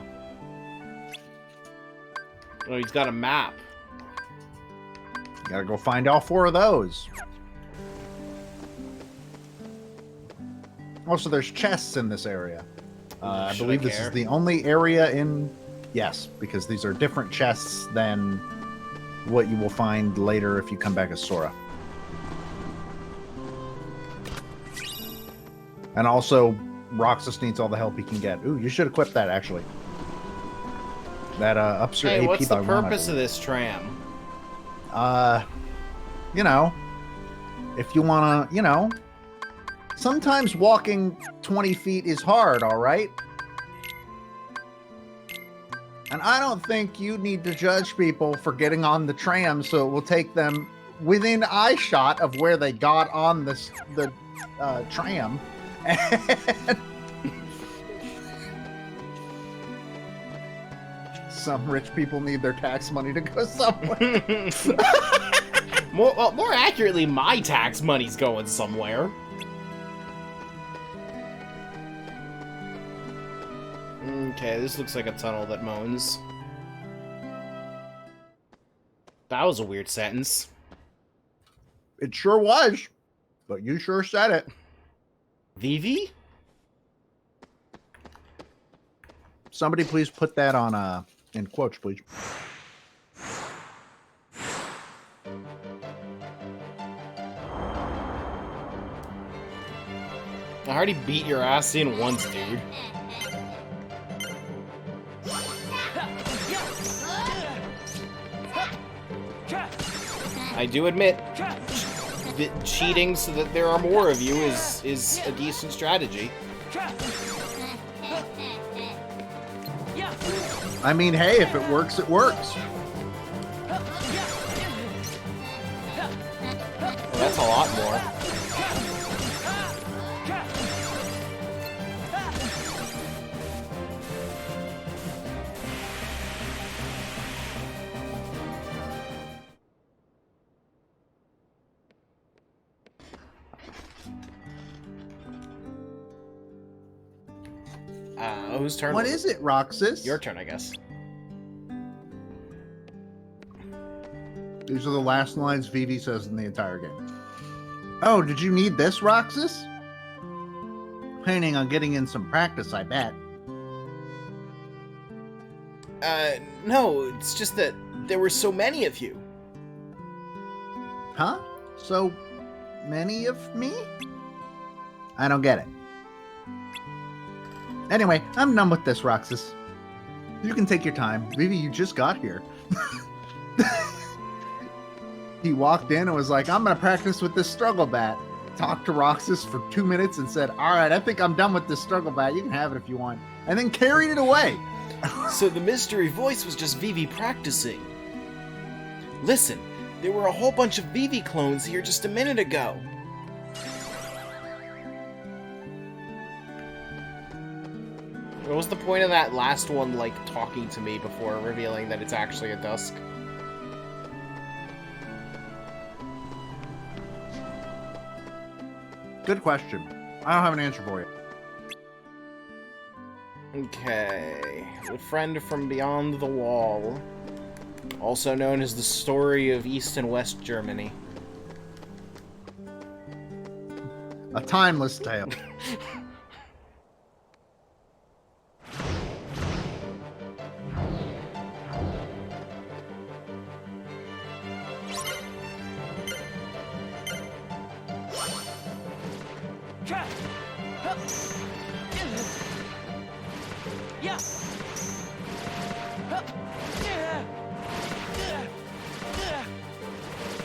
Oh, he's got a map. Gotta go find all 4 of those. Also, there's chests in this area. I believe this is the only area in... Yes, because these are different chests than what you will find later if you come back as Sora. And also, Roxas needs all the help he can get. Ooh, you should equip that, actually. That ups your AP by 1. What's the purpose of this tram? You know, if you want to, you know, sometimes walking 20 feet is hard, all right? And I don't think you need to judge people for getting on the tram so it will take them within eye shot of where they got on the tram. And some rich people need their tax money to go somewhere. More accurately, my tax money's going somewhere. Okay, this looks like a tunnel that moans. That was a weird sentence. It sure was, but you sure said it. Vivi? Somebody please put that on in quotes, please. I already beat your ass in once, dude. I do admit that cheating so that there are more of you is a decent strategy. I mean, hey, if it works, it works. Well, that's a lot more. Whose turn? What is it, Roxas? Your turn, I guess. These are the last lines Vivi says in the entire game. Oh, did you need this, Roxas? Planning on getting in some practice, I bet. No, it's just that there were so many of you. Huh? So many of me? I don't get it. Anyway, I'm done with this, Roxas. You can take your time. Vivi, you just got here. He walked in and was like, I'm going to practice with this struggle bat. Talked to Roxas for 2 minutes and said, all right, I think I'm done with this struggle bat. You can have it if you want. And then carried it away. So the mystery voice was just Vivi practicing. Listen, there were a whole bunch of Vivi clones here just a minute ago. What was the point of that last one, like, talking to me before revealing that it's actually a Dusk? Good question. I don't have an answer for you. Okay. The Friend from Beyond the Wall. Also known as the Story of East and West Germany. A timeless tale.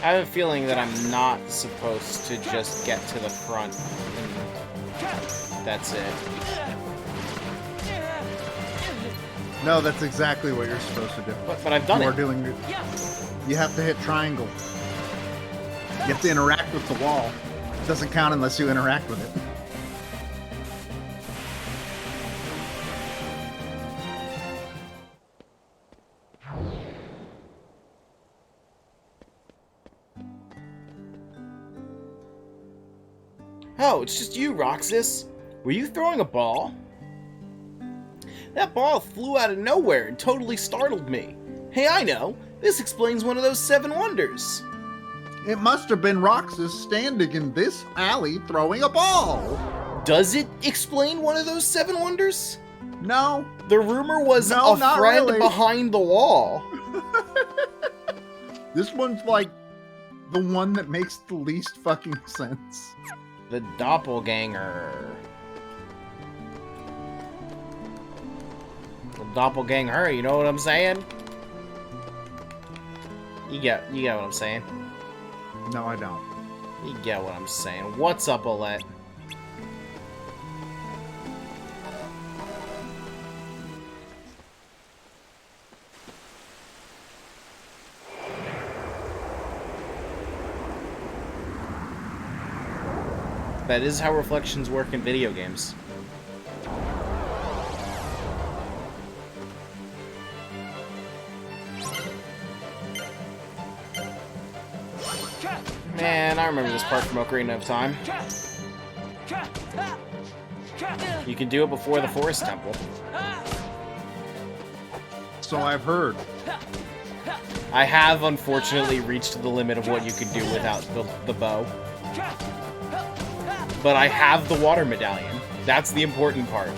I have a feeling that I'm not supposed to just get to the front and that's it. No, that's exactly what you're supposed to do. But I've done you it. Are doing it. You have to hit triangle. You have to interact with the wall. It doesn't count unless you interact with it. Oh, it's just you, Roxas. Were you throwing a ball? That ball flew out of nowhere and totally startled me. Hey, I know. This explains one of those 7 wonders. It must have been Roxas standing in this alley throwing a ball. Does it explain one of those 7 wonders? No. The rumor was no, a friend really. behind the wall. This one's like the one that makes the least fucking sense. The doppelganger. The doppelganger, you know what I'm saying? You get what I'm saying? No, I don't. You get what I'm saying. What's up, Olette? That is how reflections work in video games. Man, I remember this part from Ocarina of Time. You can do it before the Forest Temple. So I've heard. I have, unfortunately, reached the limit of what you can do without the bow. But I have the water medallion. That's the important part.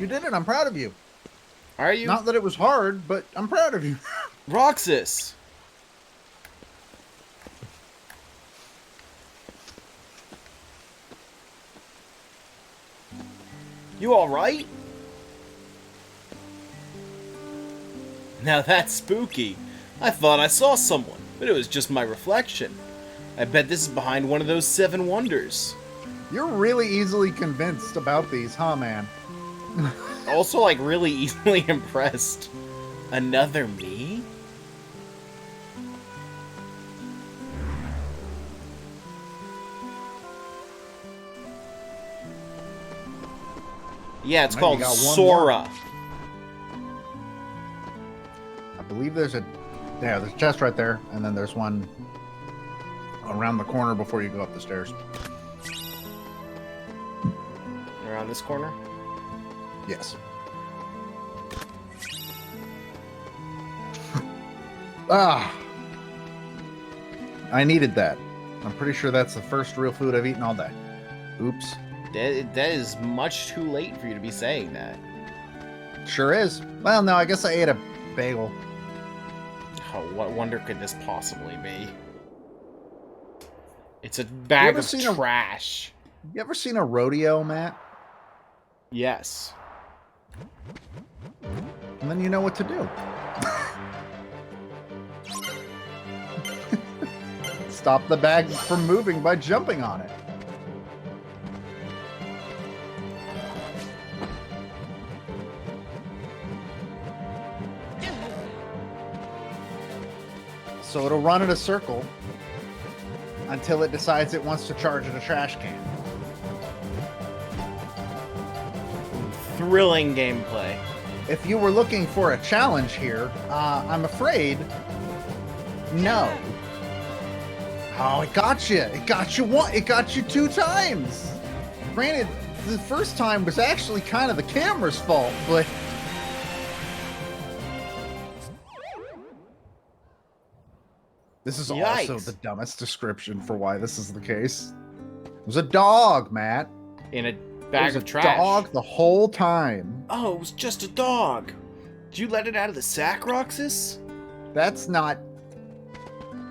You did it. I'm proud of you. Are you? Not that it was hard, but I'm proud of you. Roxas! You alright? Now that's spooky. I thought I saw someone, but it was just my reflection. I bet this is behind one of those 7 wonders. You're really easily convinced about these, huh, man? Also, like, really easily impressed. Another me? Yeah, it's called Sora. I believe there's a... Yeah, there's a chest right there, and then there's one around the corner before you go up the stairs. Around this corner? Yes. Ah! I needed that. I'm pretty sure that's the first real food I've eaten all day. Oops. That is much too late for you to be saying that. Sure is. Well, no, I guess I ate a bagel. Oh, what wonder could this possibly be? It's a bag of trash. You ever seen a rodeo, Matt? Yes. And then you know what to do. Stop the bag from moving by jumping on it. So it'll run in a circle until it decides it wants to charge at a trash can. Thrilling gameplay. If you were looking for a challenge here, I'm afraid, no. Oh, it got you. It got you one. It got you 2 times. Granted, the first time was actually kind of the camera's fault, but... This is Yikes. Also the dumbest description for why this is the case. It was a dog, Matt. In a bag of trash. Dog the whole time. Oh, it was just a dog. Did you let it out of the sack, Roxas? That's not...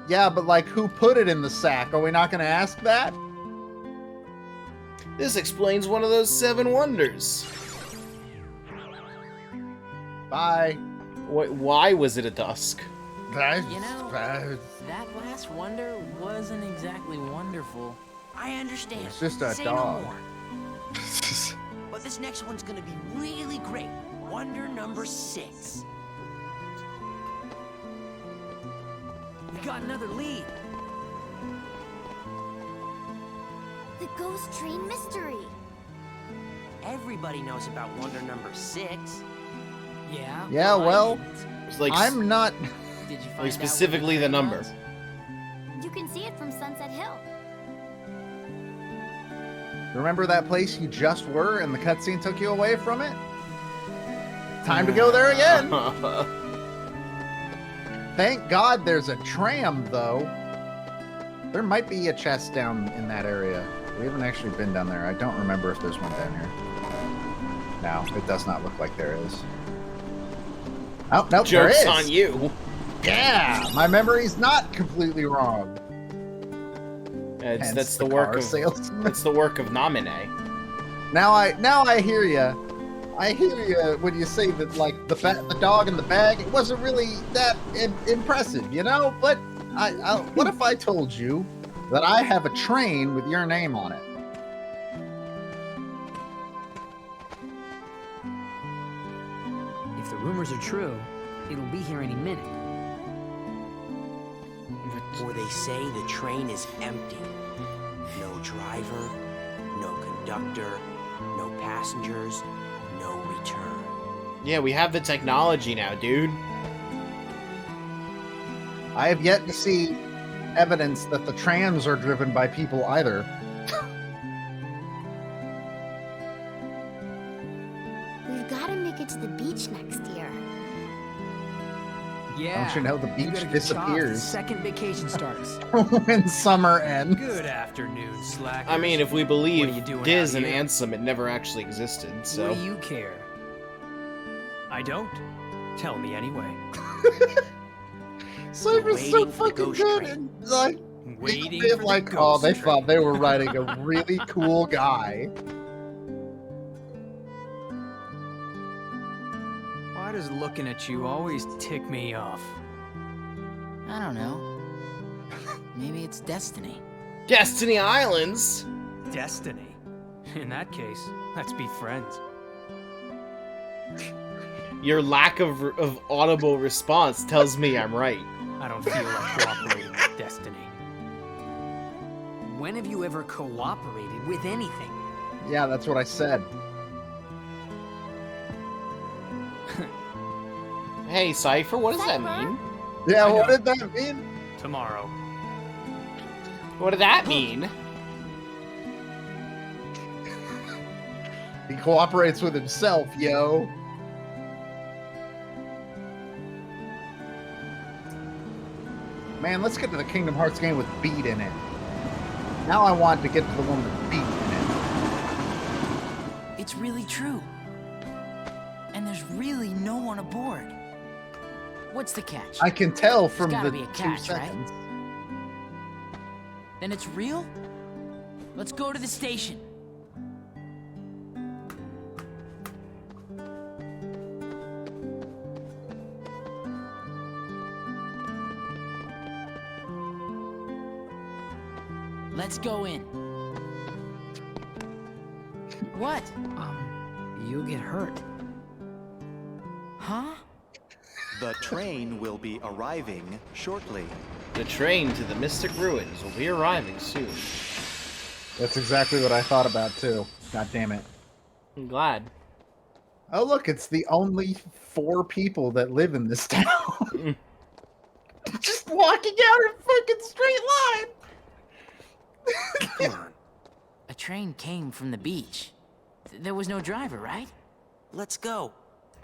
Yeah, but like, who put it in the sack? Are we not going to ask that? This explains one of those 7 wonders. Bye. Why was it a dusk? You know, that last wonder wasn't exactly wonderful. I understand. It's just a Say dog. No more. But this next one's gonna be really great. Wonder number 6. We got another lead. The ghost train mystery. Everybody knows about wonder number 6. Yeah. Yeah, well, It's like, I'm not... Did you find like specifically the number. You can see it from Sunset Hill. Remember that place you just were and the cutscene took you away from it? Time to go there again! Thank God there's a tram, though. There might be a chest down in that area. We haven't actually been down there. I don't remember if there's one down here. No, it does not look like there is. Oh, nope, there is. Joke's on you. Yeah, my memory's not completely wrong. That's the work of salesman. That's the work of Namine. Now I hear you. I hear you when you say that, like, the dog in the bag, it wasn't really that impressive, you know? But what if I told you that I have a train with your name on it? If the rumors are true, it'll be here any minute. Or they say the train is empty. No driver, no conductor, no passengers, no return. Yeah, we have the technology now, dude. I have yet to see evidence that the trams are driven by people either. We've got to make it to the beach next year. Yeah. Don't you know the beach The disappears second vacation starts. when summer ends? Good afternoon, slackers. I mean, if we believe What are you doing Diz out and here? Ansem, it never actually existed, so... What do you care? I don't. Tell me anyway. Cyber's so fucking good. And, like, Waiting they're for like, the oh, ghost they train. thought they were writing a really cool guy. does looking at you always tick me off? I don't know. Maybe it's destiny. Destiny Islands? Destiny? In that case, let's be friends. Your lack of audible response tells me I'm right. I don't feel like cooperating with destiny. When have you ever cooperated with anything? Yeah, that's what I said. Hey, Cypher, what does that mean? Yeah, what did that mean? Tomorrow. What did that mean? He cooperates with himself, yo. Man, let's get to the Kingdom Hearts game with beat in it. Now I want to get to the one with beat in it. It's really true. And there's really no one aboard. What's the catch? I can tell from There's the gotta be a 2 catch, seconds. right? Then it's real? Let's go to the station. Let's go in. What? You'll get hurt. Huh? The train will be arriving shortly. The train to the Mystic Ruins will be arriving soon. That's exactly what I thought about too. God damn it. I'm glad. Oh look, it's the only 4 people that live in this town. Just walking out in fucking straight line. Come on. A train came from the beach. There was no driver, right? Let's go.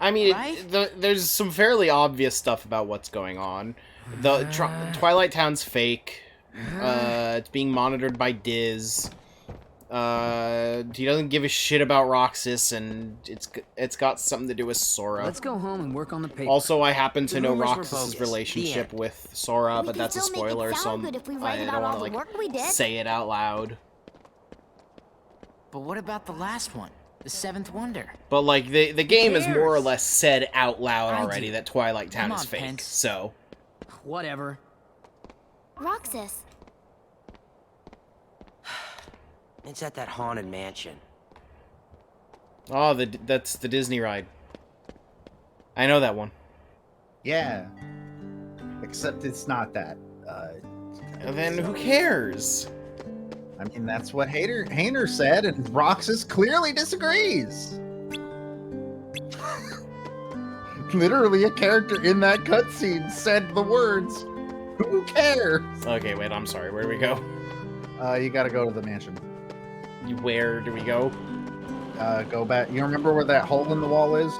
I mean, Right? there's some fairly obvious stuff about what's going on. The Twilight Town's fake. It's being monitored by Diz. He doesn't give a shit about Roxas, and it's got something to do with Sora. Let's go home and work on the paper. Also, I happen to The know rumors were Roxas's bogus. relationship The end. with Sora, We but can that's a still make it spoiler, sound so good if we I write don't about want all to the work we did. say it out loud. But what about the last one? The Seventh Wonder? But like the game is more or cares? less said out loud I already do. that Twilight Town Come is on, fake. Pence. So Whatever. Roxas. It's at that haunted mansion. oh, that's the Disney ride. I know that one. Yeah. Except it's not that. And then who cares? I mean, that's what Hayner said, and Roxas clearly disagrees. Literally, a character in that cutscene said the words, "Who cares?" Okay, wait, I'm sorry. Where do we go? You gotta go to the mansion. Where do we go? Go back. You remember where that hole in the wall is?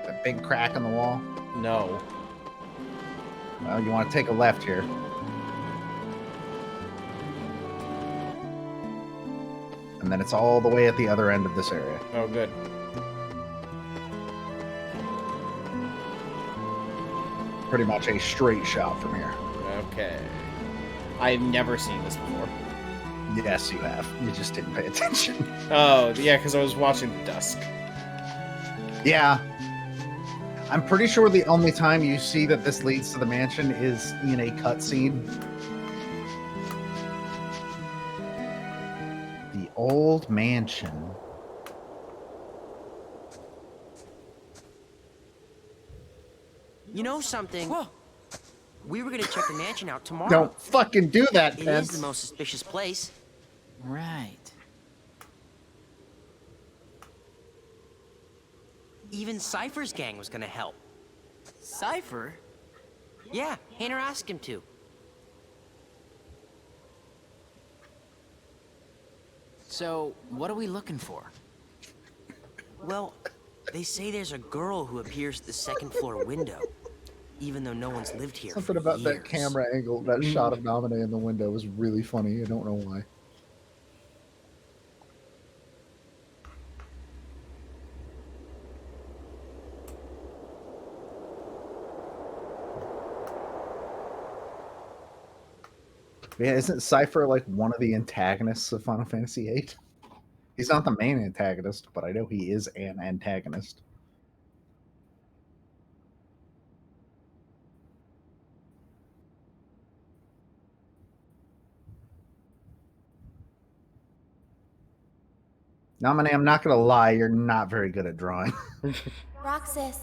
That big crack in the wall? No. Well, you want to take a left here. And then it's all the way at the other end of this area. Oh, good. Pretty much a straight shot from here. Okay. I've never seen this before. Yes, you have. You just didn't pay attention. Oh, yeah, because I was watching Dusk. Yeah. I'm pretty sure the only time you see that this leads to the mansion is in a cutscene. The old mansion. You know something? We were gonna check the mansion out tomorrow. Don't fucking do that, It is Pence. the most suspicious place. Right. Even Cypher's gang was gonna help. Cypher? Yeah, Hayner asked him to. So, what are we looking for? Well, they say there's a girl who appears at the second floor window, even though no one's lived here Something for about years. that camera angle, that shot of Naminé in the window was really funny. I don't know why. Yeah, isn't Cypher like one of the antagonists of Final Fantasy VIII? He's not the main antagonist, but I know he is an antagonist. Nominee, I'm not gonna lie, you're not very good at drawing. Roxas,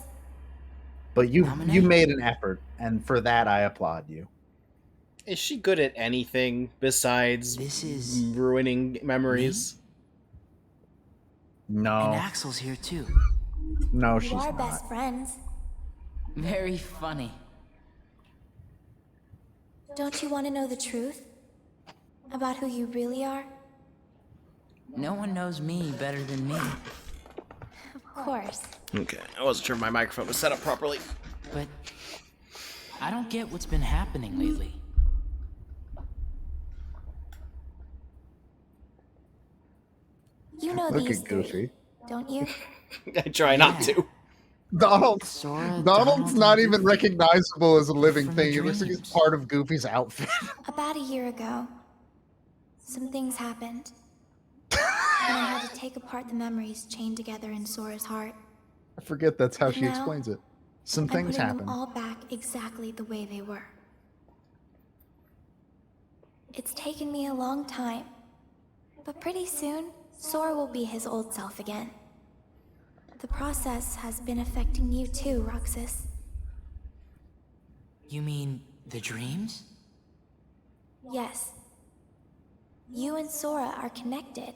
But you made an effort, and for that I applaud you. Is she good at anything besides ruining memories? No. And Axel's here too. No, you she's are not. best friends. Very funny. Don't you want to know the truth? About who you really are? No one knows me better than me. Of course. Okay, I wasn't sure if my microphone was set up properly. But I don't get what's been happening lately. You know Look these at Goofy. don't you? I try not to. Donald's not even recognizable as a living thing. It looks like he's part of Goofy's outfit. About a year ago, some things happened. And I had to take apart the memories chained together in Sora's heart. I forget that's how she Now, explains it. Some I'm things putting happen. them all back exactly the way they were. It's taken me a long time, but pretty soon, Sora will be his old self again. The process has been affecting you too, Roxas. You mean the dreams? Yes. You and Sora are connected.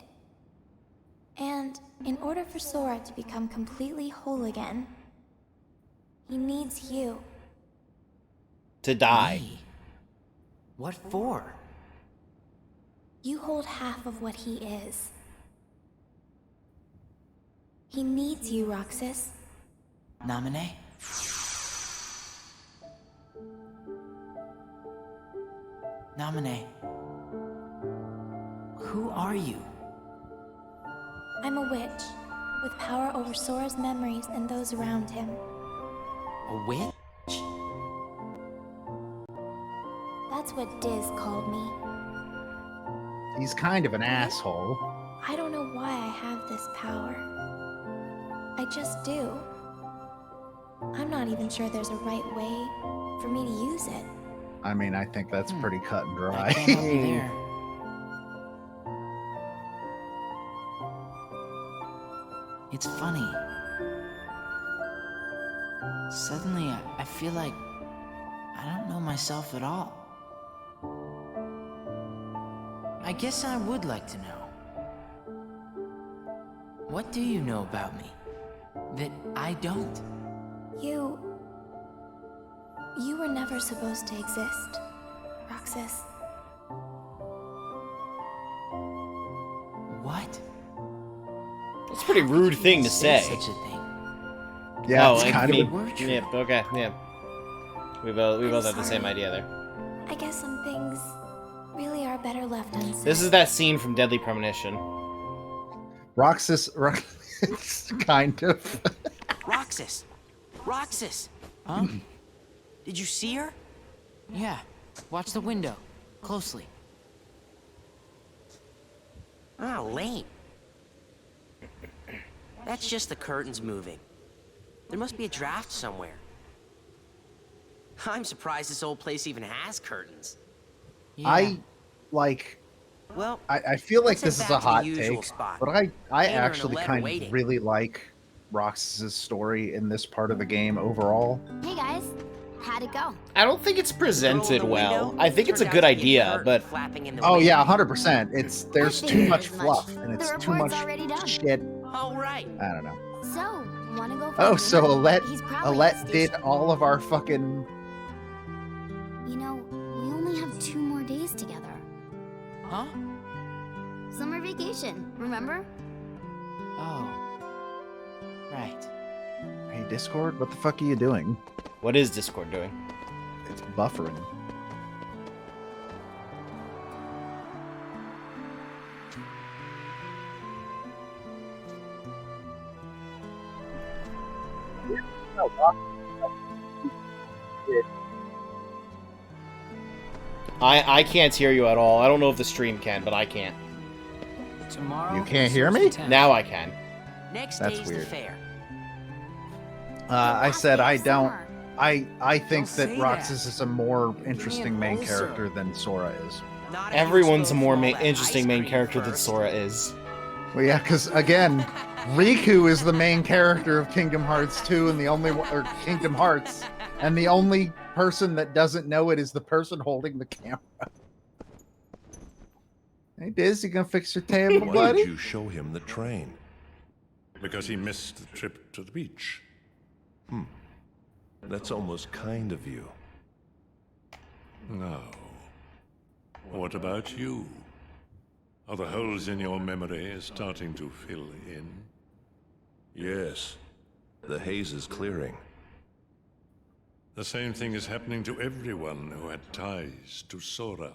And in order for Sora to become completely whole again, he needs you. To die. Me? What for? You hold half of what he is. He needs you, Roxas. Nominee? Nominee. Who are you? I'm a witch, with power over Sora's memories and those around him. A witch? That's what Diz called me. He's kind of an asshole. I don't know why I have this power. I just do. I'm not even sure there's a right way for me to use it. I mean, I think that's pretty cut and dry. I can't help you there. It's funny. Suddenly, I feel like I don't know myself at all. I guess I would like to know. What do you know about me that I don't? You were never supposed to exist, Roxas. What? That's a pretty rude thing to say. Such a thing. Yeah, oh, it's kind of yeah, okay, yeah. We both have the same idea there. I guess some things really are better left unsaid. This is that scene from Deadly Premonition. Roxas, kind of. Roxas! Roxas! Huh? Did you see her? Yeah. Watch the window. Closely. Ah, lame. That's just the curtains moving. There must be a draft somewhere. I'm surprised this old place even has curtains. Yeah. Well, I feel like let's this head is a back to the hot usual take, spot. but I Tanner and actually Alette kind waiting. of really like Roxas's story in this part of the game overall. Hey guys, how'd it go? I don't think it's presented the well. window I think it's a turned good out to be idea, curtain but flapping in the Oh wind. yeah, 100%. There's too much as much. fluff and it's The too report's much already done. shit. Oh, right. I don't know. So, wanna go for Oh, a so dinner? He's probably at Alette the did station. all of our fucking. You know, we only have 2 more days together. Huh? Summer vacation, remember? Oh. Right. Hey Discord, what the fuck are you doing? what is Discord doing? It's buffering. I can't hear you at all. I don't know if the stream can, but I can't. Tomorrow. You can't hear me? Now I can. Next That's day's weird. the fair. I said I don't. I think Don't that say Roxas that. is a more You're interesting being main wholesome. character than Sora is. Not if you Everyone's a expose more all that interesting ice main cream character than first. Sora is. Well, yeah, because again, Riku is the main character of Kingdom Hearts 2, and the only or Kingdom Hearts, and the only person that doesn't know it is the person holding the camera. Hey, Diz, you gonna fix your table, Why buddy? did you show him the train? Because he missed the trip to the beach. That's almost kind of you. Now, what about you? Are the holes in your memory starting to fill in? Yes. The haze is clearing. The same thing is happening to everyone who had ties to Sora.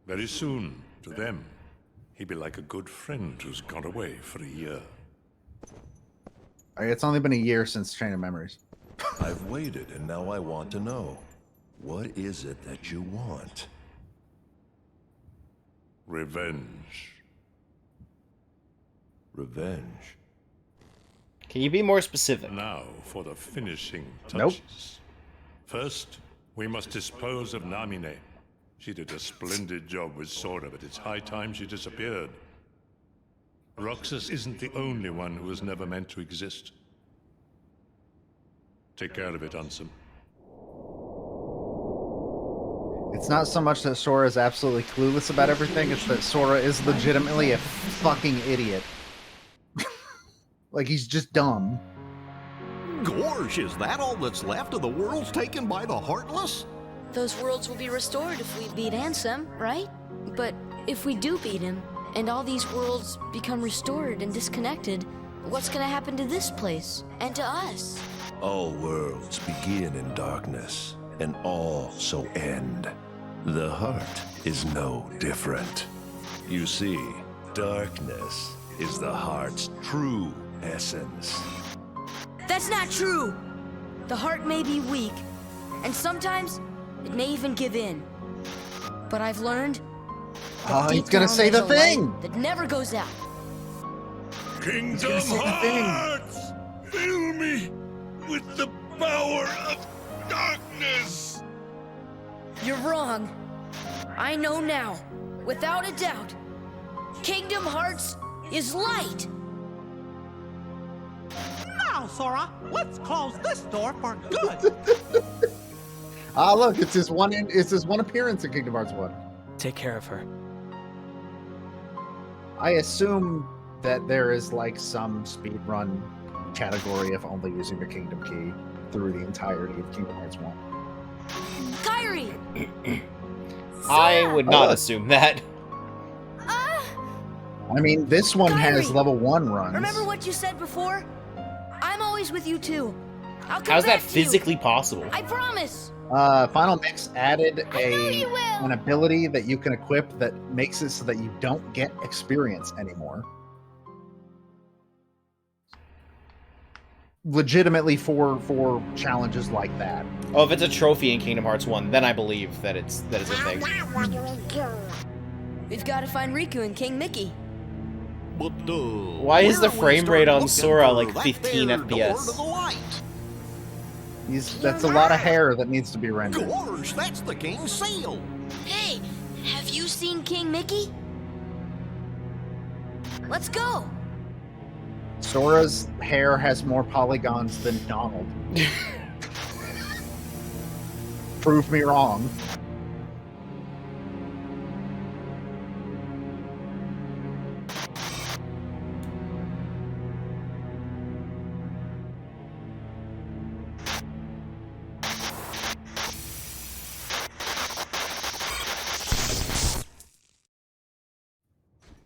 Very soon, to them, he'd be like a good friend who's gone away for a year. It's only been a year since Chain of Memories. I've waited, and now I want to know. What is it that you want? Revenge. Revenge? Can you be more specific? Now for the finishing touches. Nope. First, we must dispose of Namine. She did a splendid job with Sora, but it's high time she disappeared. Roxas isn't the only one who was never meant to exist. Take care of it, Ansem. It's not so much that Sora is absolutely clueless about everything, it's that Sora is legitimately a fucking idiot. Like, he's just dumb. Gorge, is that all that's left of the worlds taken by the Heartless? Those worlds will be restored if we beat Ansem, right? But if we do beat him, and all these worlds become restored and disconnected, what's gonna happen to this place? And to us? All worlds begin in darkness, and all so end. The heart is no different. You see, darkness is the heart's true essence. That's not true! The heart may be weak, and sometimes it may even give in. But I've learned that he's deep gonna down say there's the a light thing! that never goes out. Kingdom Hearts! Fill me with the power of darkness! You're wrong. I know now, without a doubt. Kingdom Hearts is light. Now, Sora, let's close this door for good. Ah, look, it's his one appearance in Kingdom Hearts 1. Take care of her. I assume that there is like some speedrun category of only using the Kingdom Key through the entirety of Kingdom Hearts 1. Kairi! I would not assume that. I mean, this one has Kairi! level 1 runs. Remember what you said before? I'm always with you too. I'll come How's that back to you. physically possible? I promise. Final Mix added an ability that you can equip that makes it so that you don't get experience anymore. Legitimately for challenges like that. Oh, if it's a trophy in Kingdom Hearts 1, then I believe that it's a thing. We've got to find Riku and King Mickey. But, Why is the frame rate on looking Sora for like that 15 there door to FPS? the light? That's a lot of hair that needs to be rendered. Gorge, that's the king's seal. Hey, have you seen King Mickey? Let's go. Sora's hair has more polygons than Donald. Prove me wrong.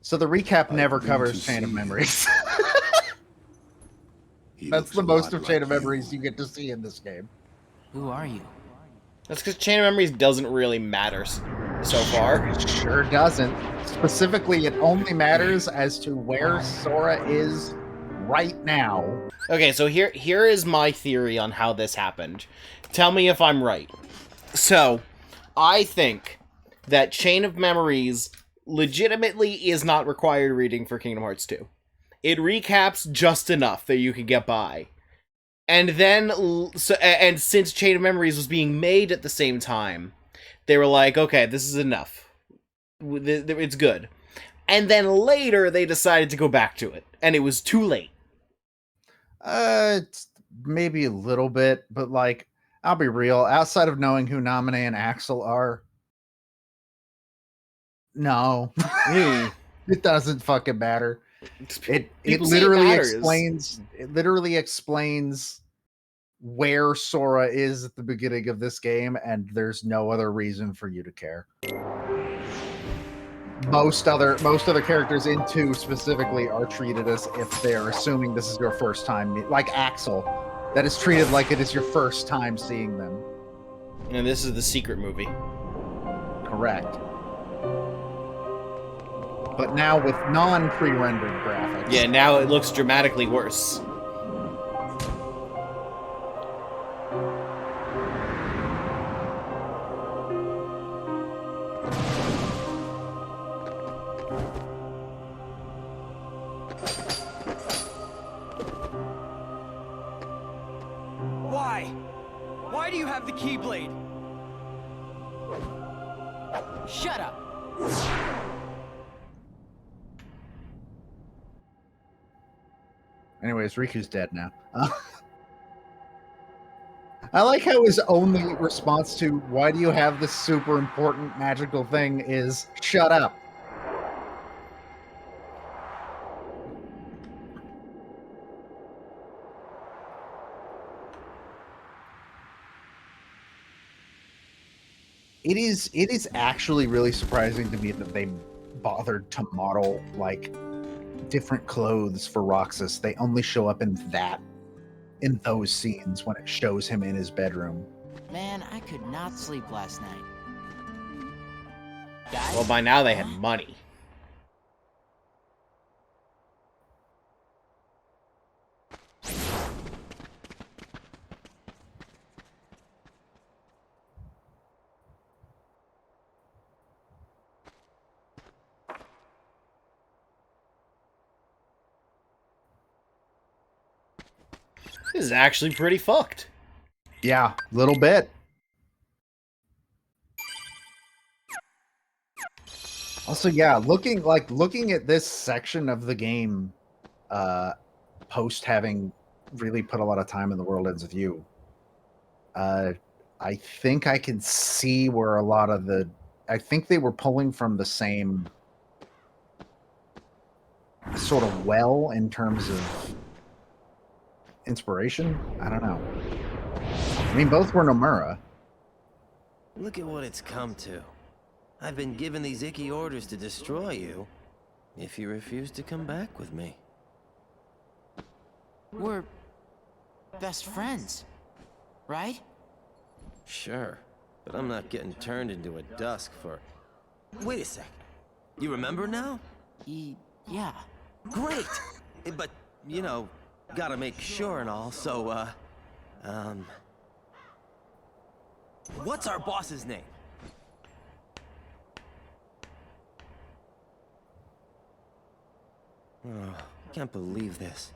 So the recap never covers Chain of Memories. That's the most of Chain of Memories you get to see in this game. Who are you? That's because Chain of Memories doesn't really matter so far. It sure doesn't. Specifically, it only matters as to where Sora is right now. Okay, so here is my theory on how this happened. Tell me if I'm right. So, I think that Chain of Memories legitimately is not required reading for Kingdom Hearts 2. It recaps just enough that you can get by. And then, and since Chain of Memories was being made at the same time, they were like, okay, this is enough. It's good. and then later they decided to go back to it, and it was too late. It's maybe a little bit, but like, I'll be real. Outside of knowing who Naminé and Axel are, no, it doesn't fucking matter. It literally explains. It literally explains where Sora is at the beginning of this game, and there's no other reason for you to care. Most other characters in 2 specifically are treated as if they're assuming this is your first time, like Axel, that is treated like it is your first time seeing them. And this is the secret movie. Correct. But now with non-pre-rendered graphics. Yeah, now it looks dramatically worse. Why do you have the Keyblade? Shut up! Anyways, Riku's dead now. I like how his only response to why do you have this super important magical thing is shut up. It is actually really surprising to me that they bothered to model like different clothes for Roxas. They only show up in those scenes when it shows him in his bedroom. Man, I could not sleep last night. Well, by now they had money. This is actually pretty fucked. Yeah, little bit. Also, yeah, looking at this section of the game, post having really put a lot of time in the World Ends With You, I think I can see where a lot of I think they were pulling from the same sort of well in terms of inspiration. I don't know. I mean, both were Nomura. Look at what it's come to. I've been given these icky orders to destroy you if you refuse to come back with me. We're best friends, right? Sure, but I'm not getting turned into a dusk for... Wait a sec. You remember now? Yeah. Great! But, you know, gotta make sure and all, so, what's our boss's name? Oh, can't believe this.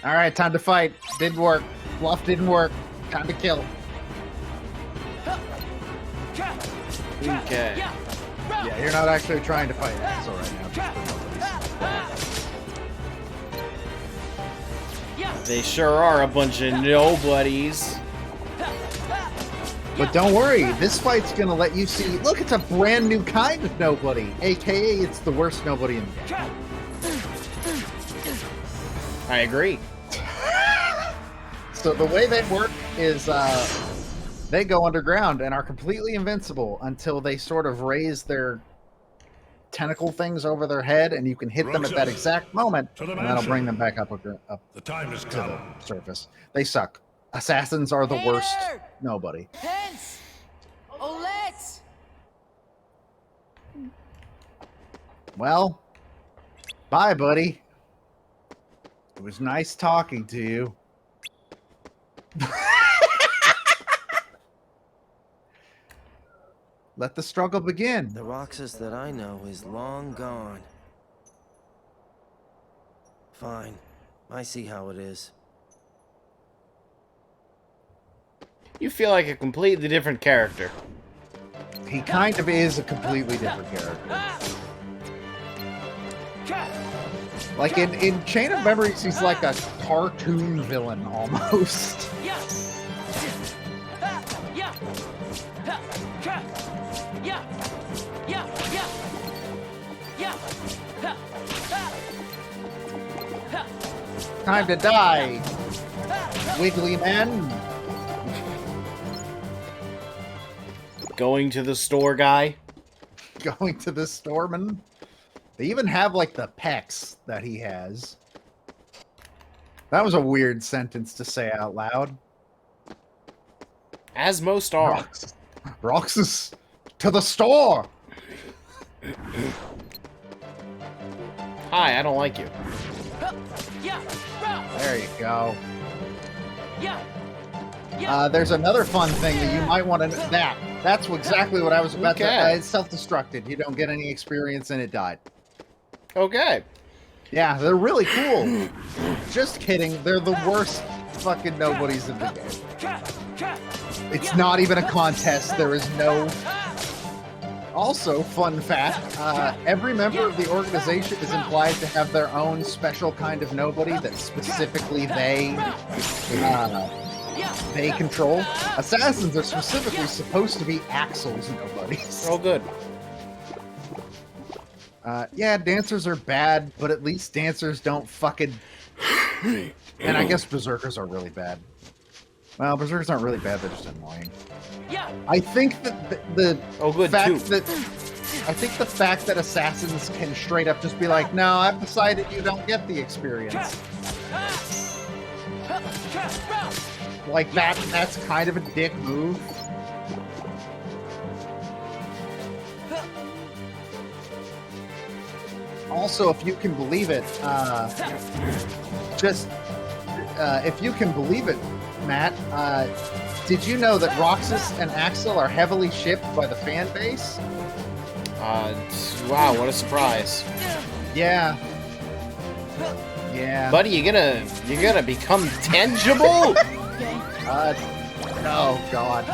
Alright, time to fight. Didn't work. Bluff didn't work. Time to kill. Okay. Yeah, you're not actually trying to fight Axel right now. They sure are a bunch of nobodies. But don't worry, this fight's gonna let you see, look, it's a brand new kind of nobody, aka it's the worst nobody in the game. I agree. So the way they work is they go underground and are completely invincible until they sort of raise their tentacle things over their head, and you can hit them at that exact moment, and that'll bring them back up the time has come. The surface. They suck. Assassins are the worst nobody. Pence! Olette! Well, bye, buddy. It was nice talking to you. Let the struggle begin. The Roxas that I know is long gone. Fine. I see how it is. You feel like a completely different character. He kind of is a completely different character. Like in Chain of Memories, he's like a cartoon villain almost. Time to die, Wiggly Man. Going to the store, guy. Going to the storeman. They even have like the pecs that he has. That was a weird sentence to say out loud. As most are. Roxas, to the store! Hi, I don't like you. There you go. There's another fun thing that you might want to... That's exactly what I was about to... it's self-destructed. You don't get any experience and it died. Okay. Yeah, they're really cool. Just kidding. They're the worst fucking nobodies in the game. It's not even a contest. There is no... Also, fun fact, every member of the organization is implied to have their own special kind of nobody that specifically they control. Assassins are specifically supposed to be Axel's nobodies. Oh, good. Yeah, dancers are bad, but at least dancers don't fucking... And I guess berserkers are really bad. Well, berserkers aren't really bad, they're just annoying. I think that I think the fact that assassins can straight up just be like, no, I've decided you don't get the experience. Like that's kind of a dick move. Also, if you can believe it, if you can believe it, Matt, did you know that Roxas and Axel are heavily shipped by the fan base? Wow, what a surprise. Yeah. Yeah. Buddy, you're gonna become tangible? Oh god.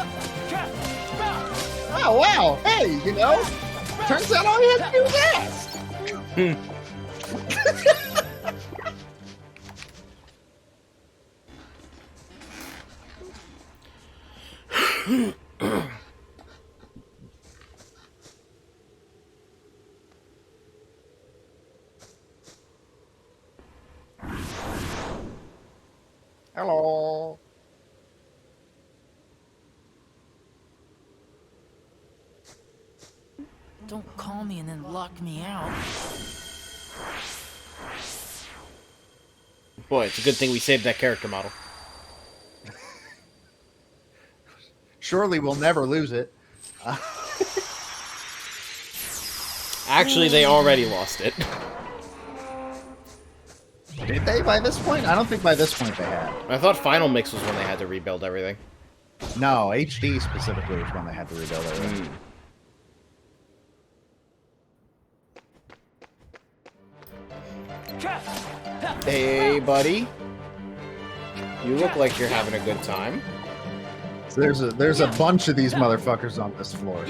Oh wow, hey, you know, turns out all you have to do is ask. Hello. Don't call me and then lock me out. Boy, it's a good thing we saved that character model. Surely we'll never lose it. Actually, they already lost it. Did they by this point? I don't think by this point they had. I thought Final Mix was when they had to rebuild everything. No, HD specifically was when they had to rebuild everything. Hey, buddy. You look like you're having a good time. So there's a bunch of these motherfuckers on this floor.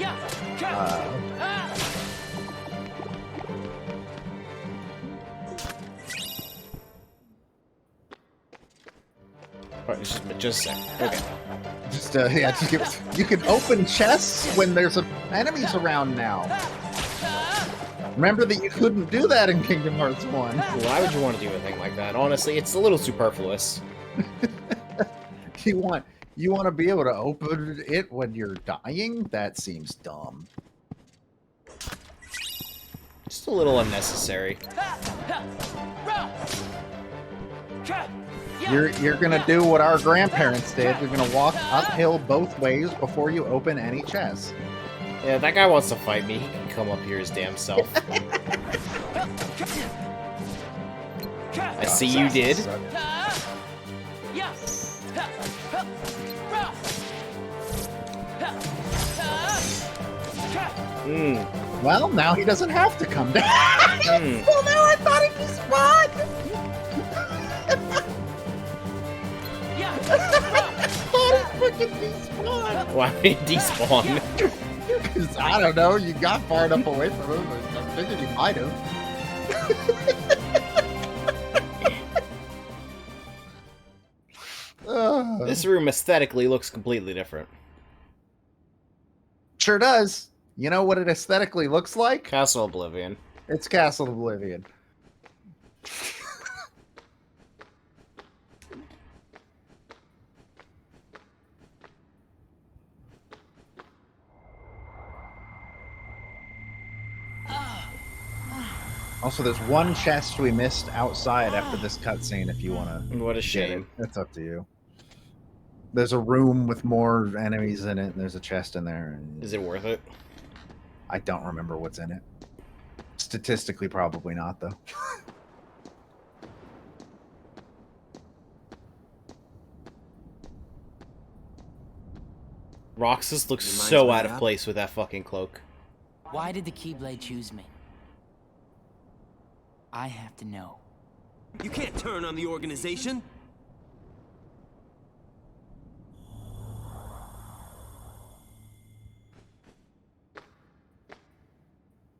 Just a sec. Okay. Just you can open chests when there's enemies around now. Remember that you couldn't do that in Kingdom Hearts 1. Why would you want to do a thing like that? Honestly, it's a little superfluous. You want to be able to open it when you're dying? That seems dumb. Just a little unnecessary. You're gonna do what our grandparents did. You're gonna walk uphill both ways before you open any chest. Yeah, that guy wants to fight me. He can come up here his damn self. I see you did. Well, now he doesn't have to come down. Well, now I thought he'd be spawned. Why did he despawn? I don't know. You got far enough away from him. I figured you might have. This room aesthetically looks completely different. Sure does. You know what it aesthetically looks like? Castle Oblivion. It's Castle Oblivion. Also, there's one chest we missed outside after this cutscene if you want to. What a shame. It's up to you. There's a room with more enemies in it, and there's a chest in there. Is it worth it? I don't remember what's in it. Statistically, probably not, though. Roxas looks so out of place with that fucking cloak. Why did the Keyblade choose me? I have to know. You can't turn on the organization.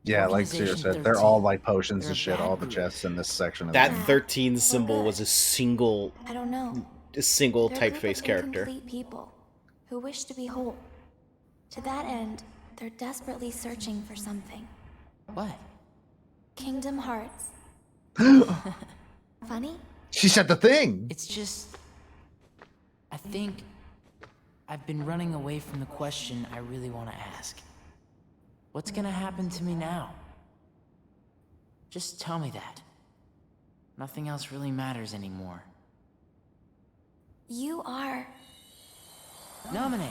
Yeah, like seriously, they're all like potions and shit. All the chests in this section. That 13 symbol was a single I don't know. typeface character. Incomplete people who wish to be whole. To that end, they're desperately searching for something. What? Kingdom Hearts. Funny? She said the thing. It's just... I think I've been running away from the question I really want to ask. What's gonna happen to me now? Just tell me that. Nothing else really matters anymore. You are... Nominate.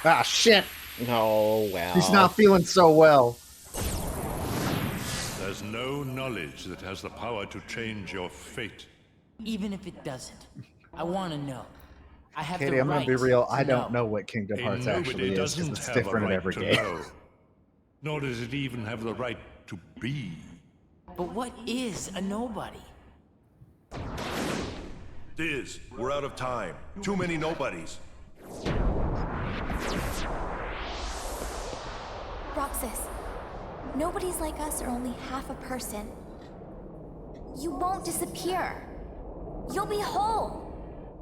Ah, shit. Oh, well. He's not feeling so well. There's no knowledge that has the power to change your fate. Even if it doesn't, I want to know. I have Katie, the I'm right gonna be real. I to don't know what Kingdom Hearts actually is because it's different in every game. Know. Nor does it even have the right to be. But what is a nobody? Diz, we're out of time. Too many nobodies. Roxas, nobodies like us are only half a person. You won't disappear. You'll be whole.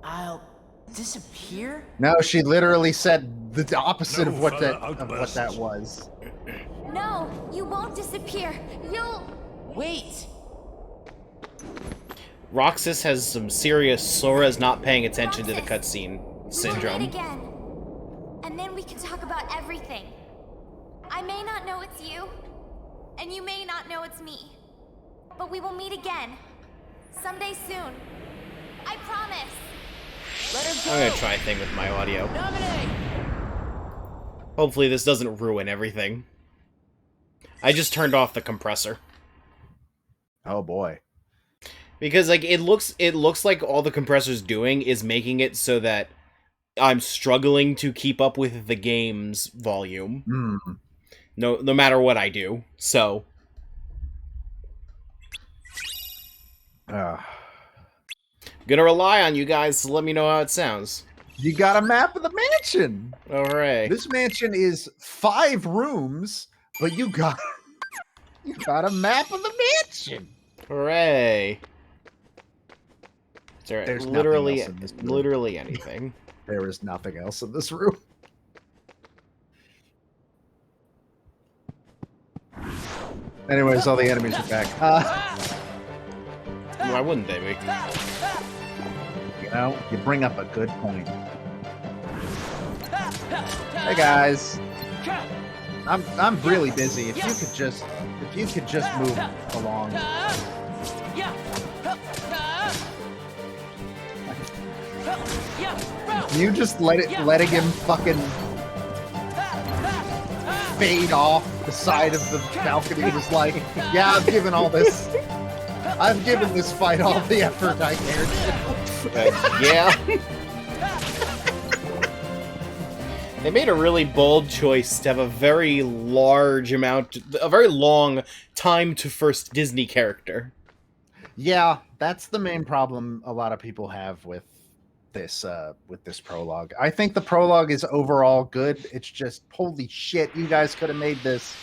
I'll disappear? No, she literally said the opposite No of what further that was. No, you won't disappear. You'll... Wait! Roxas has some serious Sora's not paying attention to the cutscene syndrome. We'll meet again. And then we can talk about everything. I may not know it's you, and you may not know it's me. But we will meet again. Someday soon. I promise. Let her go! I'm gonna try a thing with my audio. Nominate! Hopefully this doesn't ruin everything. I just turned off the compressor. Oh boy. Because like it looks like all the compressor's doing is making it so that I'm struggling to keep up with the game's volume. No matter what I do. So gonna rely on you guys to let me know how it sounds. You got a map of the mansion. All right. This mansion is 5 rooms, but you got a map of the mansion. Hooray! There's literally nothing else in this room. literally anything. There is nothing else in this room. Anyways, all the enemies are back. Why wouldn't they be? You know, you bring up a good point. Hey guys, I'm really busy. If you could just move along. You just letting him fucking fade off the side of the balcony was like, yeah, I've given this fight all the effort I cared to. Yeah. They made a really bold choice to have a very long time to first Disney character. Yeah, that's the main problem a lot of people have with this prologue. I think the prologue is overall good. It's just holy shit, you guys could have made this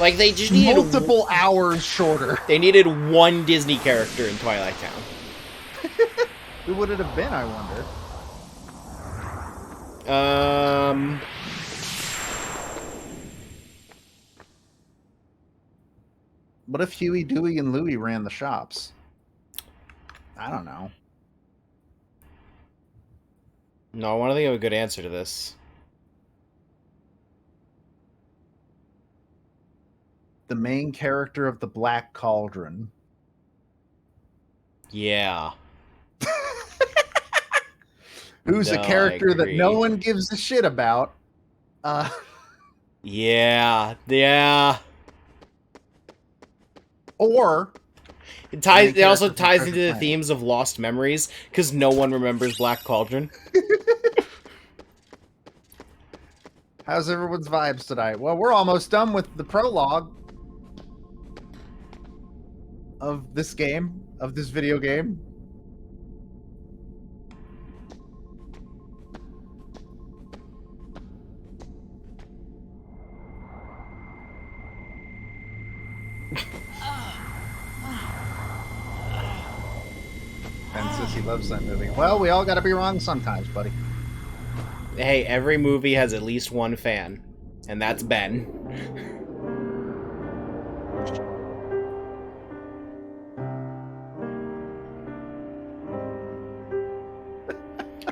like they just needed multiple hours shorter. They needed one Disney character in Twilight Town. Who would it have been, I wonder? What if Huey, Dewey, and Louie ran the shops? I don't know. No, I want to think of a good answer to this. The main character of the Black Cauldron. Yeah. Who's a character that no one gives a shit about. Yeah. Or it also ties into the themes of Lost Memories, because no one remembers Black Cauldron. How's everyone's vibes tonight? Well, we're almost done with the prologue of this game, of this video game. Ben says he loves that movie. Well, we all gotta be wrong sometimes, buddy. Hey, every movie has at least one fan, and that's Ben.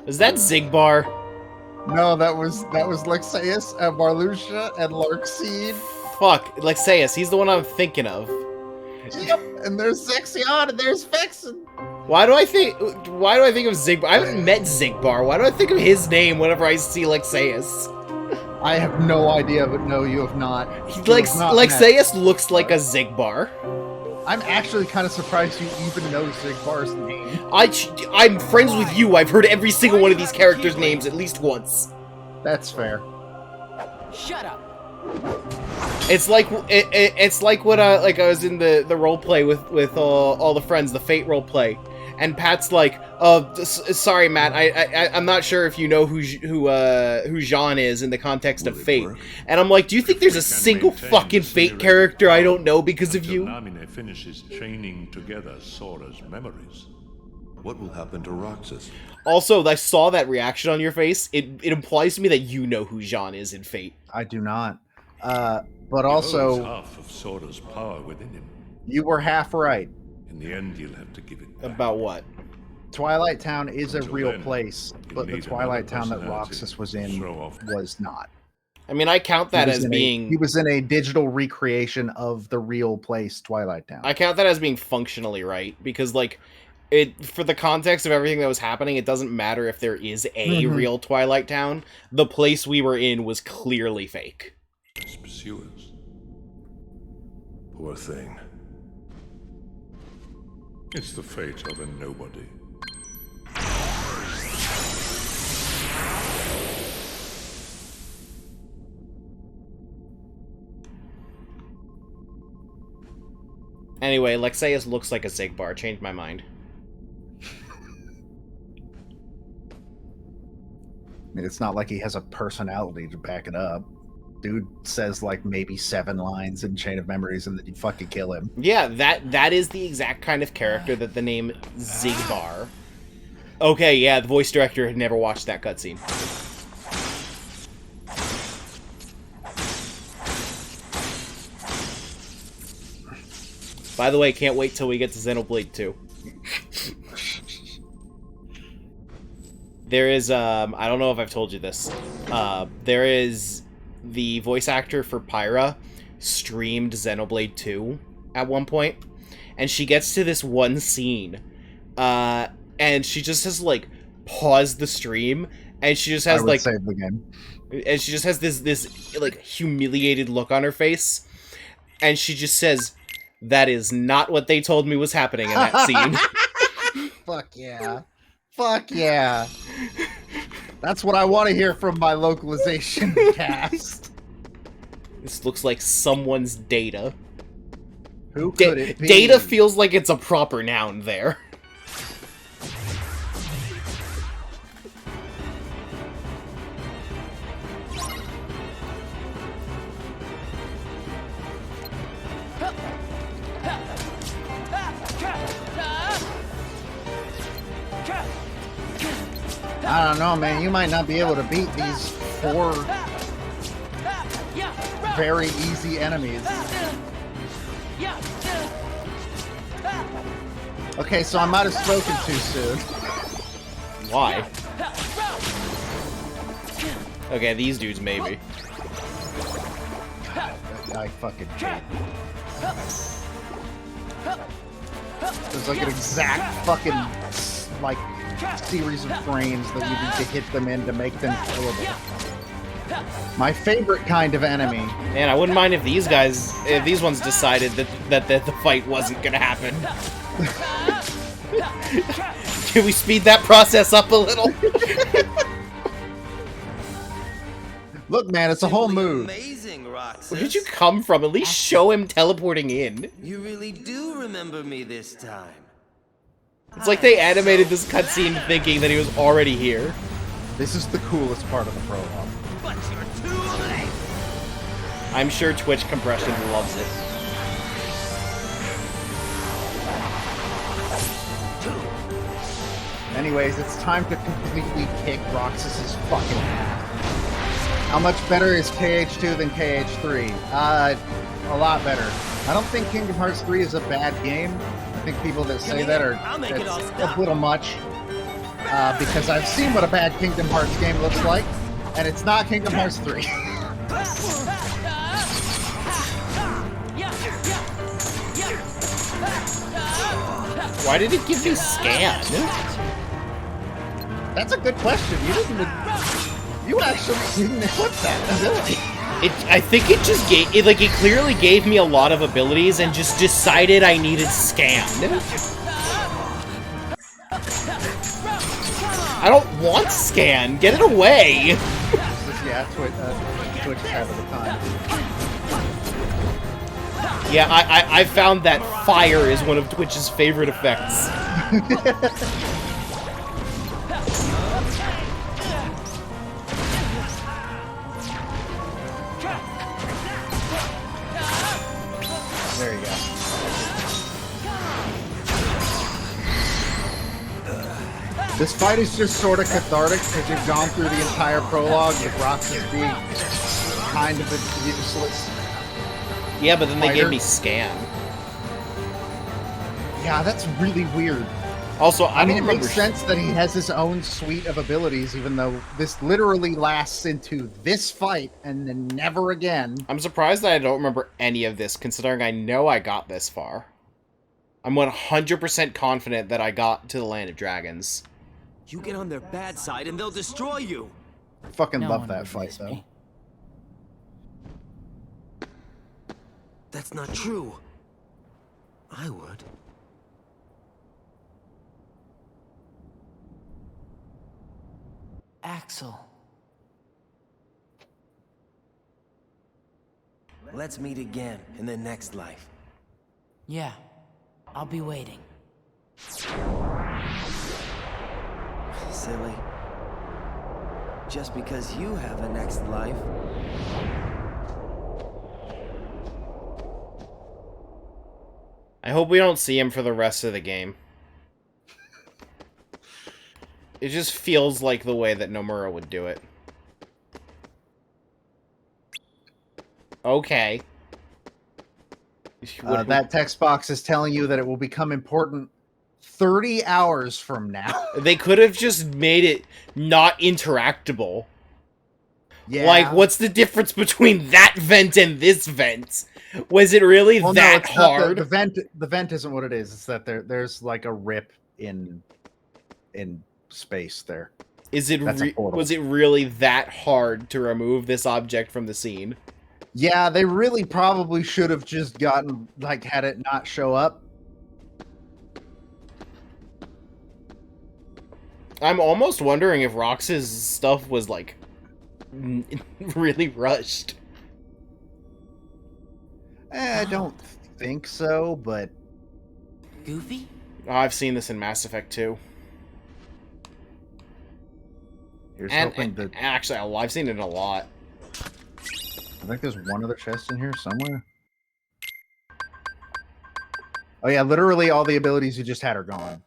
Is that Zigbar? No, that was Lexaeus and Marluxia and Larxene. Fuck, Lexaeus, he's the one I'm thinking of. Yep, and there's Zexion and there's Vexen. Why do I think of Zigbar? I haven't met Zigbar. Why do I think of his name whenever I see Lexaeus? I have no idea, but no, you have not. Lexaeus looks like a Zigbar. I'm actually kind of surprised you even know Zigbar's name. I'm friends with you. I've heard every single one of these characters' names at least once. That's fair. Shut up. It's like what I was in the role play with all the friends, the Fate role play, and Pat's like, sorry, Matt, I'm not sure if you know who Jean is in the context of Fate, and I'm like, do you think there's a single fucking Fate character I don't know because of you? Namine finishes chaining together Sora's memories. What will happen to Roxas? Also, I saw that reaction on your face. It implies to me that you know who Jean is in Fate. I do not. But also, half of Sora's power within him. You were half right. In the end, you'll have to give it back. About what? Twilight Town is a real then, place, but the Twilight Town that Roxas was in was not. I mean, I count that as being... He was in a digital recreation of the real place, Twilight Town. I count that as being functionally right, because, like, for the context of everything that was happening, it doesn't matter if there is a real Twilight Town. The place we were in was clearly fake. His pursuers. Poor thing. It's the fate of a nobody. Anyway, Lexaeus looks like a Zigbar. Changed my mind. I mean, it's not like he has a personality to back it up. Dude says like maybe 7 lines in Chain of Memories and then you fucking kill him. Yeah, that is the exact kind of character that the name Zigbar. Okay, yeah, the voice director had never watched that cutscene. By the way, can't wait till we get to Xenoblade 2. There is, I don't know if I've told you this. There is the voice actor for Pyra streamed Xenoblade 2 at one point, and she gets to this one scene, and she just has, like, paused the stream, and she just has, like... save the game. And she just has this, like, humiliated look on her face, and she just says, "That is not what they told me was happening in that scene." Fuck yeah. Fuck yeah. That's what I want to hear from my localization cast. This looks like someone's Data. Who could it be? Data feels like it's a proper noun there. I don't know, man. You might not be able to beat these 4 very easy enemies. Okay, so I might have spoken too soon. Why? Okay, these dudes maybe. I fucking hate. There's like an exact fucking like series of frames that you need to hit them in to make them killable. My favorite kind of enemy. Man, I wouldn't mind if these ones decided that the fight wasn't gonna happen. Can we speed that process up a little? Look, man, it's a whole move. Amazing, Roxas. Where did you come from? At least show him teleporting in. You really do remember me this time. It's like they animated this cutscene thinking that he was already here. This is the coolest part of the prologue. But you're too late. I'm sure Twitch compression loves it. Anyways, it's time to completely kick Roxas's fucking ass. How much better is KH2 than KH3? A lot better. I don't think Kingdom Hearts 3 is a bad game. I think people that say that are a little much. Because I've seen what a bad Kingdom Hearts game looks like, and it's not Kingdom Hearts 3. Why did it give me scan? That's a good question. You actually didn't equip that ability. I think it just gave it clearly gave me a lot of abilities and just decided I needed scan. I don't want scan. Get it away. Yeah, Twitch is having the time. Yeah, I found that fire is one of Twitch's favorite effects. There you go. This fight is just sort of cathartic because you've gone through the entire prologue with Roxas being kind of a useless. Yeah, but then they fighter. gave me scan. Yeah, that's really weird. Also, I mean, it makes sense that he has his own suite of abilities, even though this literally lasts into this fight and then never again. I'm surprised that I don't remember any of this, considering I know I got this far. I'm 100% confident that I got to the Land of Dragons. You get on their bad side and they'll destroy you. Fucking love that fight, though. That's not true. I would. Axel. Let's meet again in the next life. Yeah, I'll be waiting. Silly. Just because you have a next life. I hope we don't see him for the rest of the game. It just feels like the way that Nomura would do it. Okay. That text box is telling you that it will become important 30 hours from now. They could have just made it not interactable. Yeah. Like, what's the difference between that vent and this vent? Was it really that hard? The vent isn't what it is. It's that there's like a rip in space there. Was it really that hard to remove this object from the scene? Yeah, they really probably should have just had it not show up. I'm almost wondering if Rox's stuff was like really rushed. I don't think so, but Goofy? Oh, I've seen this in Mass Effect 2. Actually, I've seen it a lot. I think there's one other chest in here somewhere. Oh yeah, literally all the abilities you just had are gone.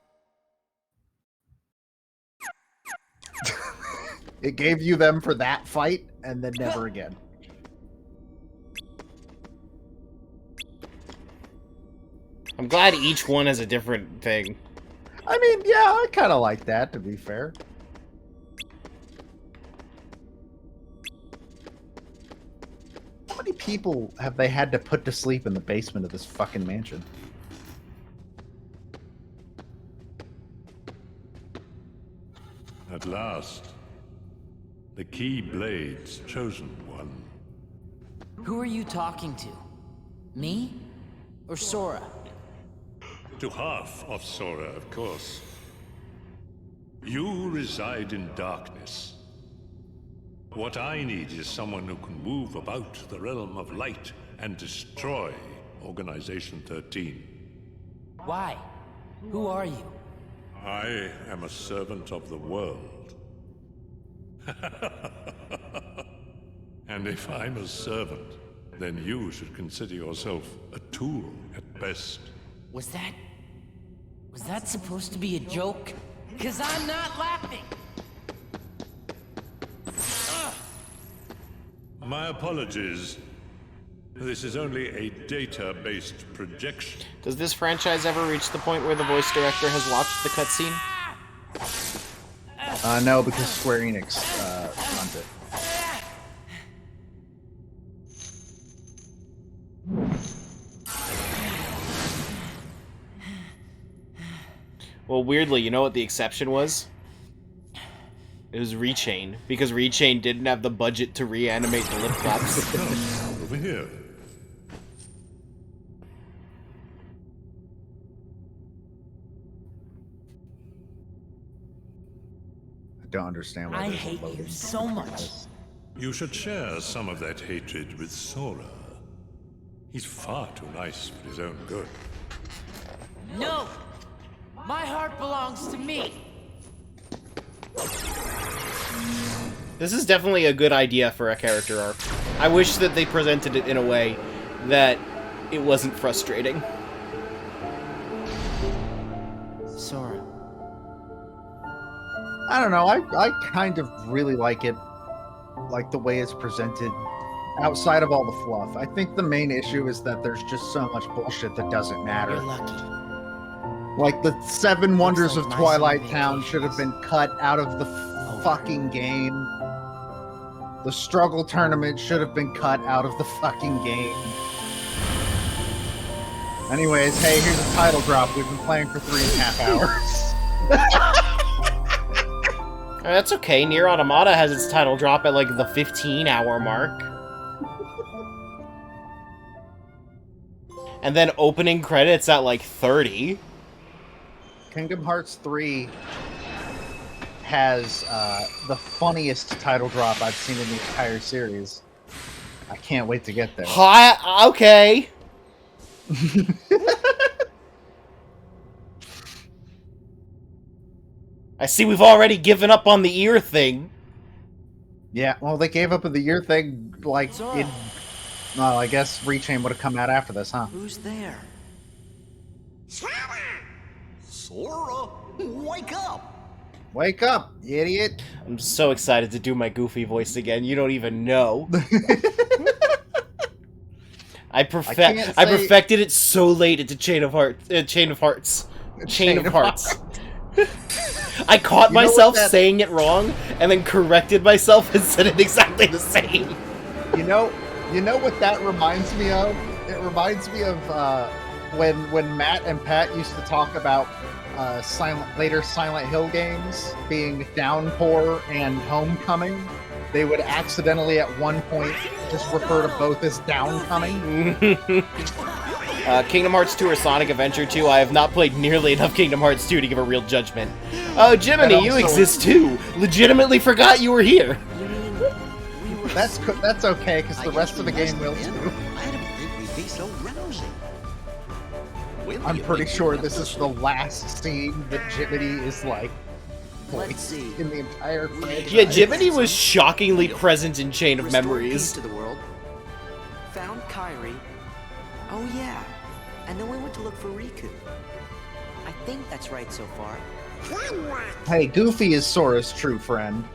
It gave you them for that fight, and then never again. I'm glad each one has a different thing. I mean, yeah, I kind of like that, to be fair. How many people have they had to put to sleep in the basement of this fucking mansion? At last, the Keyblade's chosen one. Who are you talking to? Me? Or Sora? To half of Sora, of course. You reside in darkness. What I need is someone who can move about the realm of light and destroy Organization 13. Why? Who are you? I am a servant of the world. And if I'm a servant, then you should consider yourself a tool at best. Was that supposed to be a joke? 'Cause I'm not laughing! My apologies. This is only a data-based projection. Does this franchise ever reach the point where the voice director has watched the cutscene? No, because Square Enix runs it. Well, weirdly, you know what the exception was? It was Rechain, because Rechain didn't have the budget to reanimate the lip flaps. Over here. I don't understand why I there's a hate loading you so much. You should share some of that hatred with Sora. He's far too nice for his own good. No! My heart belongs to me! This is definitely a good idea for a character arc. I wish that they presented it in a way that it wasn't frustrating. Sora. I don't know, I kind of really like it, like the way it's presented, outside of all the fluff. I think the main issue is that there's just so much bullshit that doesn't matter. You're lucky. Like the 7 Wonders of Twilight Town should have been cut out of the fucking game. The struggle tournament should have been cut out of the fucking game. Anyways, hey, here's a title drop. We've been playing for 3.5 hours. That's okay. Nier Automata has its title drop at like the 15-hour mark. And then opening credits at like 30. Kingdom Hearts 3 has the funniest title drop I've seen in the entire series. I can't wait to get there. Hi, okay. I see we've already given up on the ear thing. Yeah, well, they gave up on the ear thing, like, in... Well, I guess Rechain would have come out after this, huh? Who's there? Sora, wake up! Wake up, you idiot! I'm so excited to do my Goofy voice again. You don't even know. I perfected it so late into Chain of Hearts. I caught myself saying it wrong, and then corrected myself and said it exactly the same. You know what that reminds me of? It reminds me of when Matt and Pat used to talk about later Silent Hill games being Downpour and Homecoming. They would accidentally at one point just refer to both as Downcoming. Kingdom Hearts 2 or Sonic Adventure 2, I have not played nearly enough Kingdom Hearts 2 to give a real judgment. Oh, Jiminy, you exist too! Legitimately forgot you were here! That's okay, because the rest of the game will too. I didn't think we'd be so rousing. I'm pretty sure this is the last scene that Jiminy is like voiced in the entire franchise. Yeah, Jiminy was shockingly present in Chain of Memories. To the world. Found Kairi. Oh yeah. And then we went to look for Riku. I think that's right so far. Hey, Goofy is Sora's true friend.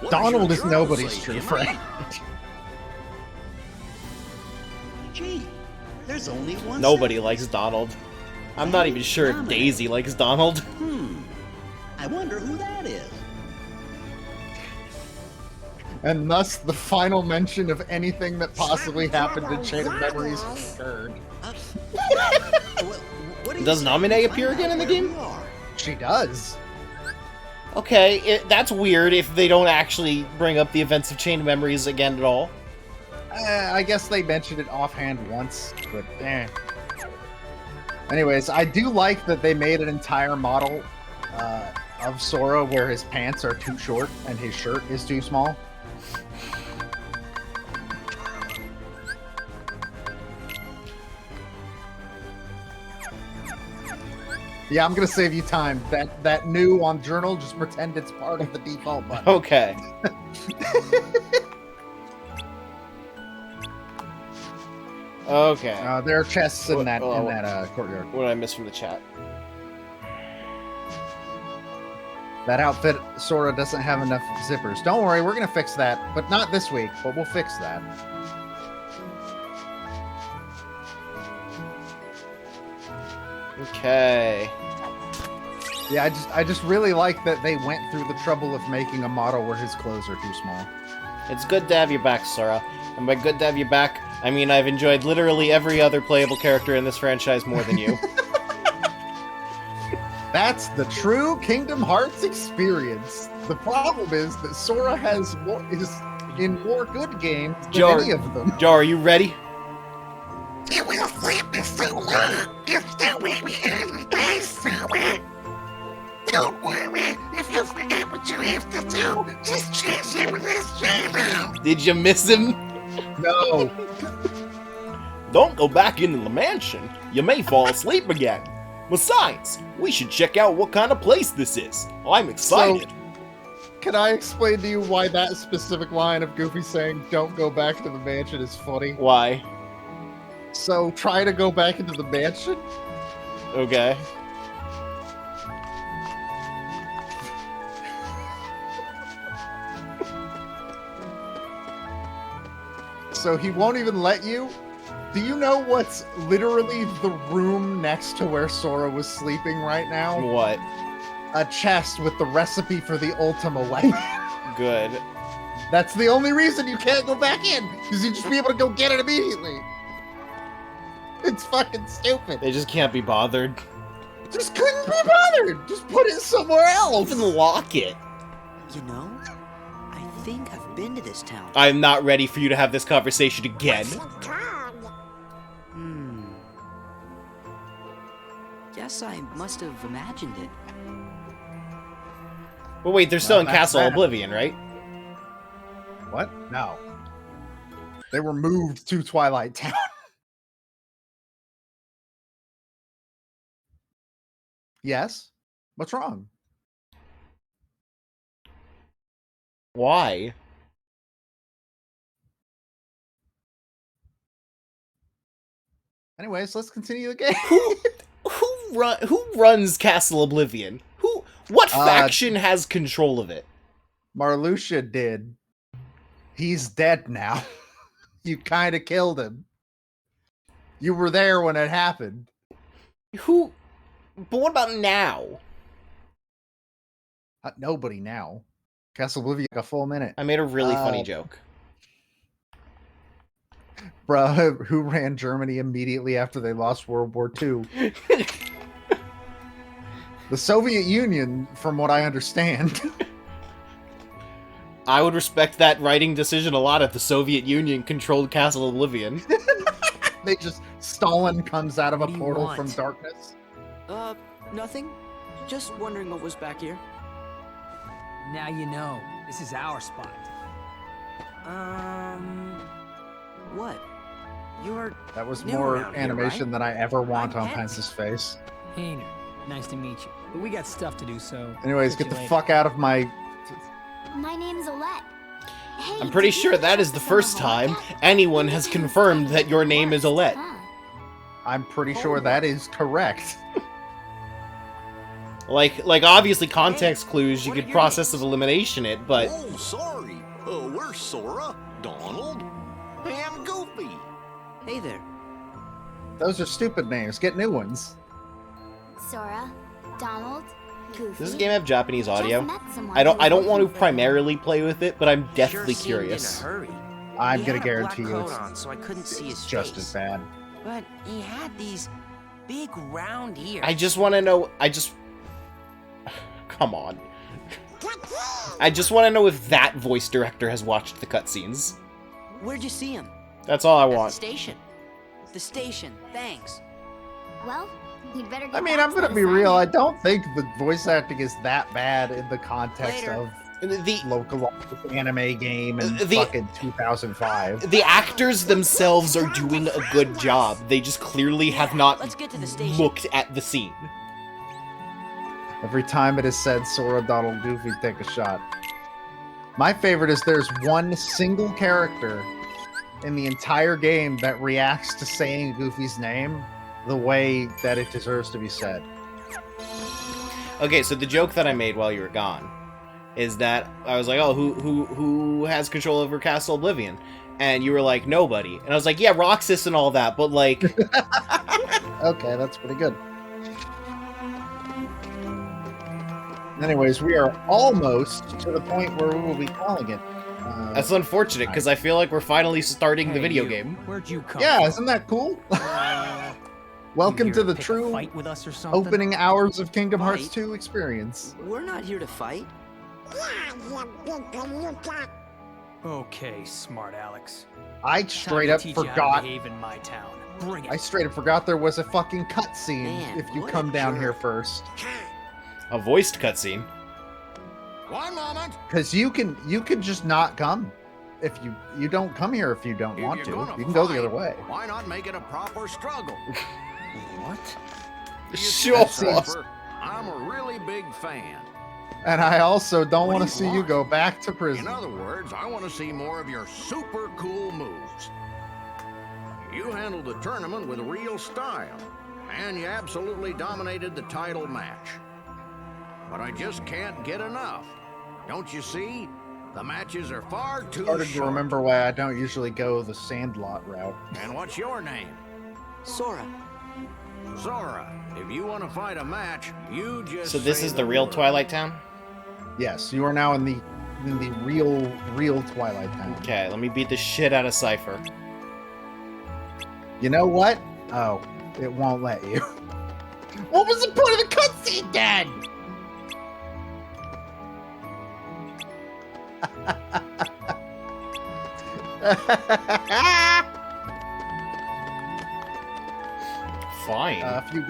Donald is nobody's true friend. Gee, there's only one. Nobody likes Donald. I'm not even sure if Daisy likes Donald. I wonder who that is. And thus, the final mention of anything that possibly happened in Chain of Memories occurred. Does Namine appear again in the game? She does. Okay, that's weird if they don't actually bring up the events of Chain of Memories again at all. I guess they mentioned it offhand once, but eh. Anyways, I do like that they made an entire model of Sora where his pants are too short and his shirt is too small. Yeah, I'm gonna save you time. That new on Journal, just pretend it's part of the default button. Okay. Okay. There are chests in that courtyard. What did I miss from the chat? That outfit Sora doesn't have enough zippers. Don't worry, we're gonna fix that, but not this week. But we'll fix that. Okay. Yeah, I just really like that they went through the trouble of making a model where his clothes are too small. It's good to have you back, Sora. And by good to have you back, I mean I've enjoyed literally every other playable character in this franchise more than you. That's the true Kingdom Hearts experience. The problem is that Sora is in more good games than any of them. Joe, are you ready? You will flip me so long. It's the way we handle dice, Sora. Don't worry. If you forget what you have to do, just chase him with this channel. Did you miss him? No. Don't go back into the mansion. You may fall asleep again. Besides, we should check out what kind of place this is. I'm excited. So, can I explain to you why that specific line of Goofy saying, "Don't go back to the mansion" is funny? Why? So, try to go back into the mansion? Okay. So he won't even let you? Do you know what's literally the room next to where Sora was sleeping right now? What? A chest with the recipe for the Ultima weapon. Good. That's the only reason you can't go back in, because you'd just be able to go get it immediately. It's fucking stupid. They just can't be bothered. Just couldn't be bothered. Just put it somewhere else. Even lock it. You know, I think I've been to this town. I'm not ready for you to have this conversation again. Guess I must have imagined it. But wait, they're still in that's Castle bad. Oblivion, right? What? No. They were moved to Twilight Town. Yes? What's wrong? Why? Anyways, let's continue the game. Who runs Castle Oblivion? What faction has control of it? Marluxia did. He's dead now. You kind of killed him. You were there when it happened. But what about now? Nobody now. Castle Oblivion, like a full minute. I made a really funny joke. Bruh, who ran Germany immediately after they lost World War II? The Soviet Union, from what I understand. I would respect that writing decision a lot if the Soviet Union controlled Castle Oblivion. They just... Stalin comes out of a portal want? from darkness. Nothing. Just wondering what was back here. Now you know. This is our spot. What? You're That was new more around here, animation right? than I ever want I'm on Pence. Pence's face. Hayner, nice to meet you. But we got stuff to do, so... Anyways, catch get you the later. fuck out of my... My name's Olette. Hey, I'm pretty did you sure that know is the some first of our time cat- anyone has confirmed that your name is Olette. I'm pretty sure that is correct. Like obviously context clues you could process of elimination it, but Oh, sorry. We're Sora, Donald, and Goofy. Hey there. Those are stupid names. Get new ones. Sora, Donald, Goofy. does this game have Japanese audio? Just met someone I don't who want to was primarily play with it, but I'm deathly Sure curious. seemed in a hurry. I'm He gonna had a black guarantee you coat it's on, so I couldn't see his just face. as bad. But he had these big round ears. I just want to know. Come on. I just want to know if that voice director has watched the cutscenes. Where'd you see him? That's all I At the want. station. The station. Thanks. Well, you'd better get I mean, back I'm to gonna that be real. I assignment. don't think the voice acting is that bad in the context Later. of The localized anime game in The- fucking 2005. the actors themselves are doing a good job. They just clearly have not Let's get to the station. looked at the scene. Every time it is said Sora, Donald, Goofy, take a shot. My favorite is there's one single character in the entire game that reacts to saying Goofy's name the way that it deserves to be said. Okay, so the joke that I made while you were gone is that I was like, "Oh, who has control over Castle Oblivion?" And you were like, "Nobody." And I was like, "Yeah, Roxas and all that, but like." Okay, that's pretty good. Anyways, we are almost to the point where we will be calling it. That's unfortunate because I feel like we're finally starting the video you. game. Where'd you come Yeah, from? isn't that cool? Welcome You to here the pick a true fight with us or something? opening hours of Kingdom Hearts Fight? 2 experience. We're not here to fight. Okay, smart Alex. I Time straight to up teach you how to forgot. behave in my town. Bring it. I straight up forgot there was a fucking cutscene Man, if you what a come down jerk. here first. A voiced cutscene. One moment. Because you can just not come. If you don't come here if you don't If want you're to. gonna You can go the fight, other way. Why not make it a proper struggle? What? Sure. Super, I'm a really big fan. And I also don't What want do to you see you want? go back to In prison. other words, I want to see more of your super cool moves. You handled the tournament with real style, and you absolutely dominated the title match. But I just can't get enough. Don't you see? The matches are far too Started to short. remember why I don't usually go the Sandlot route. And what's your name? Sora. Sora. If you want to fight a match, you just So this say is the real word. Twilight Town? Yes, you are now in the real Twilight Town. Okay, let me beat the shit out of Cypher. You know what? Oh, it won't let you. What was the point of the cutscene then? Fine. If you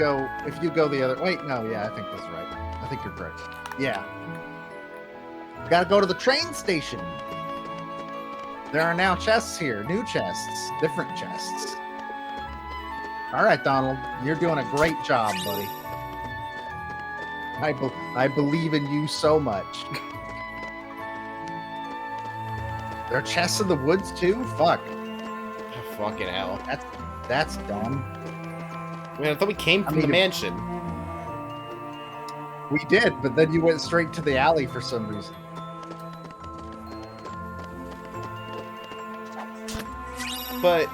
go the other. Wait, no, yeah, I think that's right. I think you're correct. Yeah. You gotta go to the train station. There are now chests here, new chests, different chests. All right, Donald, you're doing a great job, buddy. I believe in you so much. There are chests in the woods too? Fuck. Fucking hell. That's dumb. Man, I thought we came from the mansion. We did, but then you went straight to the alley for some reason. But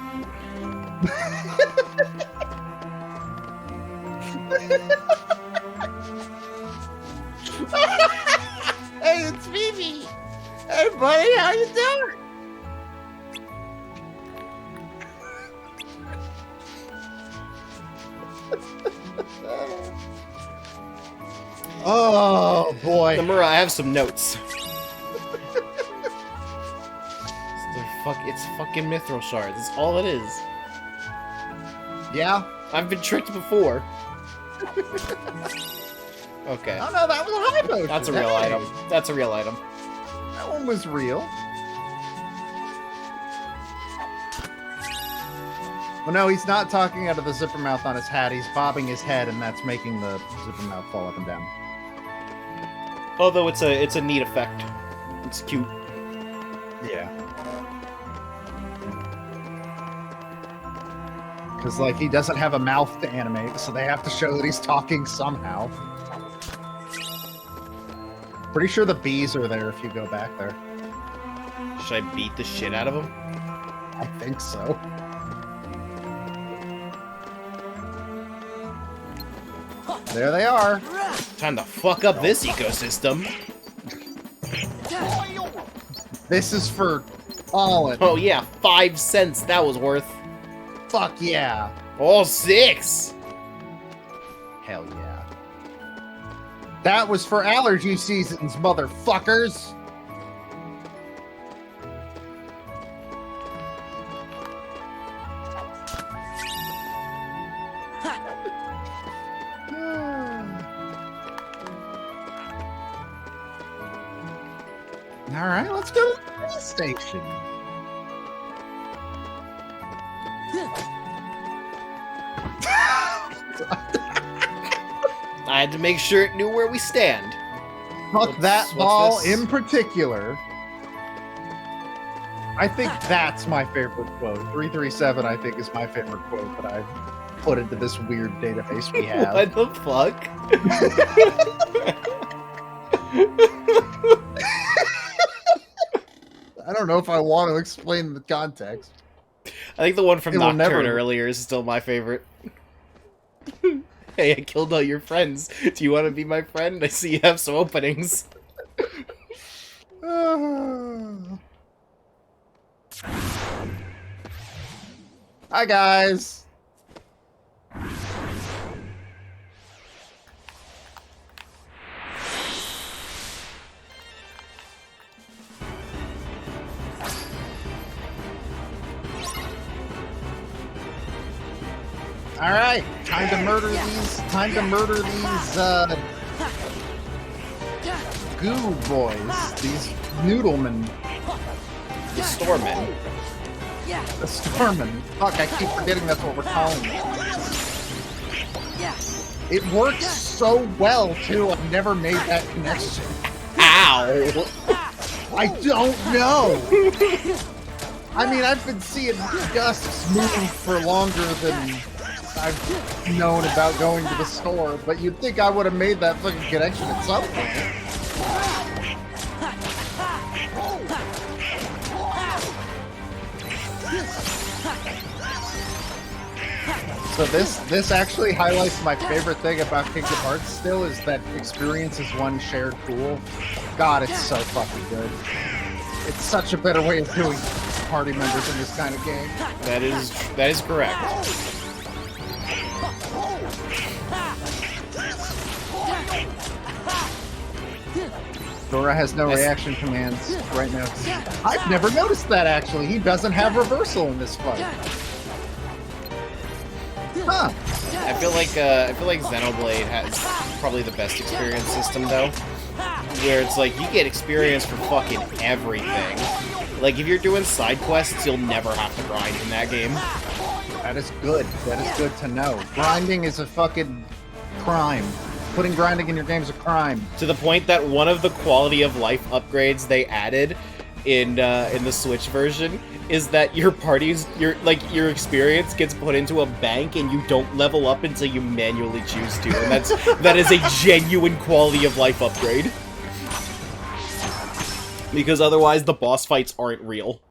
Hey, it's Phoebe. Hey, buddy, how you doing? Oh boy. Nomura, I have some notes. It's fucking mithril shards. That's all it is. Yeah? I've been tricked before. Okay. Oh no, that was a high potion. That's a real Hey. item. That's a real item. That one was real. Well, no, he's not talking out of the zipper mouth on his hat. He's bobbing his head, and that's making the zipper mouth fall up and down. Although it's a neat effect. It's cute. Yeah. Because, like, he doesn't have a mouth to animate, so they have to show that he's talking somehow. Pretty sure the bees are there if you go back there. Should I beat the shit out of them? I think so. There they are. Time to fuck up this ecosystem. This is for Olin. Oh yeah, 5 cents. That was worth. Fuck yeah. All 6. Hell yeah. That was for allergy seasons, motherfuckers. All right, let's go to the police station. I had to make sure it knew where we stand. Fuck that ball this? in particular. I think that's my favorite quote. 337, I think, is my favorite quote that I've put into this weird database we have. What the fuck? I don't know if I want to explain the context. I think the one from It will Nocturne never- earlier is still my favorite. Hey, I killed all your friends. Do you want to be my friend? I see you have some openings. Hi, guys. All right, time to murder these. Time to murder these goo boys. These noodlemen. The Stormen. The Stormen. Fuck, I keep forgetting that's what we're calling them. It works so well too. I've never made that connection. Ow! I don't know. I mean, I've been seeing gusks move for longer than I've known about going to the store, but you'd think I would have made that fucking connection at some point. So this actually highlights my favorite thing about Kingdom Hearts still is that experience is one shared pool. God, it's so fucking good. It's such a better way of doing party members in this kind of game. That is correct. Dora has no reaction commands right now. I've never noticed that actually. He doesn't have reversal in this fight. Huh. I feel like Xenoblade has probably the best experience system though, where it's like you get experience for fucking everything. Like if you're doing side quests, you'll never have to grind in that game. That is good. That is good to know. Grinding is a fucking crime. Putting grinding in your game is a crime. To the point that one of the quality of life upgrades they added in the Switch version is that your your experience gets put into a bank and you don't level up until you manually choose to, and that is a genuine quality of life upgrade. Because otherwise the boss fights aren't real.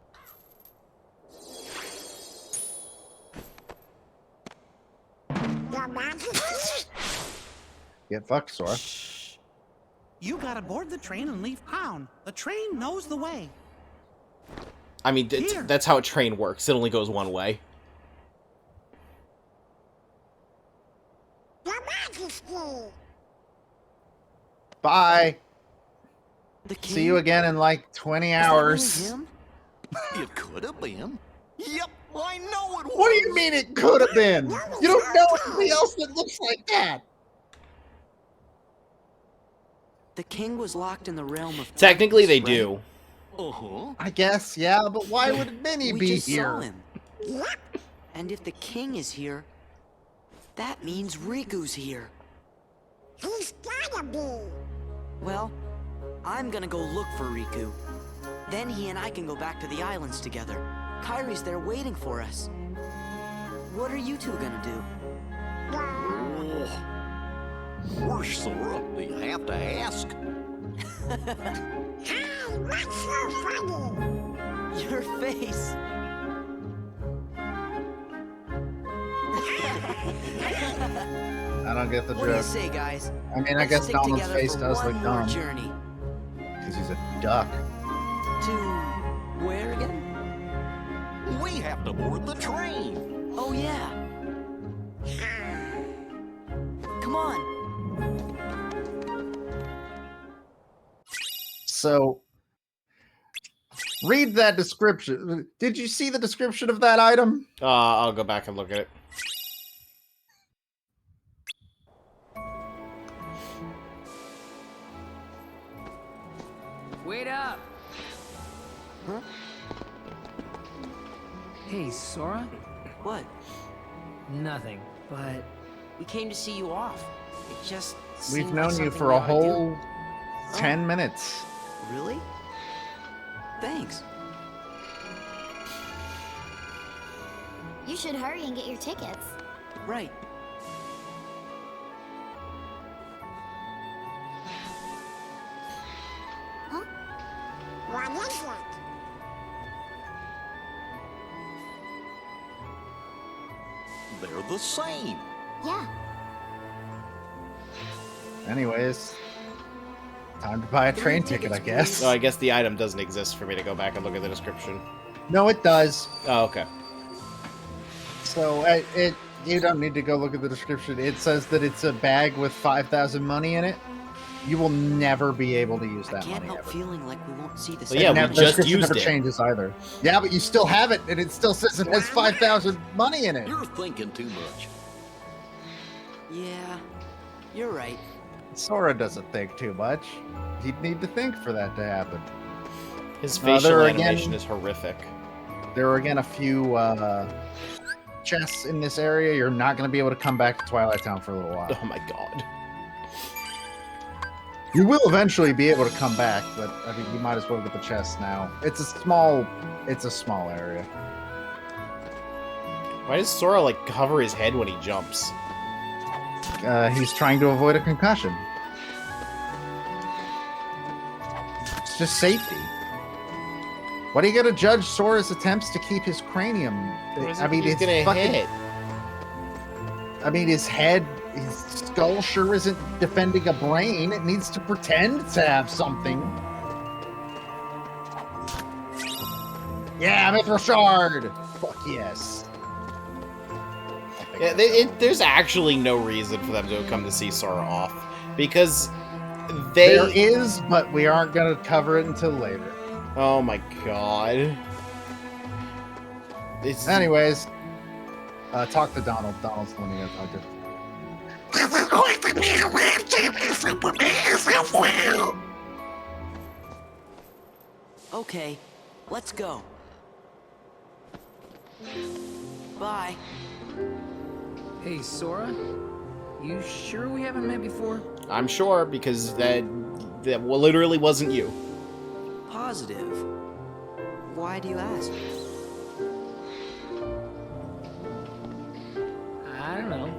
Get fucked, Sora. You gotta board the train and leave town. The train knows the way. I mean, that's how a train works. It only goes one way. Bye. See you again in like 20 hours. It could have been. Yep, I know it was. What do you mean it could have been? You don't know anything else that looks like that. The king was locked in the realm of Technically, they darkness, do. I guess, yeah, but why would Minnie We be just here? saw him. And if the king is here, that means Riku's here. He's gotta be. Well, I'm gonna go look for Riku. Then he and I can go back to the islands together. Kairi's there waiting for us. What are you two gonna do? Worse, Sora, you have to ask. Hey, what's so funny? Your face. I don't get the What do you joke. say, guys? I mean, I Let's guess stick Donald's together face for does one look more dumb. journey. Because he's a duck. To where again? We have to board the train. Oh, yeah. Come on. So, read that description. Did you see the description of that item? I'll go back and look at it. Wait up! Huh? Hey, Sora? What? Nothing, but... We came to see you off. It just We've seemed known like you something for we a ought to do. whole 10 minutes. Really? Thanks. You should hurry and get your tickets. Right. Huh? What is it? They're the same. Yeah. Anyways, time to buy a train ticket, I guess. So I guess the item doesn't exist for me to go back and look at the description. No, it does. Oh, okay. So you don't need to go look at the description. It says that it's a bag with 5,000 money in it. You will never be able to use that Can't money help ever. feeling like we won't see the Well, same. yeah, we the just description used never it. changes either. Yeah, but you still have it, and it still says it has 5,000 money in it. You're thinking too much. Yeah, you're right. Sora doesn't think too much. He'd need to think for that to happen. His there facial are animation again- is horrific. There are again a few chests in this area. You're not going to be able to come back to Twilight Town for a little while. Oh my god. You will eventually be able to come back, but I mean, you might as well get the chest now. It's a small area. Why does Sora, like, cover his head when he jumps? He's trying to avoid a concussion. It's just safety. What are you gonna judge Sora's attempts to keep his cranium? I mean, he's it's gonna fucking. hit. I mean, his head, his skull sure isn't defending a brain. It needs to pretend to have something. Yeah, Mithril Shard! Fuck yes. Yeah, there's actually no reason for them to come to see Sora off. Because There is, but we aren't gonna cover it until later. Oh my god. Anyways, talk to Donald. Donald's the one you gotta talk to. There's going to be a wave champion for me as well. Okay, let's go. Bye. Hey, Sora? You sure we haven't met before? I'm sure, because that literally wasn't you. Positive. Why do you ask? I don't know.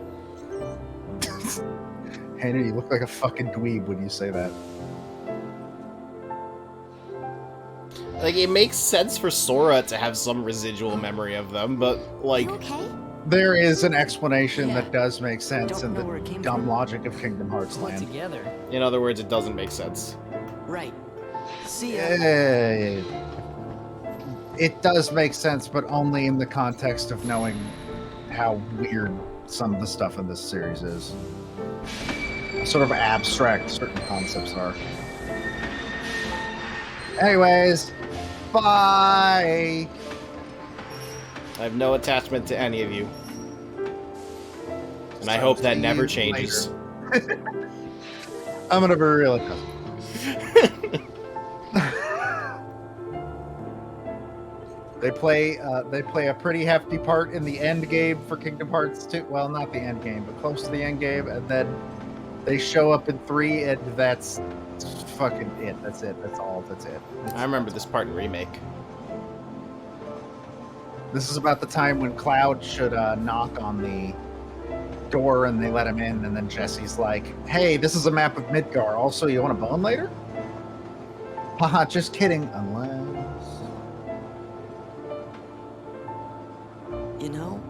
Henry, you look like a fucking dweeb when you say that. Like, it makes sense for Sora to have some residual memory of them, but, like... There is an explanation that does make sense in the dumb logic of Kingdom Hearts land. Together. In other words, it doesn't make sense. Right. See ya. It does make sense, but only in the context of knowing how weird some of the stuff in this series is. Sort of abstract certain concepts are. Anyways, bye! I have no attachment to any of you. And I hope that never changes. I'm gonna be real cousin. They play a pretty hefty part in the end game for Kingdom Hearts 2. Well, not the end game, but close to the end game, and then they show up in 3, and that's fucking it. That's it. That's all. That's it. I remember this part in Remake. This is about the time when Cloud should knock on the door and they let him in, and then Jesse's like, "Hey, this is a map of Midgar. Also, you want a bone later?" Haha, just kidding. Unless... You know,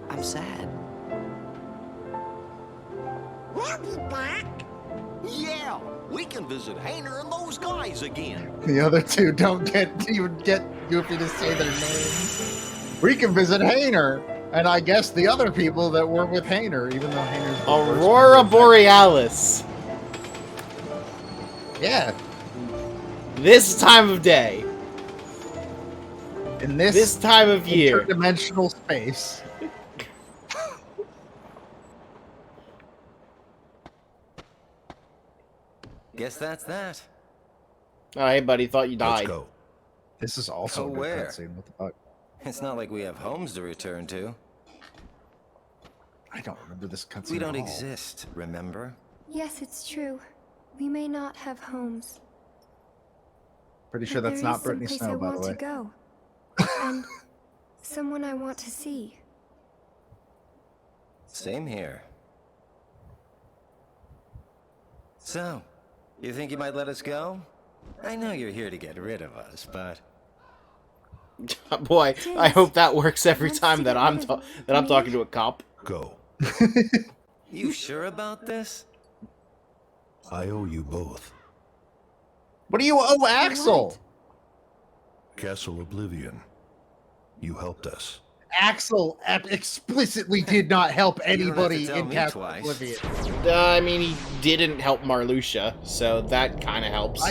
I'm sad. We'll be back. Yeah, we can visit Hayner and those guys again. The other two don't even get Goofy to say their names. We can visit Hayner, and I guess the other people that were with Hayner, even though Hayner's the Aurora Borealis. Yeah. This time of day. In this time of year. Interdimensional space. Guess that's that. Oh, hey, buddy, thought you died. Let's go. This is also Go a good where? cutscene. What the fuck? It's not like we have homes to return to. I don't remember this cutscene. We don't at all. exist, remember? Yes, it's true. We may not have homes. Pretty sure but that's there not is Brittany someplace Snow, I by the want way. to go. And someone I want to see. Same here. So, you think you might let us go? I know you're here to get rid of us, but... Boy, I hope that works every time that I'm talking to a cop. Go. You sure about this? I owe you both. What do you owe Axel? Castle Oblivion. You helped us. Axel explicitly did not help You don't have to anybody tell in me Castle twice. Oblivion. I mean, he didn't help Marluxia, so that kind of helps.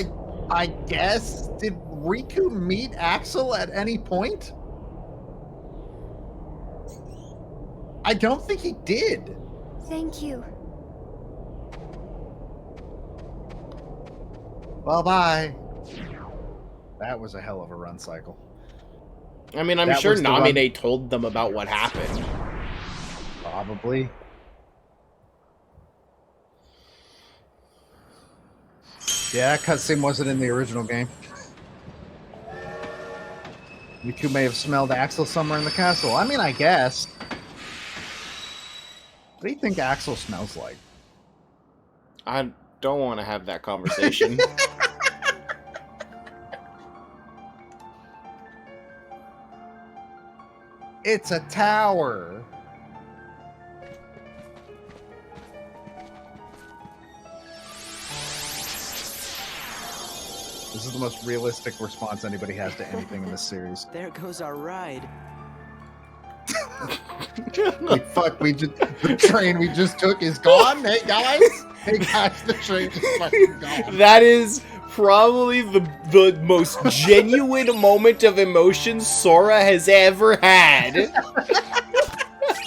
I guess. Did Riku meet Axel at any point? I don't think he did. Thank you. Well, bye. That was a hell of a run cycle. I mean, I'm That sure was the Namine told them about what happened. Probably. Yeah, that cutscene wasn't in the original game. Riku may have smelled Axel somewhere in the castle. I mean, I guess. What do you think Axel smells like? I don't want to have that conversation. It's a tower. This is the most realistic response anybody has to anything in this series. There goes our ride. Like, fuck, the train we just took is gone. Hey guys, the train is fucking gone. That is probably the most genuine moment of emotion Sora has ever had.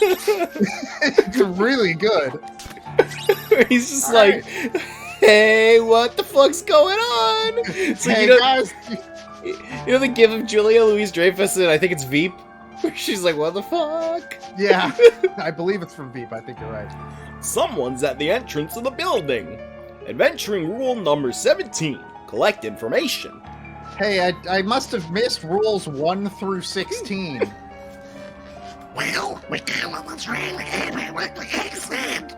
It's really good. He's just like, hey, what the fuck's going on? So, Hey you know, guys, you know the gif of Julia Louis-Dreyfus, and I think it's Veep, where she's like, what the fuck? yeah, I believe it's from Veep. I think you're right. Someone's at the entrance of the building. Adventuring rule number 17. Collect information. Hey, I must have missed rules 1 through 16. Well, we came on the train and what the heck said.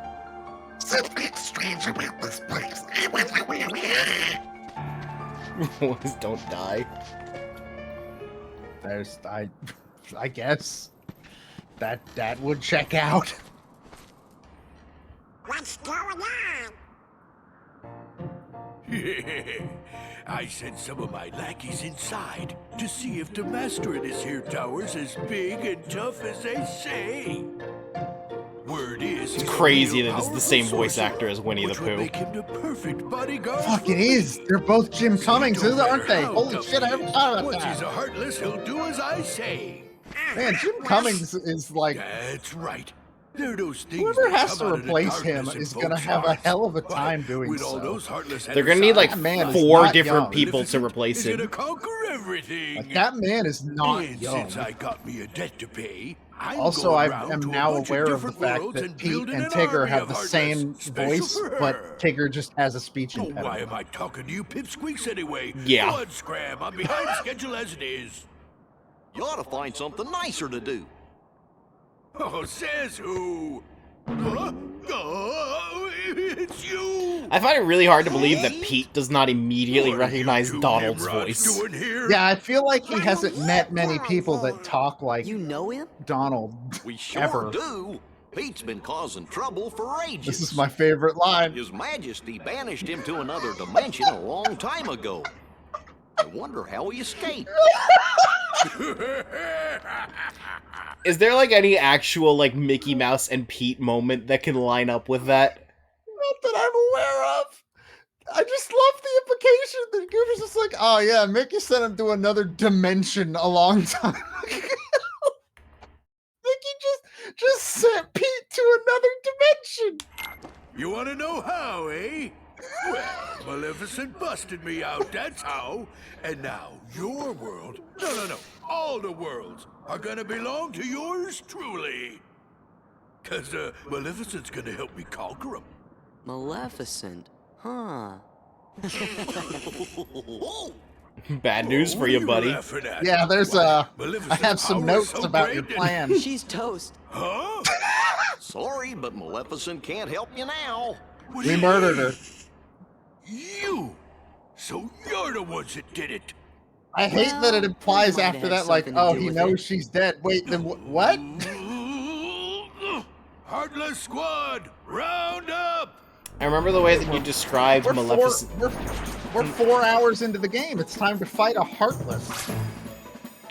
Something strange about this place. I wonder where we are. Don't die. There's, I guess that would check out. What's going on? I sent some of my lackeys inside to see if the master in this here tower's as big and tough as they say. Word is, It's crazy that it's the same voice actor as Winnie the Pooh. make him the perfect bodyguard. Fuck, it is. They're both Jim Cummings, aren't they? Holy shit, I haven't thought about Once he's that. a heartless, he'll do as I say. Man, Jim Cummings is like... That's right. There are those things Whoever that has come to out of the replace him darkness in is gonna folks' have a hearts. hell of a time doing With all so. those heartless They're gonna need like That man is 4 not different young. people to replace Is gonna him. conquer everything. Like, that man is not And young. since I got me a debt to pay, I'm Also, going I round am to a now bunch aware of the different fact worlds that Pete building and an Tigger army have of the heartless, same special voice, for her. but Tigger just has a speech Oh, impediment. why am I talking to you pipsqueaks anyway? Yeah. Blood scram, I'm behind schedule as it is. You ought to find something nicer to do. Oh, says who? It's you! I find it really hard to believe that Pete does not immediately recognize Donald's voice. Yeah, I feel like he hasn't met many people that talk like him? Donald. We sure ever. do. Pete's been causing trouble for ages. This is my favorite line. His Majesty banished him to another dimension a long time ago. I wonder how he escaped. Is there like any actual like Mickey Mouse and Pete moment that can line up with that? Not that I'm aware of. I just love the implication that Goofy's just like, oh yeah, Mickey sent him to another dimension a long time ago. Mickey just sent Pete to another dimension. You want to know how, eh? Well, Maleficent busted me out, that's how. And now your world, no, all the worlds are gonna belong to yours truly. 'Cause Maleficent's gonna help me conquer them. Maleficent, huh? Bad news for you, buddy. Yeah, there's I have some notes about your plan. She's toast. Huh? Sorry, but Maleficent can't help you now. We murdered her. You! So you're the ones that did it. I hate that it implies after that, like, oh, he knows she's dead. Wait, then what? Heartless Squad, round up! I remember the way that you described Maleficent. We're 4 hours into the game. It's time to fight a Heartless.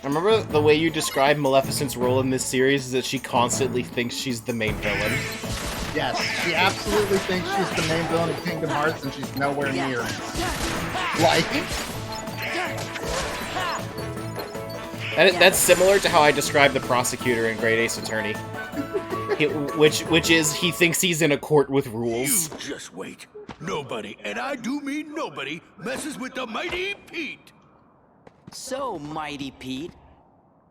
I remember the way you described Maleficent's role in this series is that she constantly thinks she's the main villain. Yes, she absolutely thinks she's the main villain of Kingdom Hearts, and she's nowhere near. That's similar to how I describe the prosecutor in Great Ace Attorney. Which is, he thinks he's in a court with rules. You just wait. Nobody, and I do mean nobody, messes with the mighty Pete. So, mighty Pete.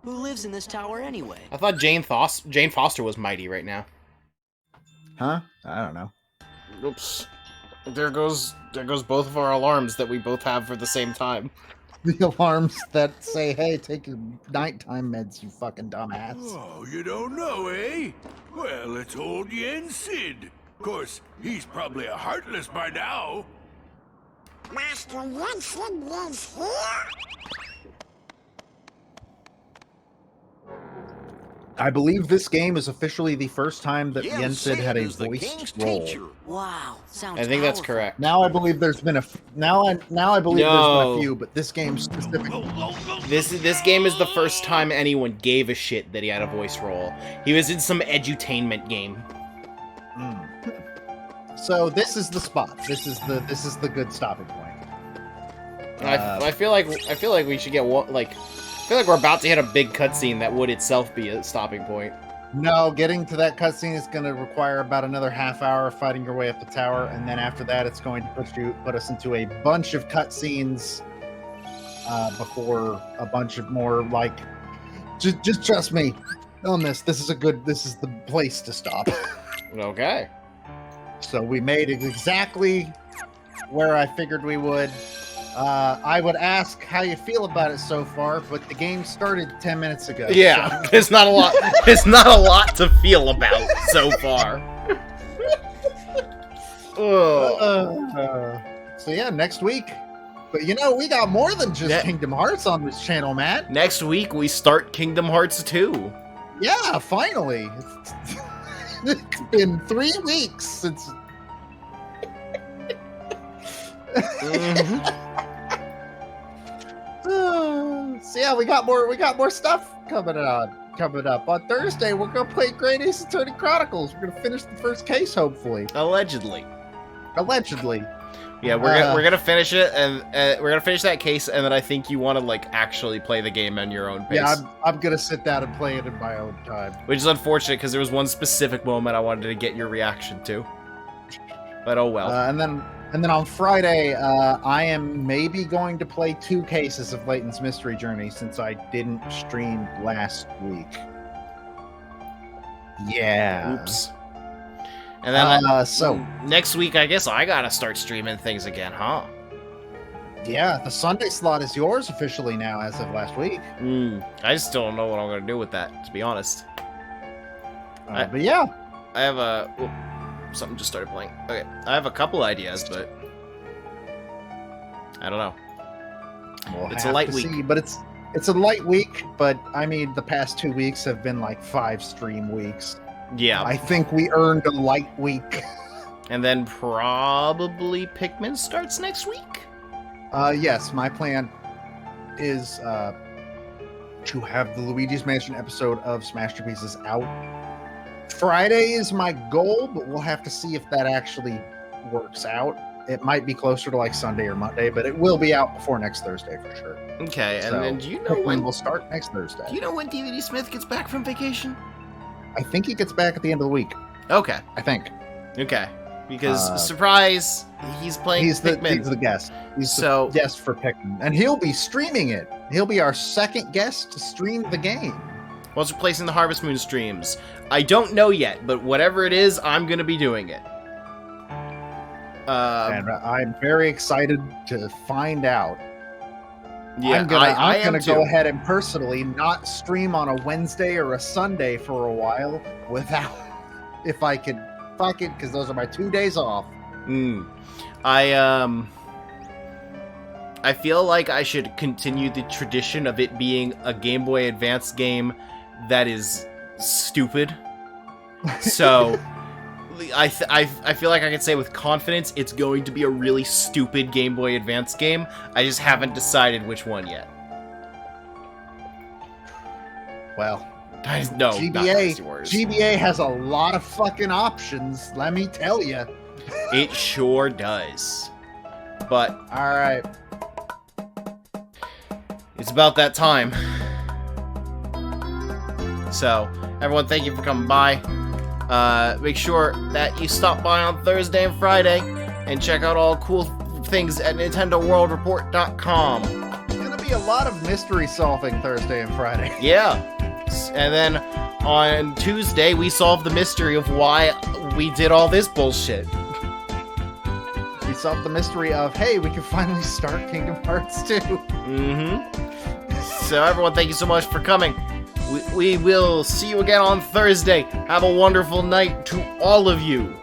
Who lives in this tower anyway? I thought Jane Foster was mighty right now. Huh? I don't know. Oops. There goes both of our alarms that we both have for the same time. The alarms that say, hey, take your nighttime meds, you fucking dumbass. Oh, you don't know, eh? Well, it's old Yen Sid. Of course, he's probably a Heartless by now. Master Winston is here? I believe this game is officially the first time that Yeah, Yensid Sid had a is the voiced king's role. teacher. Wow, sounds I think that's powerful. correct. Now I believe there's been now I believe there's been No. a few, but this game specifically. This game is the first time anyone gave a shit that he had a voice role. He was in some edutainment game. So this is the spot. This is the good stopping point. I feel like we should get one, like, I feel like we're about to hit a big cutscene that would itself be a stopping point. No, getting to that cutscene is going to require about another half hour fighting your way up the tower, and then after that, it's going to put us into a bunch of cutscenes before a bunch of more like. Just trust me on this. This is the place to stop. Okay. So we made it exactly where I figured we would. I would ask how you feel about it so far, but the game started 10 minutes ago. Yeah, so. there's not a lot. There's not a lot to feel about so far. So yeah, next week. But we got more than just Kingdom Hearts on this channel, Matt. Next week we start Kingdom Hearts 2. Yeah, finally. It's been 3 weeks since. So yeah, we got more stuff coming up. On Thursday, we're gonna play Great Ace Attorney Chronicles. We're gonna finish the first case, hopefully. Allegedly. Yeah, we're gonna finish it, and we're gonna finish that case, and then I think you want to like actually play the game on your own pace. Yeah, I'm gonna sit down and play it in my own time. Which is unfortunate because there was one specific moment I wanted to get your reaction to. But oh well. And then on Friday, I am maybe going to play 2 cases of Layton's Mystery Journey since I didn't stream last week. Yeah. Oops. And then so next week, I guess I gotta start streaming things again, huh? Yeah, the Sunday slot is yours officially now as of last week. I just still don't know what I'm gonna do with that, to be honest. But yeah. I have a... Whoop, something just started playing. Okay, I have a couple ideas, but... I don't know. It's a light week. See, but it's a light week, but I mean, the past 2 weeks have been like 5 stream weeks. Yeah. I think we earned a light week. And then probably Pikmin starts next week? Yes, my plan is to have the Luigi's Mansion episode of Smash Pieces out. Friday is my goal, but we'll have to see if that actually works out. It might be closer to like Sunday or Monday, but it will be out before next Thursday for sure. Okay, and So, then do you know Pikmin when will start next Thursday? Do you know when DVD Smith gets back from vacation? I think he gets back at the end of the week. Okay. I think. Okay. Because, surprise, he's playing Pikmin. He's the guest. He's the guest for Pikmin. And he'll be streaming it. He'll be our second guest to stream the game. What's replacing the Harvest Moon streams? I don't know yet, but whatever it is, I'm going to be doing it. And I'm very excited to find out. Yeah, I'm gonna go ahead and personally not stream on a Wednesday or a Sunday for a while without, if I could fuck it, because those are my 2 days off. I feel like I should continue the tradition of it being a Game Boy Advance game that is stupid. So I feel like I can say with confidence it's going to be a really stupid Game Boy Advance game. I just haven't decided which one yet. Well, no, GBA has a lot of fucking options, let me tell you. It sure does. But all right, it's about that time. So, everyone, thank you for coming by. Make sure that you stop by on Thursday and Friday and check out all cool things at NintendoWorldReport.com. It's gonna be a lot of mystery solving Thursday and Friday. Yeah. And then on Tuesday, we solved the mystery of why we did all this bullshit. We solved the mystery of, hey, we can finally start Kingdom Hearts 2. So everyone, thank you so much for coming. We will see you again on Thursday. Have a wonderful night to all of you.